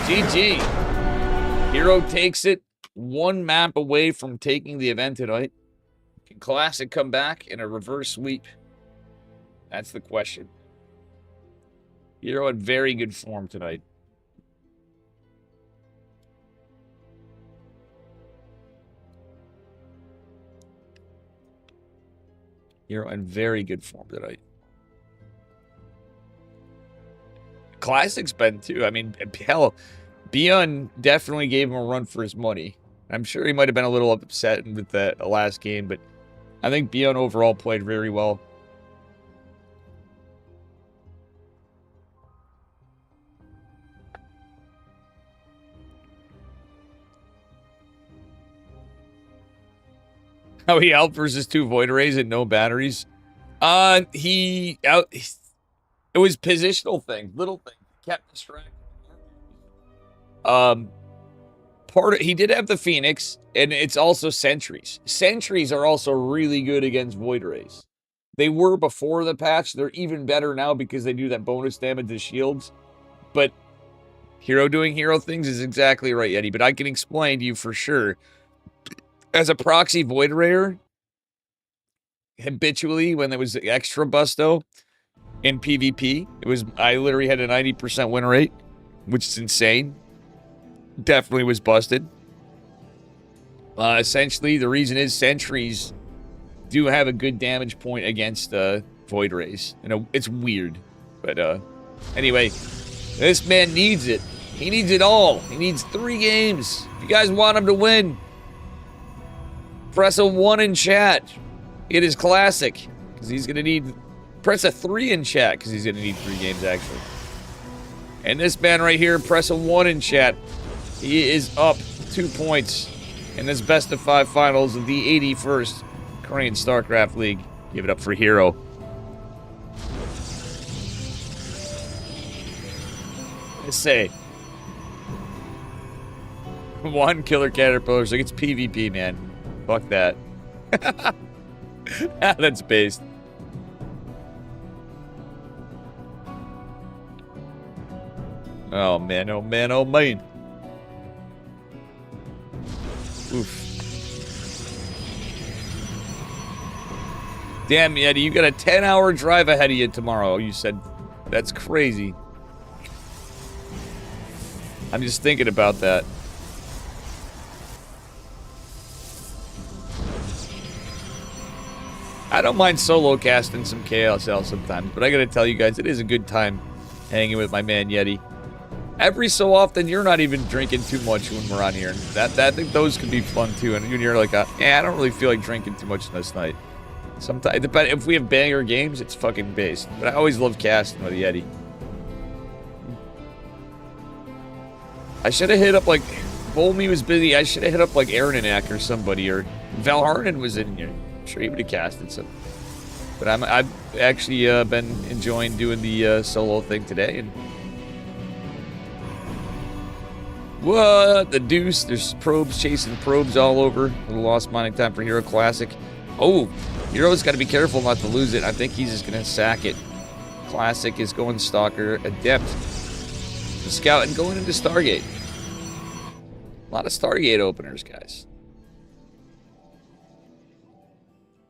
GG. Hero takes it. 1 map away from taking the event tonight. Can Classic come back in a reverse sweep? That's the question. Hero in very good form tonight. Hero in very good form tonight. Classic's been too. I mean, hell, Beyond definitely gave him a run for his money. I'm sure he might have been a little upset with the last game, but I think Beyond overall played very well. How he out versus 2 Void Rays and no batteries. It was positional thing, little thing. Kept distracted. He did have the Phoenix, and it's also Sentries. Sentries are also really good against Void Rays. They were before the patch. They're even better now because they do that bonus damage to shields. But Hero doing hero things is exactly right, Eddie. But I can explain to you for sure. As a proxy Void Rayer, habitually, when there was extra busto in PvP, I literally had a 90% win rate, which is insane. Definitely was busted. Essentially, the reason is Sentries do have a good damage point against Void Rays. You know, it's weird. But anyway, this man needs it. He needs it all. He needs 3 games. If you guys want him to win, press a 1 in chat. It is classic. Because he's going to need... Press a 3 in chat. Because he's going to need 3 games, actually. And this man right here, press a 1 in chat. He is up 2 points in this best of 5 finals of the 81st Korean Starcraft League. Give it up for Hero. Let's say 1 killer caterpillar. So it's PvP, man. Fuck that. That's based. Oh man, oh man, oh man. Oof. Damn, Yeti, you got a 10-hour drive ahead of you tomorrow, you said. That's crazy. I'm just thinking about that. I don't mind solo casting some KSL sometimes, but I gotta tell you guys, it is a good time hanging with my man Yeti. Every so often, you're not even drinking too much when we're on here. I think those could be fun too. And you're like, I don't really feel like drinking too much this night. Sometimes, if we have banger games, it's fucking based. But I always love casting with Yeti. I should have hit up like, Volmy was busy. I should have hit up like Aronanak or somebody, or Valharnan was in here. I'm sure he would have casted some. But I've actually been enjoying doing the solo thing today. And what the deuce? There's probes chasing probes all over. A little lost mining time for Hero Classic. Oh, Hero's got to be careful not to lose it. I think he's just going to sack it. Classic is going Stalker. Adept. The Scout and going into Stargate. A lot of Stargate openers, guys.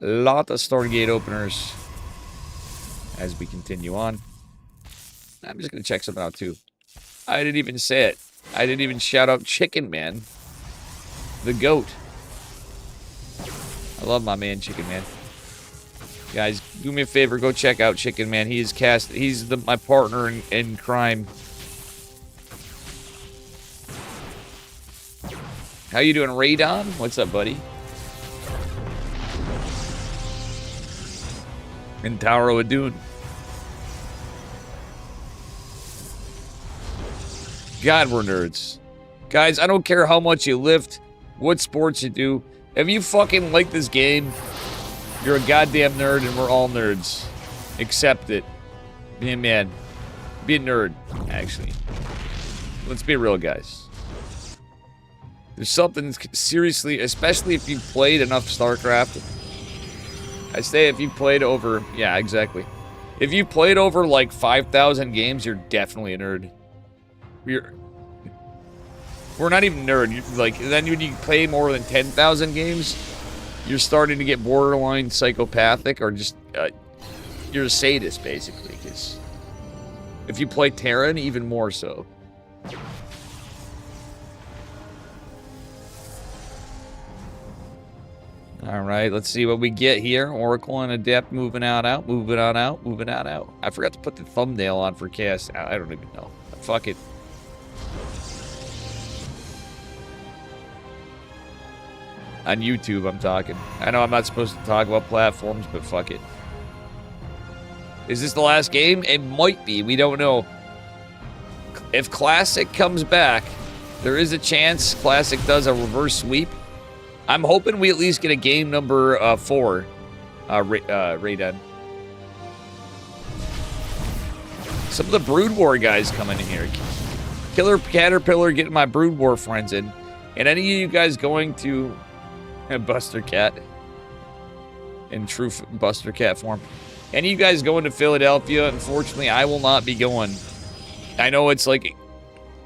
A lot of Stargate openers. As we continue on. I'm just going to check something out, too. I didn't even say it. I didn't even shout out Chicken Man. The GOAT. I love my man, Chicken Man. Guys, do me a favor. Go check out Chicken Man. He is cast. He's my partner in crime. How you doing, Radon? What's up, buddy? In Tower of Adun. God, we're nerds. Guys, I don't care how much you lift, what sports you do. If you fucking like this game, you're a goddamn nerd and we're all nerds. Accept it. Be a man. Be a nerd, actually. Let's be real, guys. There's something seriously, especially if you've played enough StarCraft. I say if you've played over, yeah, exactly. If you've played over like 5,000 games, you're definitely a nerd. We're not even nerd. Then when you play more than 10,000 games, you're starting to get borderline psychopathic, or just you're a sadist, basically. Because if you play Terran, even more so. All right, let's see what we get here. Oracle and Adept moving out, moving on out, moving out. I forgot to put the thumbnail on for cast. I don't even know. Fuck it. On YouTube, I'm talking. I know I'm not supposed to talk about platforms, but fuck it. Is this the last game? It might be. We don't know. If Classic comes back, there is a chance Classic does a reverse sweep. I'm hoping we at least get a game number 4 Raiden. Some of the Brood War guys coming in here. Killer Caterpillar getting my Brood War friends in. And any of you guys going to Buster Cat in true Buster Cat form. Any of you guys going to Philadelphia? Unfortunately, I will not be going. I know it's like,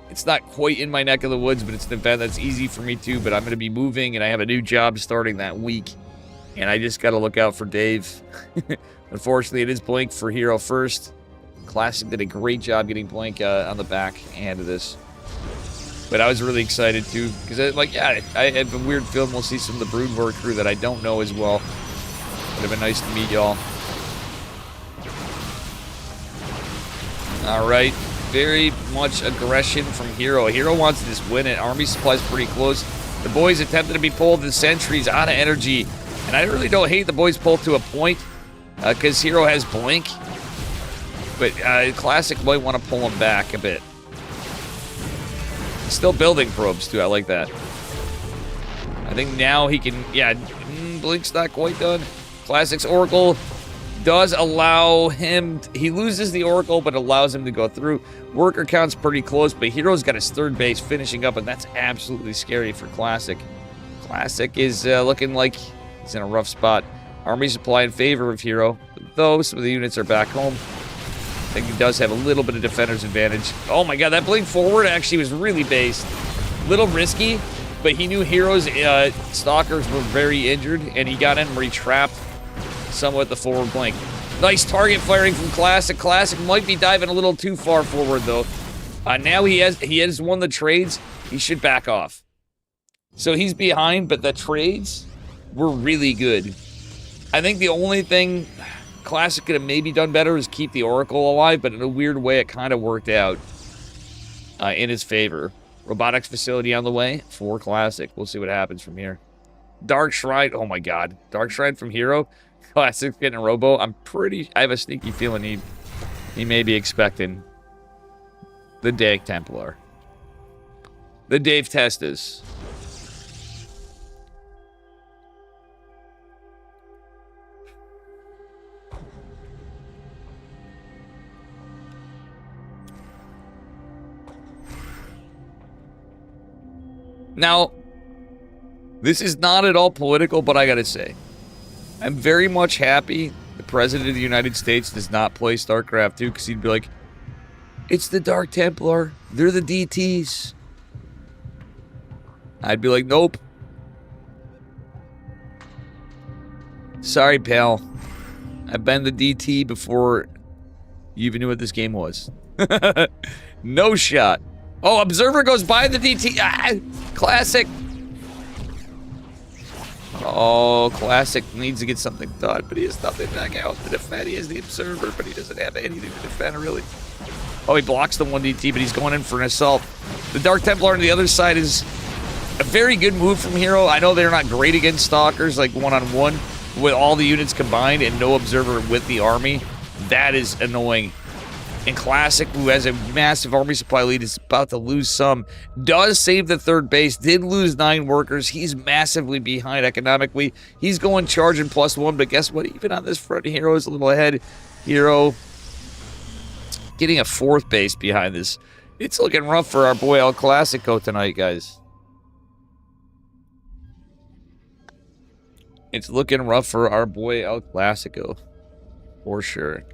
it's not quite in my neck of the woods, but it's an event that's easy for me too. But I'm going to be moving, and I have a new job starting that week. And I just got to look out for Dave. Unfortunately, it is Blink for Hero first. Classic did a great job getting Blink on the back end of this. But I was really excited too, because I have a weird feeling we'll see some of the Brood War crew that I don't know as well. Would have been nice to meet y'all. Alright, very much aggression from Hero. Hero wants to just win it. Army supply's pretty close. The boys attempted to be pulled. The sentries out of energy. And I really don't hate the boys pulled to a point, because Hero has Blink. But Classic might want to pull him back a bit. Still building probes, too. I like that. I think now he can... Yeah, Blink's not quite done. Classic's Oracle does allow him... He loses the Oracle, but allows him to go through. Worker count's pretty close, but Hero's got his third base finishing up, and that's absolutely scary for Classic. Classic is looking like he's in a rough spot. Army supply in favor of Hero, though some of the units are back home. I think he does have a little bit of defender's advantage. Oh my god, that blink forward actually was really based. Little risky, but he knew Hero's stalkers were very injured, and he got in where he trapped somewhat the forward blink. Nice target firing from Classic. Classic might be diving a little too far forward, though. Now he has won the trades. He should back off. So he's behind, but the trades were really good. I think the only thing Classic could have maybe done better is keep the Oracle alive, but in a weird way, it kind of worked out in his favor. Robotics facility on the way for Classic. We'll see what happens from here. Dark Shrine. Oh my god. Dark Shrine from Hero. Classic's getting a robo. I have a sneaky feeling he may be expecting the Dave Templar. The Dave Testas. Now, this is not at all political, but I gotta say, I'm very much happy the President of the United States does not play StarCraft 2, because he'd be like, it's the Dark Templar, they're the DTs. I'd be like, nope. Sorry, pal. I've been the DT before you even knew what this game was. No shot. Oh, Observer goes by the DT. Ah, Classic. Oh, Classic needs to get something done, but he has nothing back out to defend. He has the Observer, but he doesn't have anything to defend, really. Oh, he blocks the 1DT, but he's going in for an assault. The Dark Templar on the other side is a very good move from Hero. I know they're not great against Stalkers, like one-on-one, with all the units combined and no Observer with the army. That is annoying. And Classic, who has a massive army supply lead, is about to lose some. Does save the third base. Did lose 9 workers. He's massively behind economically. He's going charging +1, but guess what? Even on this front, Hero is a little ahead. Hero getting a 4th base behind this. It's looking rough for our boy El Clasico tonight, guys. It's looking rough for our boy El Clasico. For sure.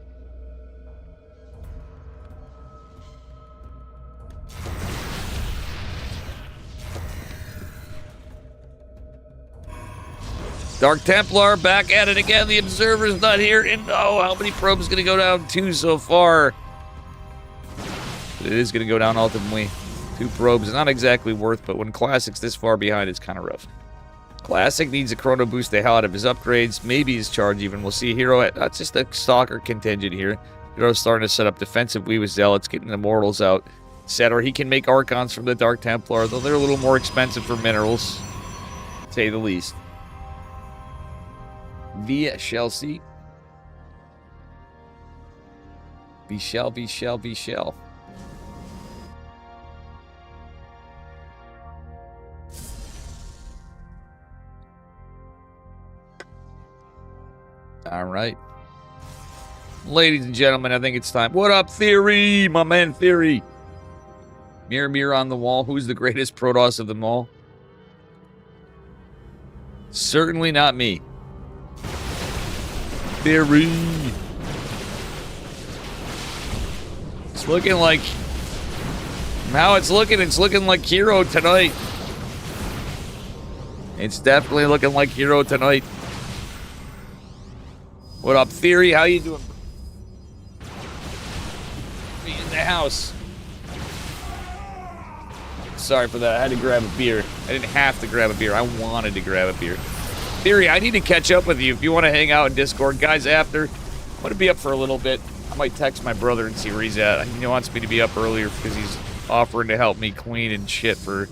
Dark Templar back at it again. The Observer's not here. And oh, how many probes going to go down? 2 so far. But it is going to go down ultimately. 2 probes. Not exactly worth, but when Classic's this far behind, it's kind of rough. Classic needs a chrono boost the hell out of his upgrades. Maybe his charge even. We'll see Hero at that's just a Stalker contingent here. Hero's starting to set up defensive with Zealots, getting the Mortals out, etc. He can make Archons from the Dark Templar, though they're a little more expensive for minerals, to say the least. We shall see. We shall, we shall, we shall. All right. Ladies and gentlemen, I think it's time. What up, Theory? My man, Theory. Mirror, mirror on the wall. Who's the greatest Protoss of them all? Certainly not me. Theory. It's looking like... How it's looking like Hero tonight. It's definitely looking like Hero tonight. What up, Theory? How you doing? In the house. Sorry for that. I had to grab a beer. I didn't have to grab a beer. I wanted to grab a beer. Theory, I need to catch up with you. If you want to hang out in Discord, guys, after, I'm going to be up for a little bit. I might text my brother and see where he's at. He wants me to be up earlier because he's offering to help me clean and shit for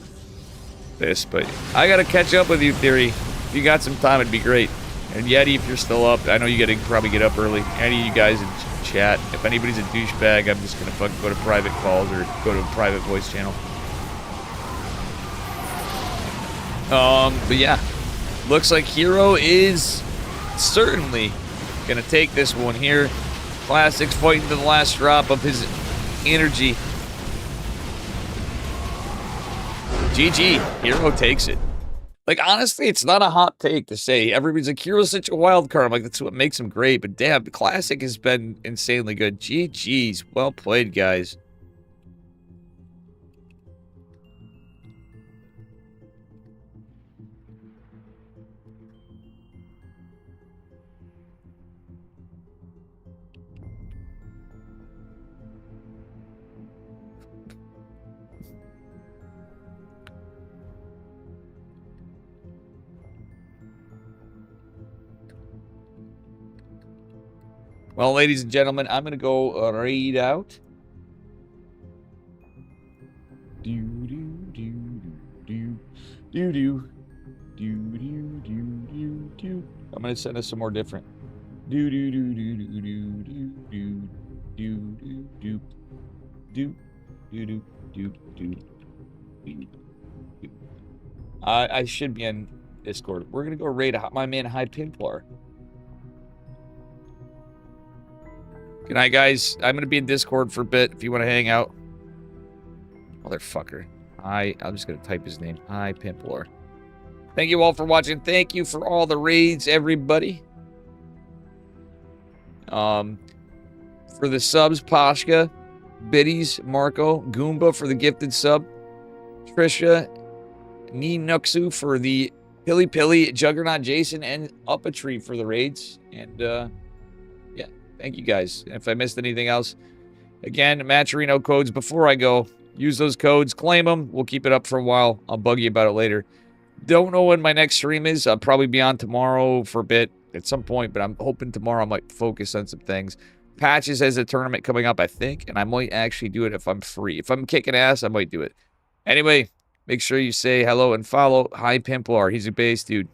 this. But I got to catch up with you, Theory. If you got some time, it'd be great. And Yeti, if you're still up, I know you got to probably get up early. Any of you guys in chat, if anybody's a douchebag, I'm just going to fucking go to private calls or go to a private voice channel. But yeah, looks like Hero is certainly going to take this one here. Classic's fighting to the last drop of his energy. GG, Hero takes it. Like, honestly, it's not a hot take to say. Everybody's like, Hero's such a wild card. I'm like, that's what makes him great. But damn, the Classic has been insanely good. GG's. Well played, guys. Well, ladies and gentlemen, I'm going to go raid out. I'm going to send us some more different. I should be on Discord. We're going to go raid my man High Pimplar. Good night, guys. I'm going to be in Discord for a bit if you want to hang out. Motherfucker. I'm just going to type his name. Hi, Pimplar. Thank you all for watching. Thank you for all the raids, everybody. For the subs, Pashka, Biddies, Marco, Goomba for the gifted sub, Trisha, Ninuksu for the Pilly Pilly, Juggernaut Jason, and Up a Tree for the raids. And, yeah, thank you guys. And if I missed anything else, again, Matcherino codes before I go. Use those codes, claim them. We'll keep it up for a while. I'll bug you about it later. Don't know when my next stream is. I'll probably be on tomorrow for a bit at some point, but I'm hoping tomorrow I might focus on some things. Patches has a tournament coming up, I think, and I might actually do it if I'm free. If I'm kicking ass, I might do it. Anyway, make sure you say hello and follow High Pimplar. He's a base dude.